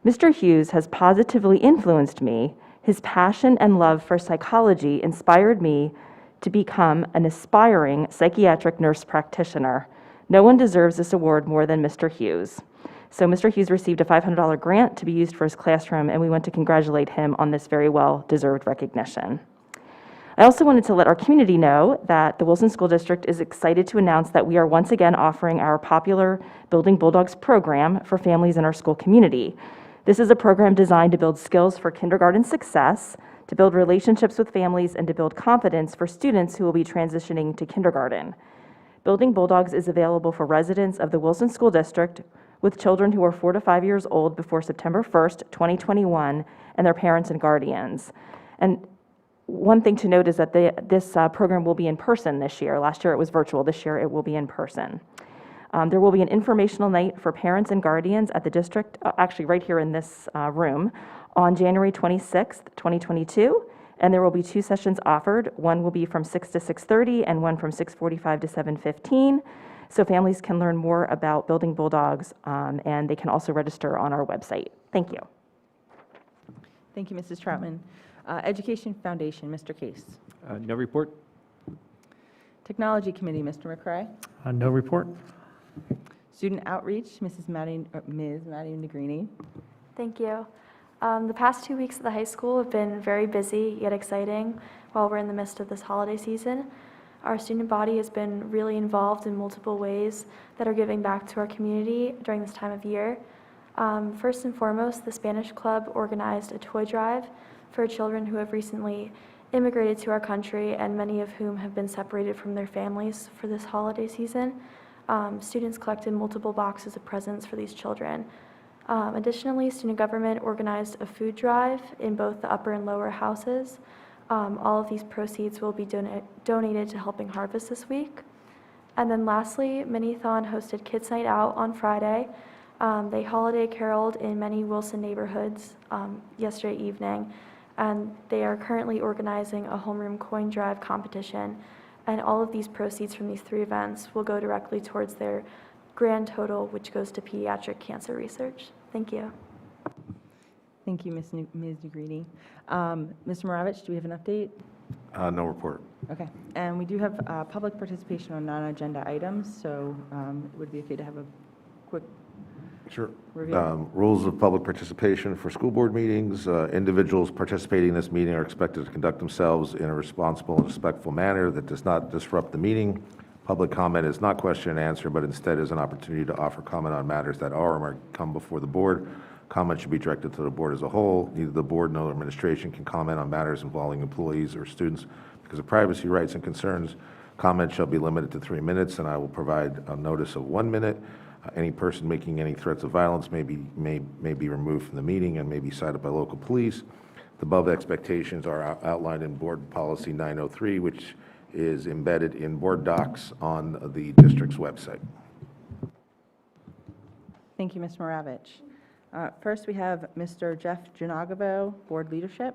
Mr. Hughes has positively influenced me. His passion and love for psychology inspired me to become an aspiring psychiatric nurse practitioner. No one deserves this award more than Mr. Hughes." So Mr. Hughes received a $500 grant to be used for his classroom, and we want to congratulate him on this very well-deserved recognition. I also wanted to let our community know that the Wilson School District is excited to announce that we are once again offering our popular Building Bulldogs program for families in our school community. This is a program designed to build skills for kindergarten success, to build relationships with families, and to build confidence for students who will be transitioning to kindergarten. Building Bulldogs is available for residents of the Wilson School District with children who are 4 to 5 years old before September 1st, 2021, and their parents and guardians. And one thing to note is that this program will be in person this year. Last year it was virtual. This year it will be in person. There will be an informational night for parents and guardians at the district, actually right here in this room, on January 26th, 2022. And there will be 2 sessions offered. One will be from 6 to 6:30 and one from 6:45 to 7:15. So families can learn more about Building Bulldogs, and they can also register on our website. Thank you. Thank you, Mrs. Troutman. Education Foundation, Mr. Case. No report. Technology Committee, Mr. McCray. No report. Student Outreach, Ms. Maddie Negrini. Thank you. The past 2 weeks at the high school have been very busy yet exciting while we're in the midst of this holiday season. Our student body has been really involved in multiple ways that are giving back to our community during this time of year. First and foremost, the Spanish Club organized a toy drive for children who have recently immigrated to our country and many of whom have been separated from their families for this holiday season. Students collected multiple boxes of presents for these children. Additionally, student government organized a food drive in both the upper and lower houses. All of these proceeds will be donated to Helping Harvest this week. And then lastly, Minithon hosted Kids Night Out on Friday. They holiday caroled in many Wilson neighborhoods yesterday evening, and they are currently organizing a homeroom coin drive competition. And all of these proceeds from these 3 events will go directly towards their grand total, which goes to pediatric cancer research. Thank you. Thank you, Ms. Negrini. Mr. Moravich, do we have an update? No report. Okay. And we do have public participation on non-agenda items, so it would be okay to have a quick Sure. review. Rules of public participation for school board meetings. Individuals participating in this meeting are expected to conduct themselves in a responsible and respectful manner that does not disrupt the meeting. Public comment is not question and answer, but instead is an opportunity to offer comment on matters that are or might come before the board. Comment should be directed to the board as a whole. Neither the board nor administration can comment on matters involving employees or students because of privacy rights and concerns. Comment shall be limited to 3 minutes, and I will provide a notice of 1 minute. Any person making any threats of violence may be removed from the meeting and may be cited by local police. The above expectations are outlined in Board Policy 903, which is embedded in board docs on the district's website. Thank you, Mr. Moravich. First, we have Mr. Jeff Janagavo, Board Leadership.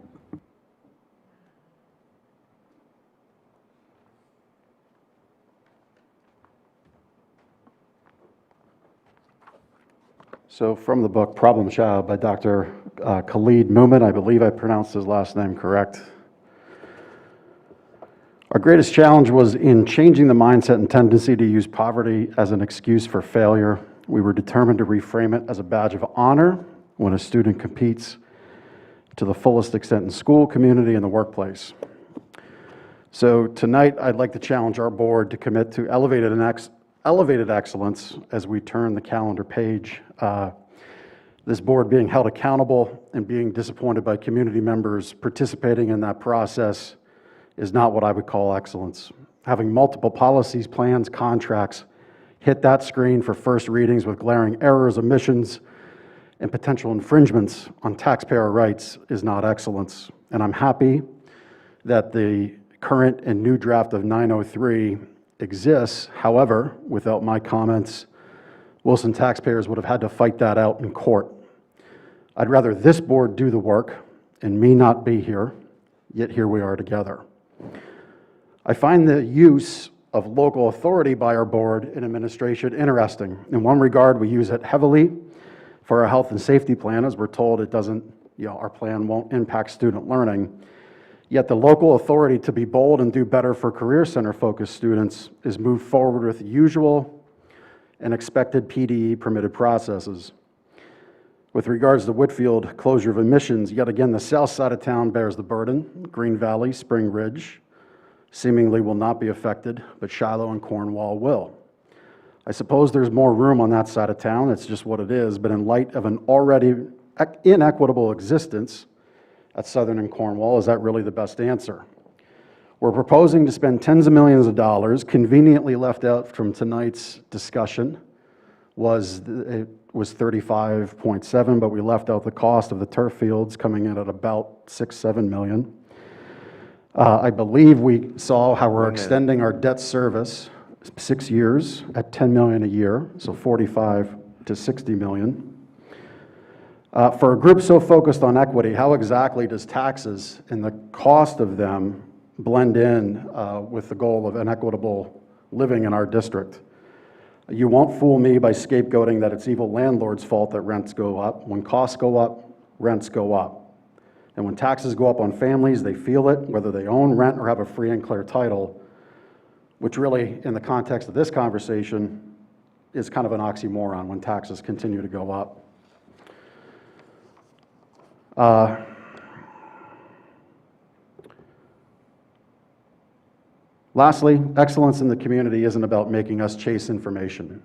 So from the book Problem Child by Dr. Khalid Mumin, I believe I pronounced his last name correct. Our greatest challenge was in changing the mindset and tendency to use poverty as an excuse for failure. We were determined to reframe it as a badge of honor when a student competes to the fullest extent in school, community, and the workplace. So tonight, I'd like to challenge our board to commit to elevated excellence as we turn the calendar page. This board being held accountable and being disappointed by community members participating in that process is not what I would call excellence. Having multiple policies, plans, contracts hit that screen for first readings with glaring errors, omissions, and potential infringements on taxpayer rights is not excellence. And I'm happy that the current and new draft of 903 exists. However, without my comments, Wilson taxpayers would have had to fight that out in court. I'd rather this board do the work and me not be here, yet here we are together. I find the use of local authority by our board and administration interesting. In one regard, we use it heavily for our health and safety plan, as we're told it doesn't, our plan won't impact student learning. Yet the local authority to be bold and do better for Career Center-focused students is moved forward with usual and expected PDE permitted processes. With regards to Whitfield closure of emissions, yet again, the south side of town bears the burden. Green Valley, Spring Ridge seemingly will not be affected, but Shiloh and Cornwall will. I suppose there's more room on that side of town, it's just what it is, but in light of an already inequitable existence at Southern and Cornwall, is that really the best answer? We're proposing to spend tens of millions of dollars. Conveniently left out from tonight's discussion was 35.7, but we left out the cost of the turf fields coming in at about 6-7 million. I believe we saw how we're extending our debt service 6 years at 10 million a year, so 45 to 60 million. For a group so focused on equity, how exactly does taxes and the cost of them blend in with the goal of inequitable living in our district? You won't fool me by scapegoating that it's evil landlords' fault that rents go up. When costs go up, rents go up. And when taxes go up on families, they feel it, whether they own, rent, or have a free and clear title, which really, in the context of this conversation, is kind of an oxymoron when taxes continue to go up. Lastly, excellence in the community isn't about making us chase information.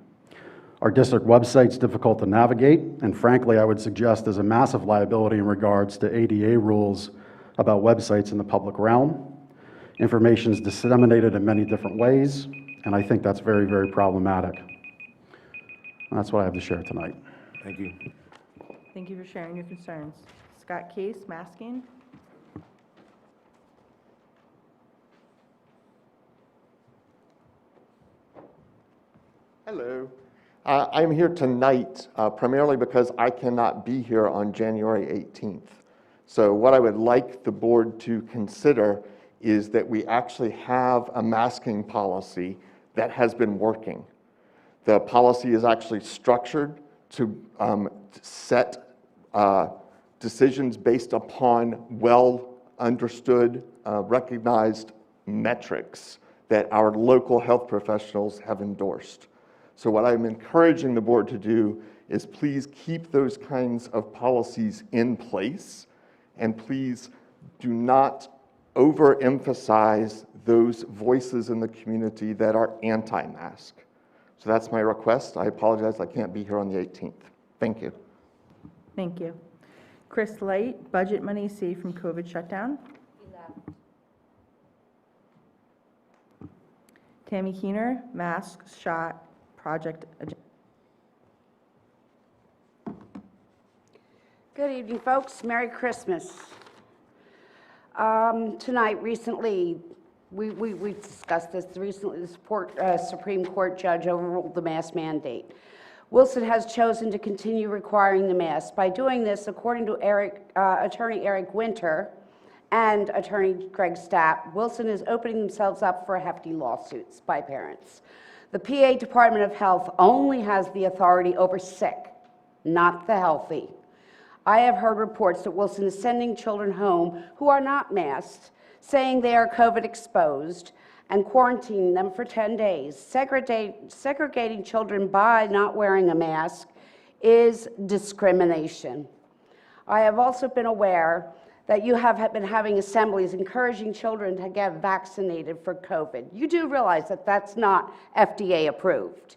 Our district website's difficult to navigate, and frankly, I would suggest there's a massive liability in regards to ADA rules about websites in the public realm. Information is disseminated in many different ways, and I think that's very, very problematic. And that's what I have to share tonight. Thank you. Thank you for sharing your concerns. Scott Case, masking. Hello. I'm here tonight primarily because I cannot be here on January 18th. So what I would like the board to consider is that we actually have a masking policy that has been working. The policy is actually structured to set decisions based upon well understood, recognized metrics that our local health professionals have endorsed. So what I'm encouraging the board to do is please keep those kinds of policies in place, and please do not overemphasize those voices in the community that are anti-mask. So that's my request. I apologize I can't be here on the 18th. Thank you. Thank you. Chris Light, budget money saved from COVID shutdown. Tammy Keener, mask shot project. Good evening, folks. Merry Christmas. Tonight, recently, we discussed this. Recently, the Supreme Court judge overruled the mask mandate. Wilson has chosen to continue requiring the mask. By doing this, according to Attorney Eric Winter and Attorney Greg Stapp, Wilson is opening themselves up for hefty lawsuits by parents. The PA Department of Health only has the authority over sick, not the healthy. I have heard reports that Wilson is sending children home who are not masked, saying they are COVID exposed, and quarantining them for 10 days. Segregating children by not wearing a mask is discrimination. I have also been aware that you have been having assemblies encouraging children to get vaccinated for COVID. You do realize that that's not FDA approved.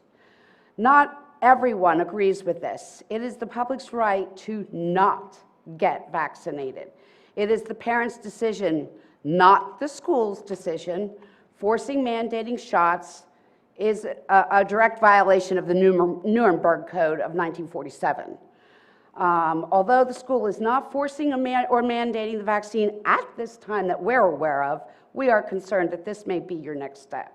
Not everyone agrees with this. It is the public's right to not get vaccinated. It is the parents' decision, not the school's decision. Forcing mandating shots is a direct violation of the Nuremberg Code of 1947. Although the school is not forcing or mandating the vaccine at this time that we're aware of, we are concerned that this may be your next step.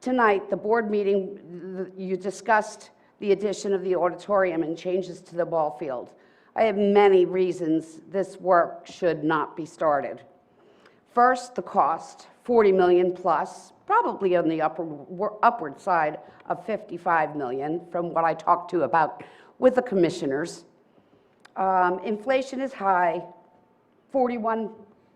Tonight, the board meeting, you discussed the addition of the auditorium and changes to the ball field. I have many reasons this work should not be started. First, the cost, $40 million plus, probably on the upward side of $55 million from what I talked to about with the commissioners. Inflation is high, 41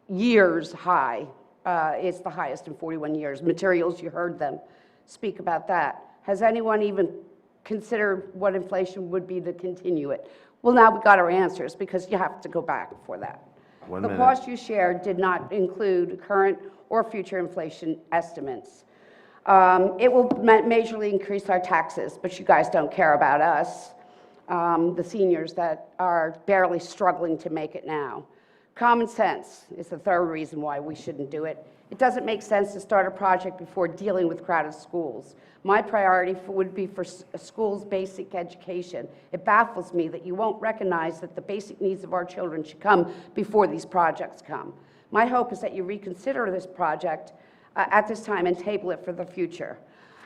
years high. It's the highest in 41 years. Materials, you heard them speak about that. Has anyone even considered what inflation would be to continue it? Well, now we got our answers because you have to go back for that. The cost you shared did not include current or future inflation estimates. It will majorly increase our taxes, but you guys don't care about us, the seniors that are barely struggling to make it now. Common sense is the third reason why we shouldn't do it. It doesn't make sense to start a project before dealing with crowded schools. My priority would be for schools' basic education. It baffles me that you won't recognize that the basic needs of our children should come before these projects come. My hope is that you reconsider this project at this time and table it for the future.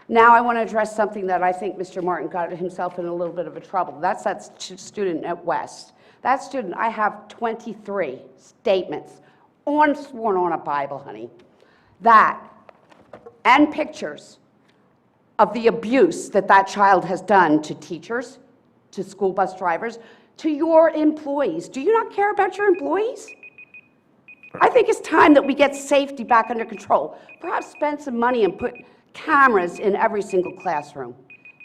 Now I want to address something that I think Mr. Martin got himself in a little bit of a trouble. That's that student at West. That student, I have 23 statements, sworn on a Bible, honey, that, and pictures of the abuse that that child has done to teachers, to school bus drivers, to your employees. Do you not care about your employees? I think it's time that we get safety back under control. Perhaps spend some money and put cameras in every single classroom.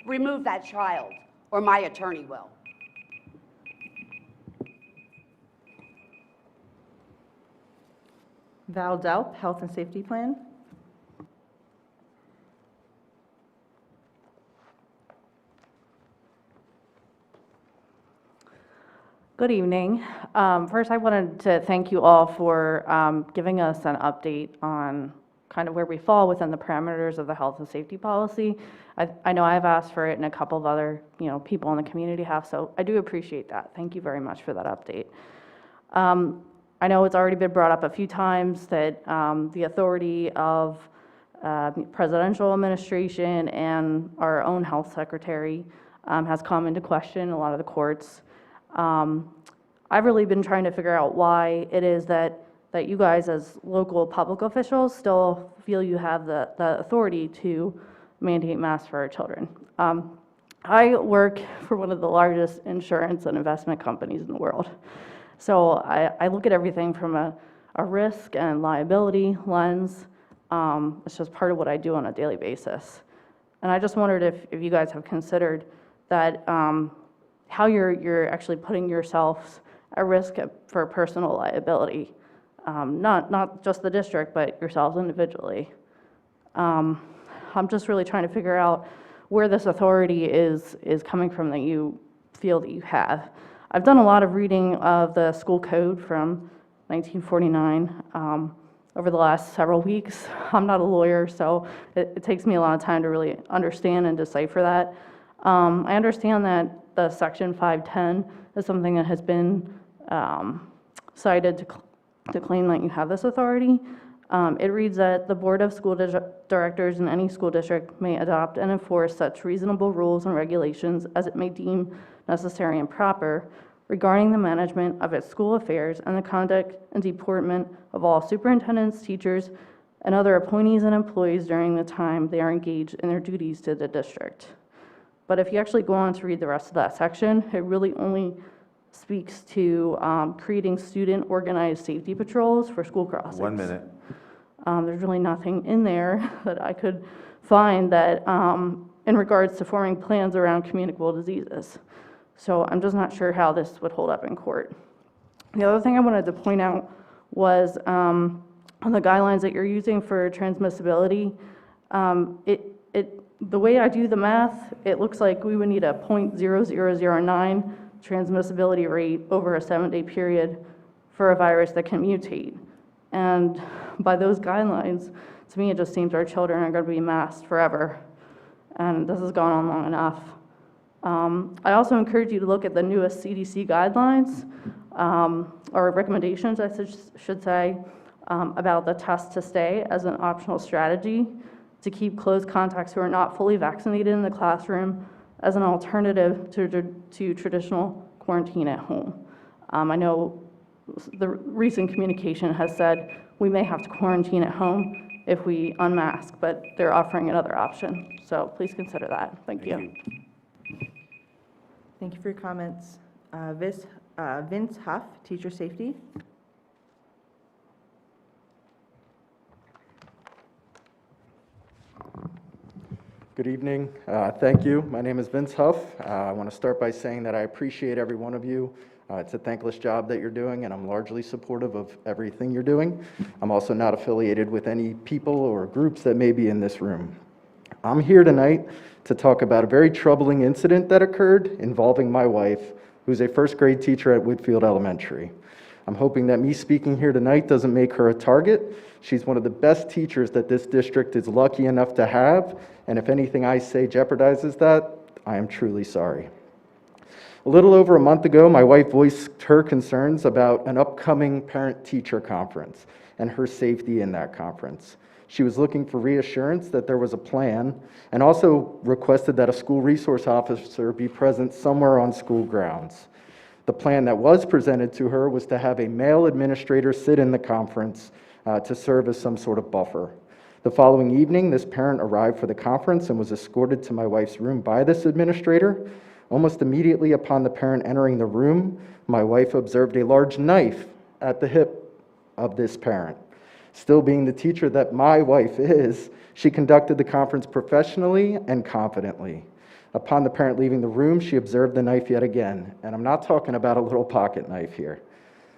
Remove that child, or my attorney will. Val Delp, Health and Safety Plan. Good evening. First, I wanted to thank you all for giving us an update on kind of where we fall within the parameters of the health and safety policy. I know I've asked for it and a couple of other people in the community have, so I do appreciate that. Thank you very much for that update. I know it's already been brought up a few times that the authority of presidential administration and our own health secretary has come into question in a lot of the courts. I've really been trying to figure out why it is that you guys as local public officials still feel you have the authority to mandate masks for our children. I work for one of the largest insurance and investment companies in the world. So I look at everything from a risk and liability lens. It's just part of what I do on a daily basis. And I just wondered if you guys have considered that how you're actually putting yourselves at risk for personal liability. Not just the district, but yourselves individually. I'm just really trying to figure out where this authority is coming from that you feel that you have. I've done a lot of reading of the school code from 1949 over the last several weeks. I'm not a lawyer, so it takes me a lot of time to really understand and decipher that. I understand that the Section 510 is something that has been cited to claim that you have this authority. It reads that the Board of School Directors in any school district may adopt and enforce such reasonable rules and regulations as it may deem necessary and proper regarding the management of its school affairs and the conduct and deportment of all superintendents, teachers, and other appointees and employees during the time they are engaged in their duties to the district. But if you actually go on to read the rest of that section, it really only speaks to creating student-organized safety patrols for school crossings. 1 minute. There's really nothing in there that I could find that, in regards to forming plans around communicable diseases. So I'm just not sure how this would hold up in court. The other thing I wanted to point out was on the guidelines that you're using for transmissibility, the way I do the math, it looks like we would need a 0.0009 transmissibility rate over a 7-day period for a virus that can mutate. And by those guidelines, to me, it just seems our children are going to be masked forever. And this has gone on long enough. I also encourage you to look at the newest CDC guidelines, or recommendations, I should say, about the test to stay as an optional strategy to keep close contacts who are not fully vaccinated in the classroom as an alternative to traditional quarantine at home. I know the recent communication has said we may have to quarantine at home if we unmask, but they're offering another option. So please consider that. Thank you. Thank you for your comments. Vince Huff, Teacher Safety. Good evening. Thank you. My name is Vince Huff. I want to start by saying that I appreciate every one of you. It's a thankless job that you're doing, and I'm largely supportive of everything you're doing. I'm also not affiliated with any people or groups that may be in this room. I'm here tonight to talk about a very troubling incident that occurred involving my wife, who's a first grade teacher at Whitfield Elementary. I'm hoping that me speaking here tonight doesn't make her a target. She's one of the best teachers that this district is lucky enough to have, and if anything I say jeopardizes that, I am truly sorry. A little over a month ago, my wife voiced her concerns about an upcoming parent-teacher conference and her safety in that conference. She was looking for reassurance that there was a plan and also requested that a school resource officer be present somewhere on school grounds. The plan that was presented to her was to have a male administrator sit in the conference to serve as some sort of buffer. The following evening, this parent arrived for the conference and was escorted to my wife's room by this administrator. Almost immediately upon the parent entering the room, my wife observed a large knife at the hip of this parent. Still being the teacher that my wife is, she conducted the conference professionally and confidently. Upon the parent leaving the room, she observed the knife yet again, and I'm not talking about a little pocket knife here.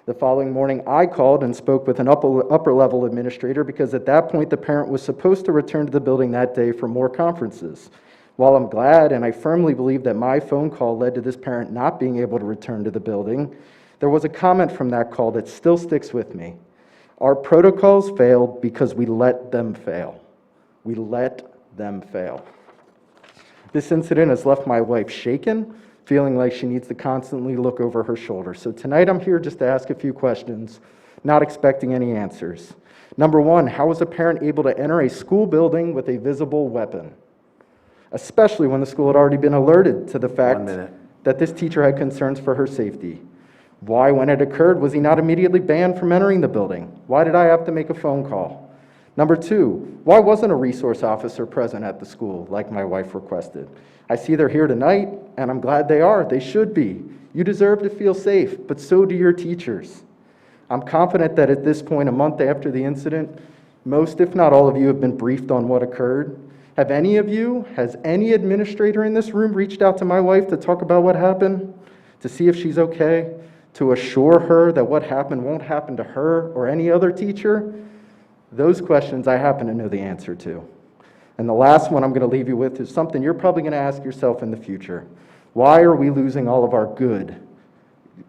The following morning, I called and spoke with an upper-level administrator because at that point, the parent was supposed to return to the building that day for more conferences. While I'm glad and I firmly believe that my phone call led to this parent not being able to return to the building, there was a comment from that call that still sticks with me. Our protocols failed because we let them fail. We let them fail. This incident has left my wife shaken, feeling like she needs to constantly look over her shoulder. So tonight I'm here just to ask a few questions, not expecting any answers. Number one, how was a parent able to enter a school building with a visible weapon? Especially when the school had already been alerted to the fact that this teacher had concerns for her safety. Why, when it occurred, was he not immediately banned from entering the building? Why did I have to make a phone call? Number two, why wasn't a resource officer present at the school like my wife requested? I see they're here tonight, and I'm glad they are. They should be. You deserve to feel safe, but so do your teachers. I'm confident that at this point, a month after the incident, most, if not all of you, have been briefed on what occurred. Has any administrator in this room reached out to my wife to talk about what happened, to see if she's okay, to assure her that what happened won't happen to her or any other teacher? Those questions I happen to know the answer to. And the last one I'm going to leave you with is something you're probably going to ask yourself in the future. Why are we losing all of our good,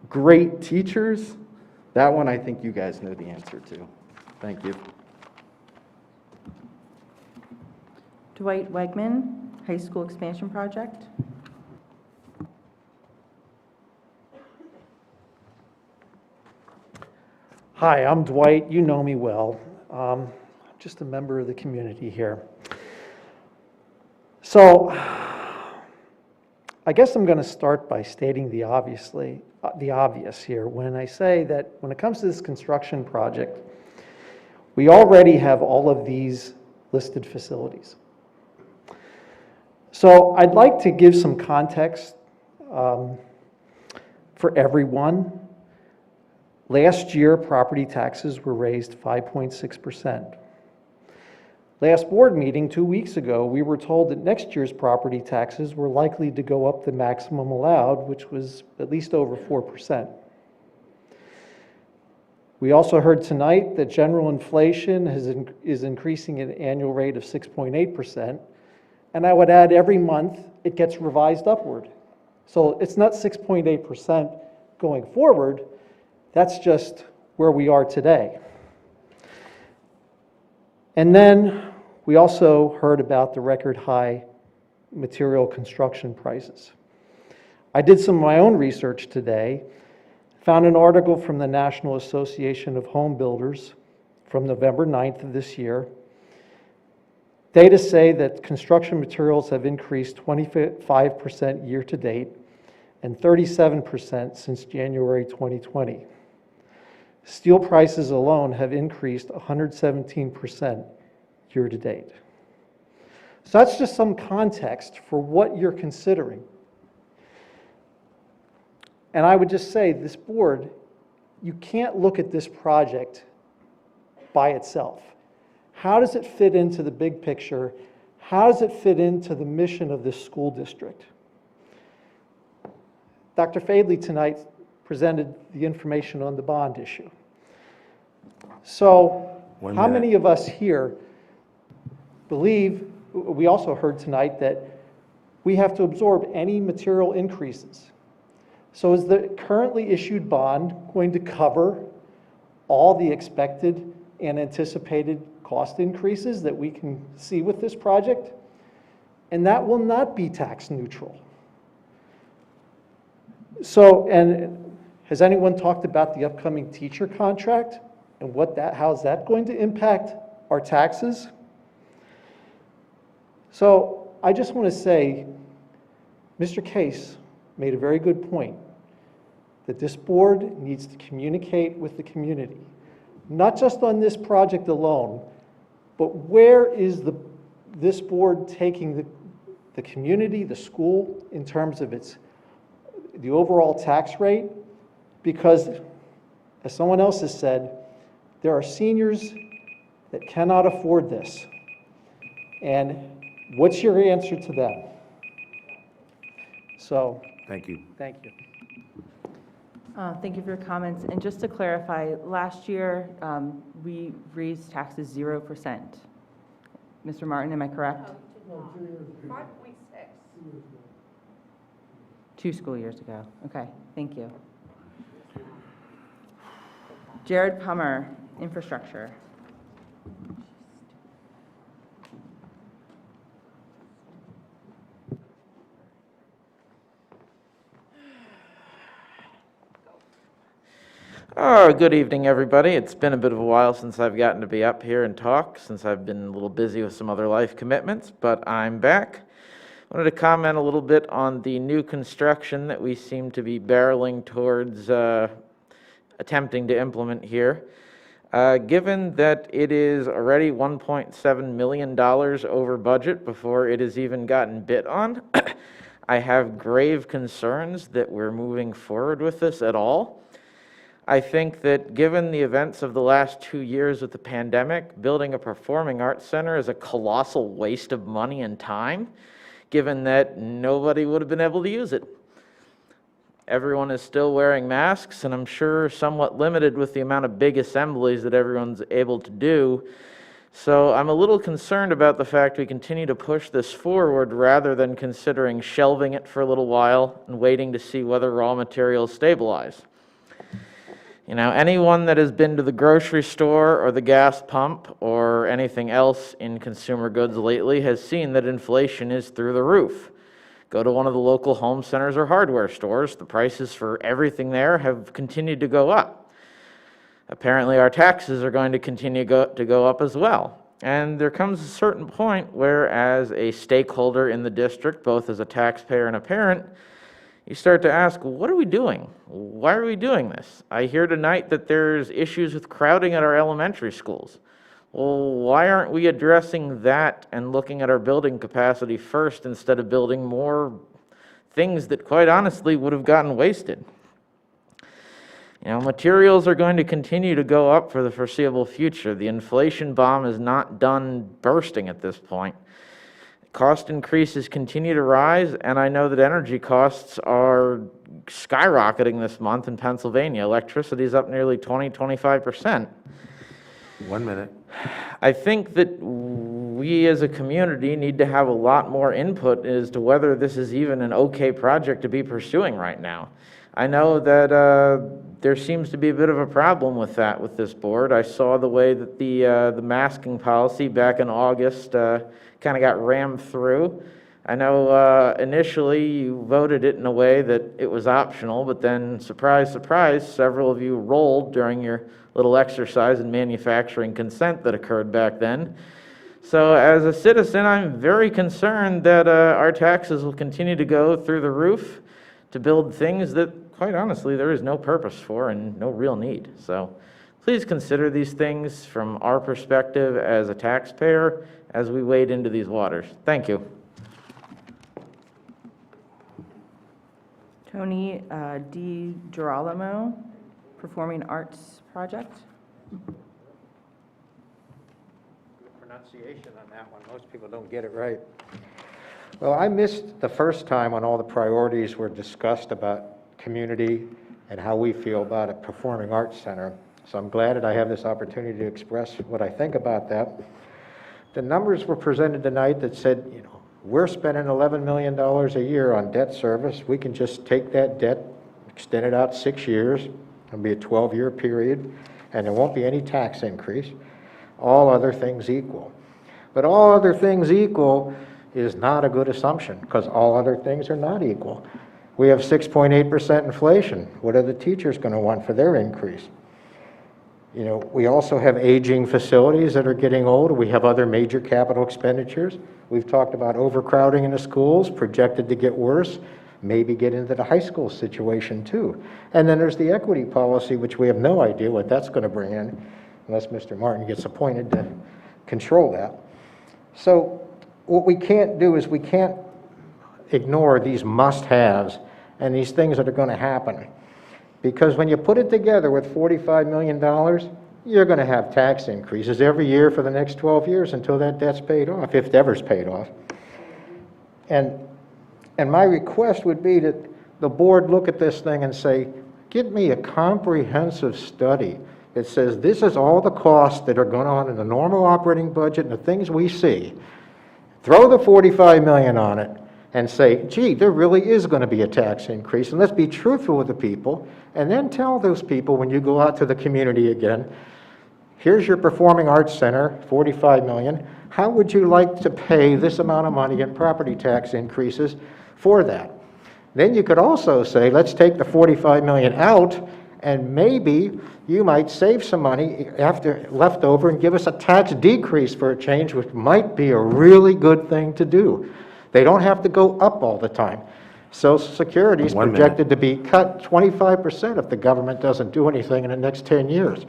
great teachers? That one I think you guys know the answer to. Thank you. Dwight Wegman, High School Expansion Project. Hi, I'm Dwight. You know me well. I'm just a member of the community here. So, I guess I'm going to start by stating the obvious here when I say that when it comes to this construction project, we already have all of these listed facilities. So I'd like to give some context for everyone. Last year, property taxes were raised 5.6%. Last board meeting, 2 weeks ago, we were told that next year's property taxes were likely to go up the maximum allowed, which was at least over 4%. We also heard tonight that general inflation is increasing at an annual rate of 6.8%, and I would add every month it gets revised upward. So it's not 6.8% going forward, that's just where we are today. And then we also heard about the record high material construction prices. I did some of my own research today, found an article from the National Association of Home Builders from November 9th of this year. Data say that construction materials have increased 25% year to date and 37% since January 2020. Steel prices alone have increased 117% year to date. So that's just some context for what you're considering. And I would just say, this board, you can't look at this project by itself. How does it fit into the big picture? How does it fit into the mission of this school district? Dr. Fadley tonight presented the information on the bond issue. So how many of us here believe, we also heard tonight that we have to absorb any material increases. So is the currently issued bond going to cover all the expected and anticipated cost increases that we can see with this project? And that will not be tax neutral. So, and has anyone talked about the upcoming teacher contract and how's that going to impact our taxes? So I just want to say, Mr. Case made a very good point, that this board needs to communicate with the community, not just on this project alone, but where is this board taking the community, the school, in terms of the overall tax rate? Because, as someone else has said, there are seniors that cannot afford this. And what's your answer to them? So, Thank you. thank you. Thank you for your comments. And just to clarify, last year, we raised taxes 0%. Mr. Martin, am I correct? 5.6. 2 school years ago. Okay, thank you. Jared Pummer, Infrastructure. Oh, good evening, everybody. It's been a bit of a while since I've gotten to be up here and talk, since I've been a little busy with some other life commitments, but I'm back. I wanted to comment a little bit on the new construction that we seem to be barreling towards attempting to implement here. Given that it is already $1.7 million over budget before it has even gotten bid on, I have grave concerns that we're moving forward with this at all. I think that given the events of the last 2 years with the pandemic, building a performing arts center is a colossal waste of money and time, given that nobody would have been able to use it. Everyone is still wearing masks, and I'm sure somewhat limited with the amount of big assemblies that everyone's able to do. So I'm a little concerned about the fact we continue to push this forward rather than considering shelving it for a little while and waiting to see whether raw materials stabilize. You know, anyone that has been to the grocery store or the gas pump or anything else in consumer goods lately has seen that inflation is through the roof. Go to one of the local home centers or hardware stores, the prices for everything there have continued to go up. Apparently our taxes are going to continue to go up as well. And there comes a certain point where, as a stakeholder in the district, both as a taxpayer and a parent, you start to ask, what are we doing? Why are we doing this? I hear tonight that there's issues with crowding at our elementary schools. Well, why aren't we addressing that and looking at our building capacity first instead of building more things that quite honestly would have gotten wasted? You know, materials are going to continue to go up for the foreseeable future. The inflation bomb is not done bursting at this point. Cost increases continue to rise, and I know that energy costs are skyrocketing this month in Pennsylvania. Electricity is up nearly 25%. 1 minute. I think that we as a community need to have a lot more input as to whether this is even an okay project to be pursuing right now. I know that there seems to be a bit of a problem with that with this board. I saw the way that the masking policy back in August kind of got rammed through. I know initially you voted it in a way that it was optional, but then surprise, surprise, several of you rolled during your little exercise in manufacturing consent that occurred back then. So as a citizen, I'm very concerned that our taxes will continue to go through the roof to build things that, quite honestly, there is no purpose for and no real need. So please consider these things from our perspective as a taxpayer as we wade into these waters. Thank you. Tony DiGirolamo, Performing Arts Project. Pronunciation on that one. Most people don't get it right. Well, I missed the first time when all the priorities were discussed about community and how we feel about a performing arts center. So I'm glad that I have this opportunity to express what I think about that. The numbers were presented tonight that said, you know, we're spending $11 million a year on debt service. We can just take that debt, extend it out 6 years. It'll be a 12-year period, and there won't be any tax increase. All other things equal. But all other things equal is not a good assumption, because all other things are not equal. We have 6.8% inflation. What are the teachers going to want for their increase? You know, we also have aging facilities that are getting old. We have other major capital expenditures. We've talked about overcrowding in the schools, projected to get worse, maybe get into the high school situation too. And then there's the equity policy, which we have no idea what that's going to bring in, unless Mr. Martin gets appointed to control that. So what we can't do is we can't ignore these must-haves and these things that are going to happen. Because when you put it together with $45 million, you're going to have tax increases every year for the next 12 years until that debt's paid off, if it ever's paid off. And my request would be that the board look at this thing and say, give me a comprehensive study that says this is all the costs that are going on in the normal operating budget and the things we see. Throw the $45 million on it and say, gee, there really is going to be a tax increase, and let's be truthful with the people, and then tell those people when you go out to the community again, here's your performing arts center, $45 million. How would you like to pay this amount of money in property tax increases for that? Then you could also say, let's take the $45 million out, and maybe you might save some money after left over and give us a tax decrease for a change, which might be a really good thing to do. They don't have to go up all the time. Social Security is projected to be cut 25% if the government doesn't do anything in the next 10 years.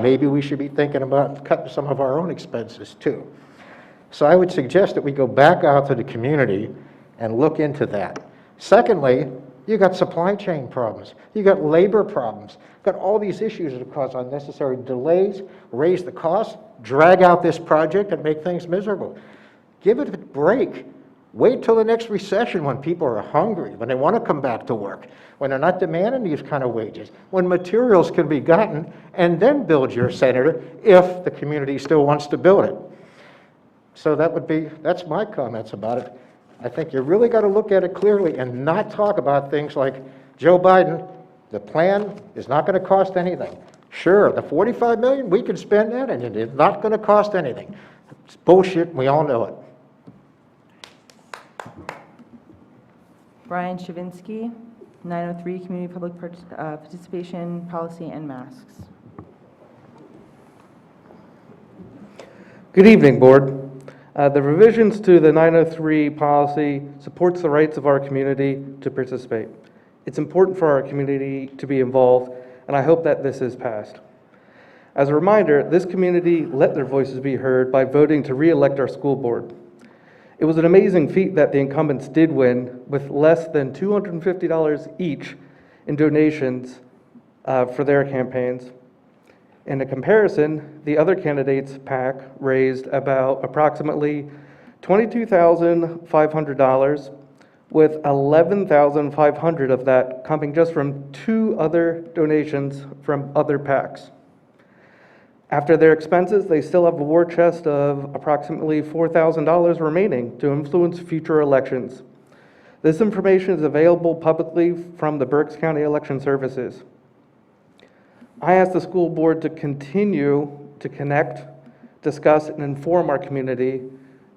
Maybe we should be thinking about cutting some of our own expenses too. So I would suggest that we go back out to the community and look into that. Secondly, you got supply chain problems. You got labor problems. Got all these issues that cause unnecessary delays, raise the cost, drag out this project, and make things miserable. Give it a break. Wait till the next recession when people are hungry, when they want to come back to work, when they're not demanding these kind of wages, when materials can be gotten, and then build your center if the community still wants to build it. So that's my comments about it. I think you really got to look at it clearly and not talk about things like Joe Biden, the plan is not going to cost anything. Sure, the $45 million, we can spend that, and it is not going to cost anything. It's bullshit, and we all know it. Brian Shavinsky, 903, Community Public Participation Policy and Masks. Good evening, Board. The revisions to the 903 policy supports the rights of our community to participate. It's important for our community to be involved, and I hope that this is passed. As a reminder, this community let their voices be heard by voting to re-elect our school board. It was an amazing feat that the incumbents did win with less than $250 each in donations for their campaigns. In a comparison, the other candidates' PAC raised approximately $22,500, with $11,500 of that coming just from 2 other donations from other PACs. After their expenses, they still have a war chest of approximately $4,000 remaining to influence future elections. This information is available publicly from the Berks County Election Services. I ask the school board to continue to connect, discuss, and inform our community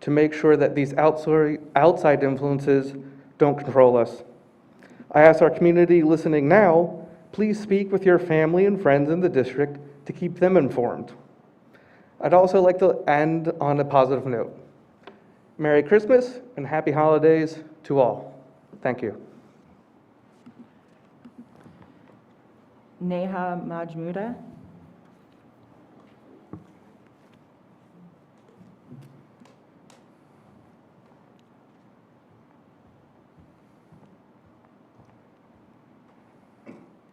to make sure that these outside influences don't control us. I ask our community listening now, please speak with your family and friends in the district to keep them informed. I'd also like to end on a positive note. Merry Christmas and happy holidays to all. Thank you. Neha Majmuda.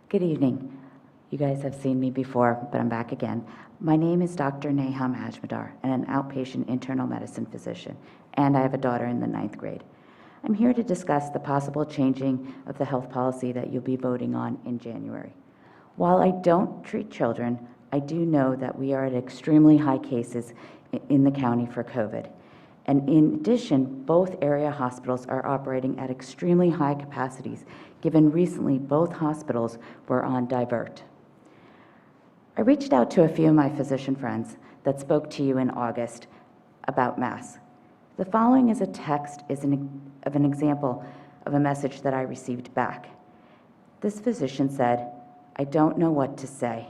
Good evening. You guys have seen me before, but I'm back again. My name is Dr. Neha Majmudar, and an outpatient internal medicine physician, and I have a daughter in the 9th grade. I'm here to discuss the possible changing of the health policy that you'll be voting on in January. While I don't treat children, I do know that we are at extremely high cases in the county for COVID. And in addition, both area hospitals are operating at extremely high capacities, given recently both hospitals were on divert. I reached out to a few of my physician friends that spoke to you in August about masks. The following is a text of an example of a message that I received back. This physician said, "I don't know what to say.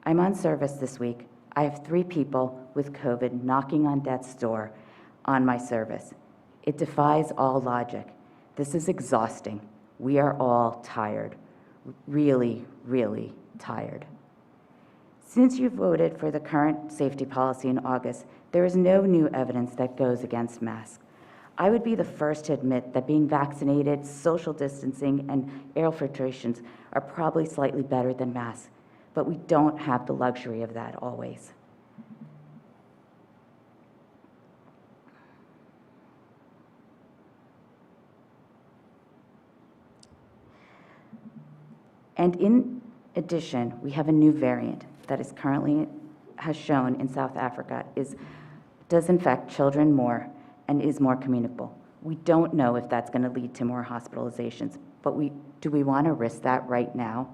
I'm on service this week. I have 3 people with COVID knocking on death's door on my service. It defies all logic. This is exhausting. We are all tired. Really, really tired." Since you voted for the current safety policy in August, there is no new evidence that goes against masks. I would be the first to admit that being vaccinated, social distancing, and air filtrations are probably slightly better than masks, but we don't have the luxury of that always. And in addition, we have a new variant that is currently has shown in South Africa does infect children more and is more communicable. We don't know if that's going to lead to more hospitalizations, but do we want to risk that right now?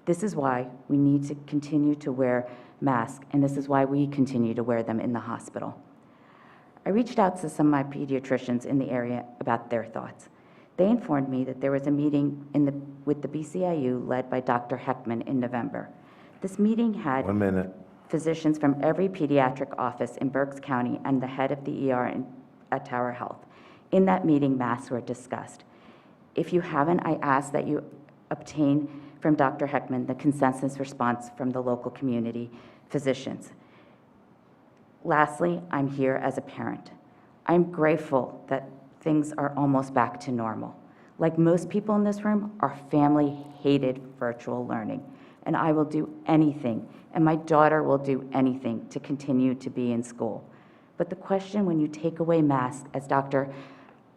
This is why we need to continue to wear masks, and this is why we continue to wear them in the hospital. I reached out to some of my pediatricians in the area about their thoughts. They informed me that there was a meeting with the BCIU led by Dr. Heckman in November. This meeting had 1 minute. physicians from every pediatric office in Berks County and the head of the ER at Tower Health. In that meeting, masks were discussed. If you haven't, I ask that you obtain from Dr. Heckman the consensus response from the local community physicians. Lastly, I'm here as a parent. I'm grateful that things are almost back to normal. Like most people in this room, our family hated virtual learning, and I will do anything, and my daughter will do anything to continue to be in school. But the question when you take away masks, as Dr.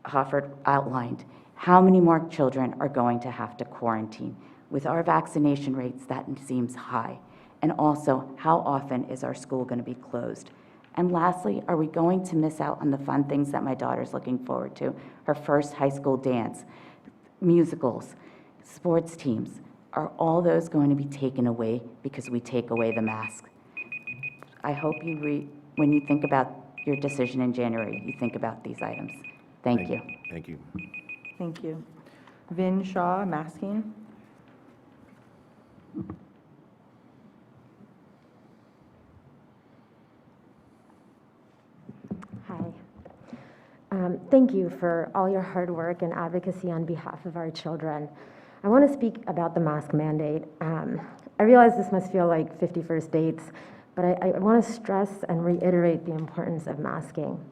Hofford outlined, how many more children are going to have to quarantine? With our vaccination rates, that seems high. And also, how often is our school going to be closed? And lastly, are we going to miss out on the fun things that my daughter's looking forward to? Her first high school dance, musicals, sports teams. Are all those going to be taken away because we take away the mask? I hope when you think about your decision in January, you think about these items. Thank you. Thank you. Thank you. Vin Shaw, masking. Hi. Thank you for all your hard work and advocacy on behalf of our children. I want to speak about the mask mandate. I realize this must feel like 51st dates, but I want to stress and reiterate the importance of masking.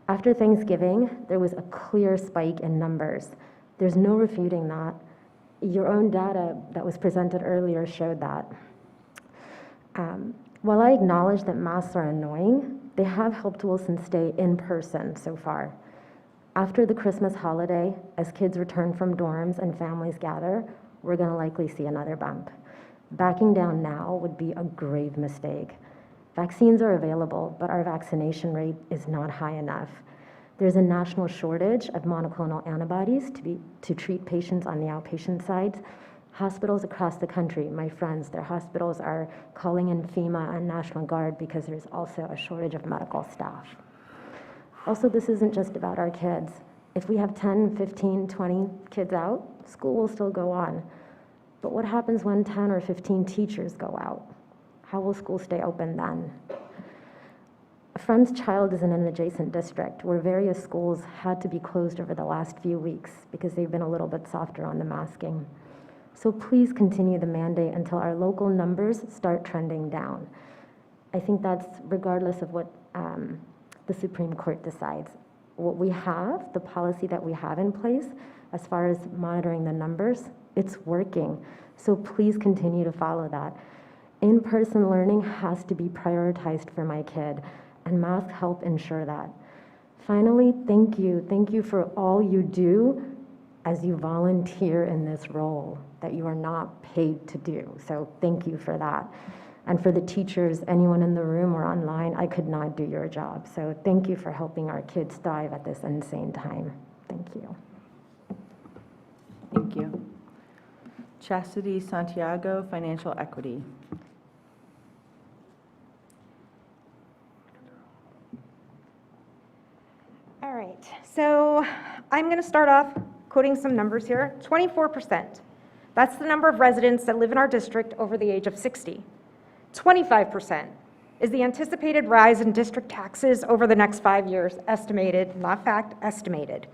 After Thanksgiving, there was a clear spike in numbers. There's no refuting that. Your own data that was presented earlier showed that. While I acknowledge that masks are annoying, they have helped Wilson stay in person so far. After the Christmas holiday, as kids return from dorms and families gather, we're going to likely see another bump. Backing down now would be a grave mistake. Vaccines are available, but our vaccination rate is not high enough. There's a national shortage of monoclonal antibodies to treat patients on the outpatient side. Hospitals across the country, my friends, their hospitals are calling in FEMA and National Guard because there's also a shortage of medical staff. Also, this isn't just about our kids. If we have 10, 15, 20 kids out, school will still go on. But what happens when 10 or 15 teachers go out? How will school stay open then? A friend's child is in an adjacent district where various schools had to be closed over the last few weeks because they've been a little bit softer on the masking. So please continue the mandate until our local numbers start trending down. I think that's regardless of what the Supreme Court decides. What we have, the policy that we have in place, as far as monitoring the numbers, it's working. So please continue to follow that. In-person learning has to be prioritized for my kid, and masks help ensure that. Finally, thank you. Thank you for all you do as you volunteer in this role that you are not paid to do. So thank you for that. And for the teachers, anyone in the room or online, I could not do your job. So thank you for helping our kids thrive at this insane time. Thank you. Thank you. Chastity Santiago, Financial Equity. All right, so I'm going to start off quoting some numbers here. 24%. That's the number of residents that live in our district over the age of 60. 25% is the anticipated rise in district taxes over the next 5 years, estimated, not fact, estimated.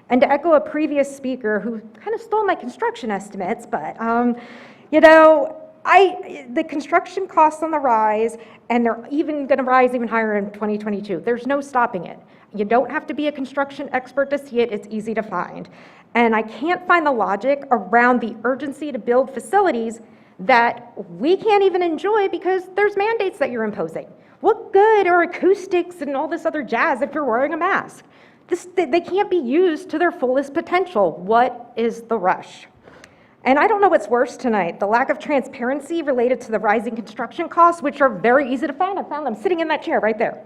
And to echo a previous speaker who kind of stole my construction estimates, but you know, the construction costs on the rise, and they're even going to rise even higher in 2022. There's no stopping it. You don't have to be a construction expert to see it. It's easy to find. And I can't find the logic around the urgency to build facilities that we can't even enjoy because there's mandates that you're imposing. What good are acoustics and all this other jazz if you're wearing a mask? They can't be used to their fullest potential. What is the rush? And I don't know what's worse tonight, the lack of transparency related to the rising construction costs, which are very easy to find. I found them sitting in that chair right there.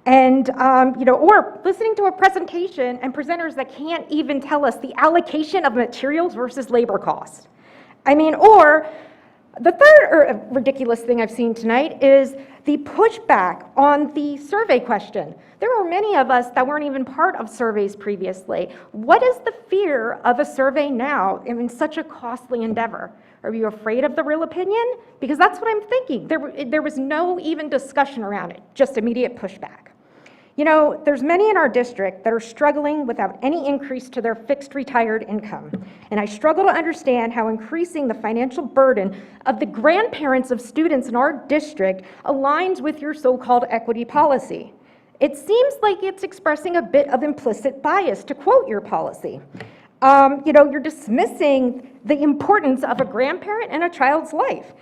And, you know, or listening to a presentation and presenters that can't even tell us the allocation of materials versus labor costs. I mean, or the third ridiculous thing I've seen tonight is the pushback on the survey question. There are many of us that weren't even part of surveys previously. What is the fear of a survey now in such a costly endeavor? Are you afraid of the real opinion? Because that's what I'm thinking. There was no even discussion around it, just immediate pushback. You know, there's many in our district that are struggling without any increase to their fixed retired income. And I struggle to understand how increasing the financial burden of the grandparents of students in our district aligns with your so-called equity policy. It seems like it's expressing a bit of implicit bias, to quote your policy. You know, you're dismissing the importance of a grandparent in a child's life.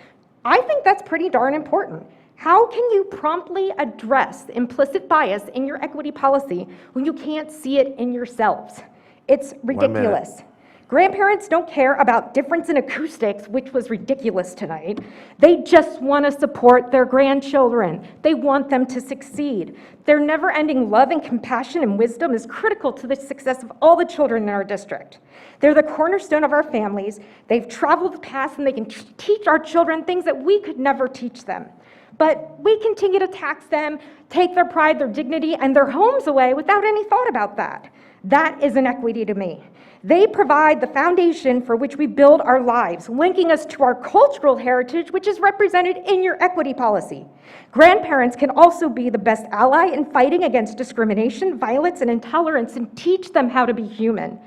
I think that's pretty darn important. How can you promptly address the implicit bias in your equity policy when you can't see it in yourselves? It's ridiculous. Grandparents don't care about difference in acoustics, which was ridiculous tonight. They just want to support their grandchildren. They want them to succeed. Their never-ending love and compassion and wisdom is critical to the success of all the children in our district. They're the cornerstone of our families. They've traveled the path and they can teach our children things that we could never teach them. But we continue to tax them, take their pride, their dignity, and their homes away without any thought about that. That is inequity to me. They provide the foundation for which we build our lives, linking us to our cultural heritage, which is represented in your equity policy. Grandparents can also be the best ally in fighting against discrimination, violence, and intolerance, and teach them how to be human.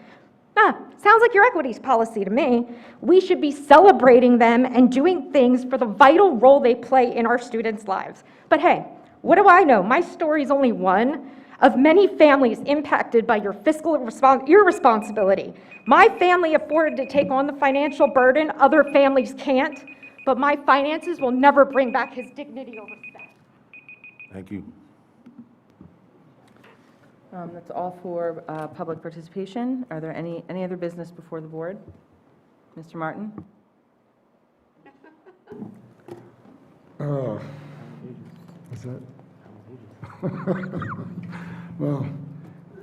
Sounds like your equities policy to me. We should be celebrating them and doing things for the vital role they play in our students' lives. But hey, what do I know? My story is only one of many families impacted by your fiscal irresponsibility. My family afforded to take on the financial burden other families can't, but my finances will never bring back his dignity or respect. Thank you. That's all for public participation. Are there any other business before the board? Mr. Martin? What's that? Well,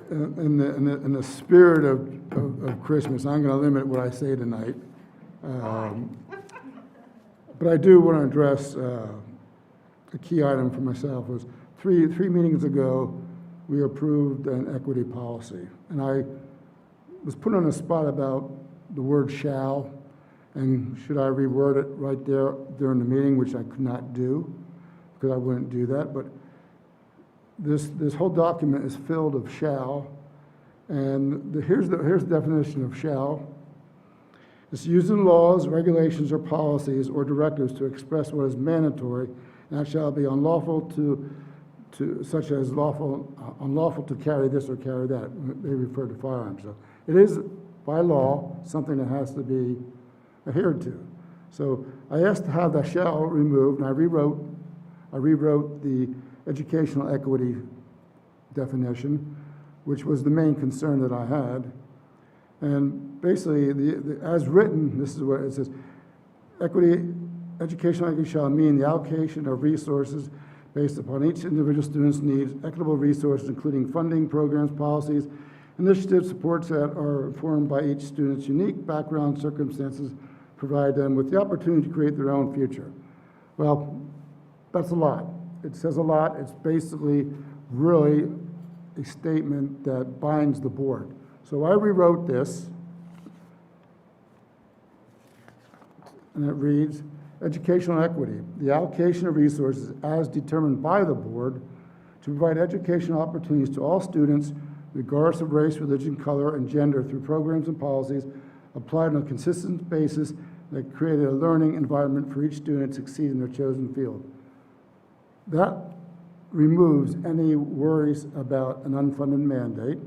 in the spirit of Christmas, I'm going to limit what I say tonight. But I do want to address a key item for myself. Was three meetings ago, we approved an equity policy. And I was put on the spot about the word shall, and should I reword it right there during the meeting, which I could not do, because I wouldn't do that. But this whole document is filled of shall, and here's the definition of shall. It's used in laws, regulations, or policies or directives to express what is mandatory, and that shall be unlawful such as unlawful to carry this or carry that. They refer to firearms. So it is, by law, something that has to be adhered to. So I asked to have the shall removed, and I rewrote the educational equity definition, which was the main concern that I had. And basically, as written, this is what it says: educational equity shall mean the allocation of resources based upon each individual student's needs, equitable resources including funding, programs, policies, initiatives, supports that are informed by each student's unique background, circumstances, provide them with the opportunity to create their own future. Well, that's a lot. It says a lot. It's basically really a statement that binds the board. So I rewrote this, and it reads, educational equity, the allocation of resources as determined by the board to provide educational opportunities to all students, regardless of race, religion, color, and gender, through programs and policies applied on a consistent basis that created a learning environment for each student to succeed in their chosen field. That removes any worries about an unfunded mandate.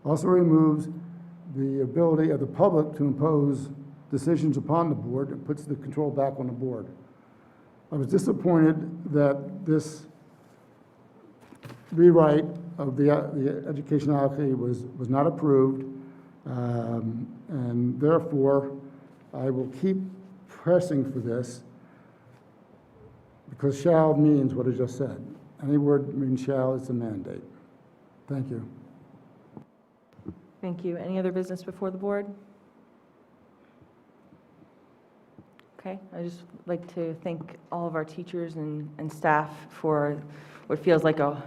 Also removes the ability of the public to impose decisions upon the board. It puts the control back on the board. I was disappointed that this rewrite of the educational equity was not approved, and therefore I will keep pressing for this, because shall means what I just said. Any word means shall, it's a mandate. Thank you. Thank you. Any other business before the board? Okay, I'd just like to thank all of our teachers and staff for what feels like a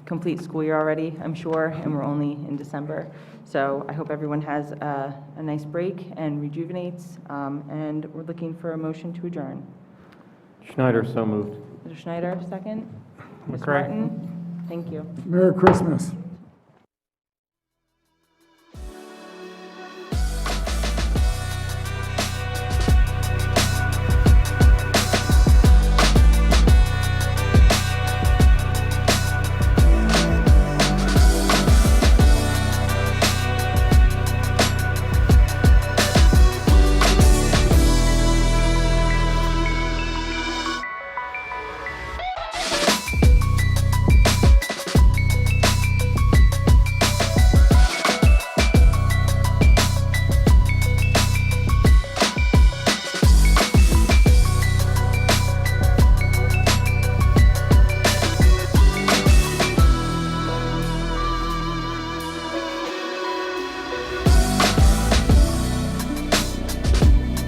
complete school year already, I'm sure, and we're only in December. So I hope everyone has a nice break and rejuvenates, and we're looking for a motion to adjourn. Schneider, so moved. Mr. Schneider, second. Ms. McCray. Martin, thank you. Merry Christmas.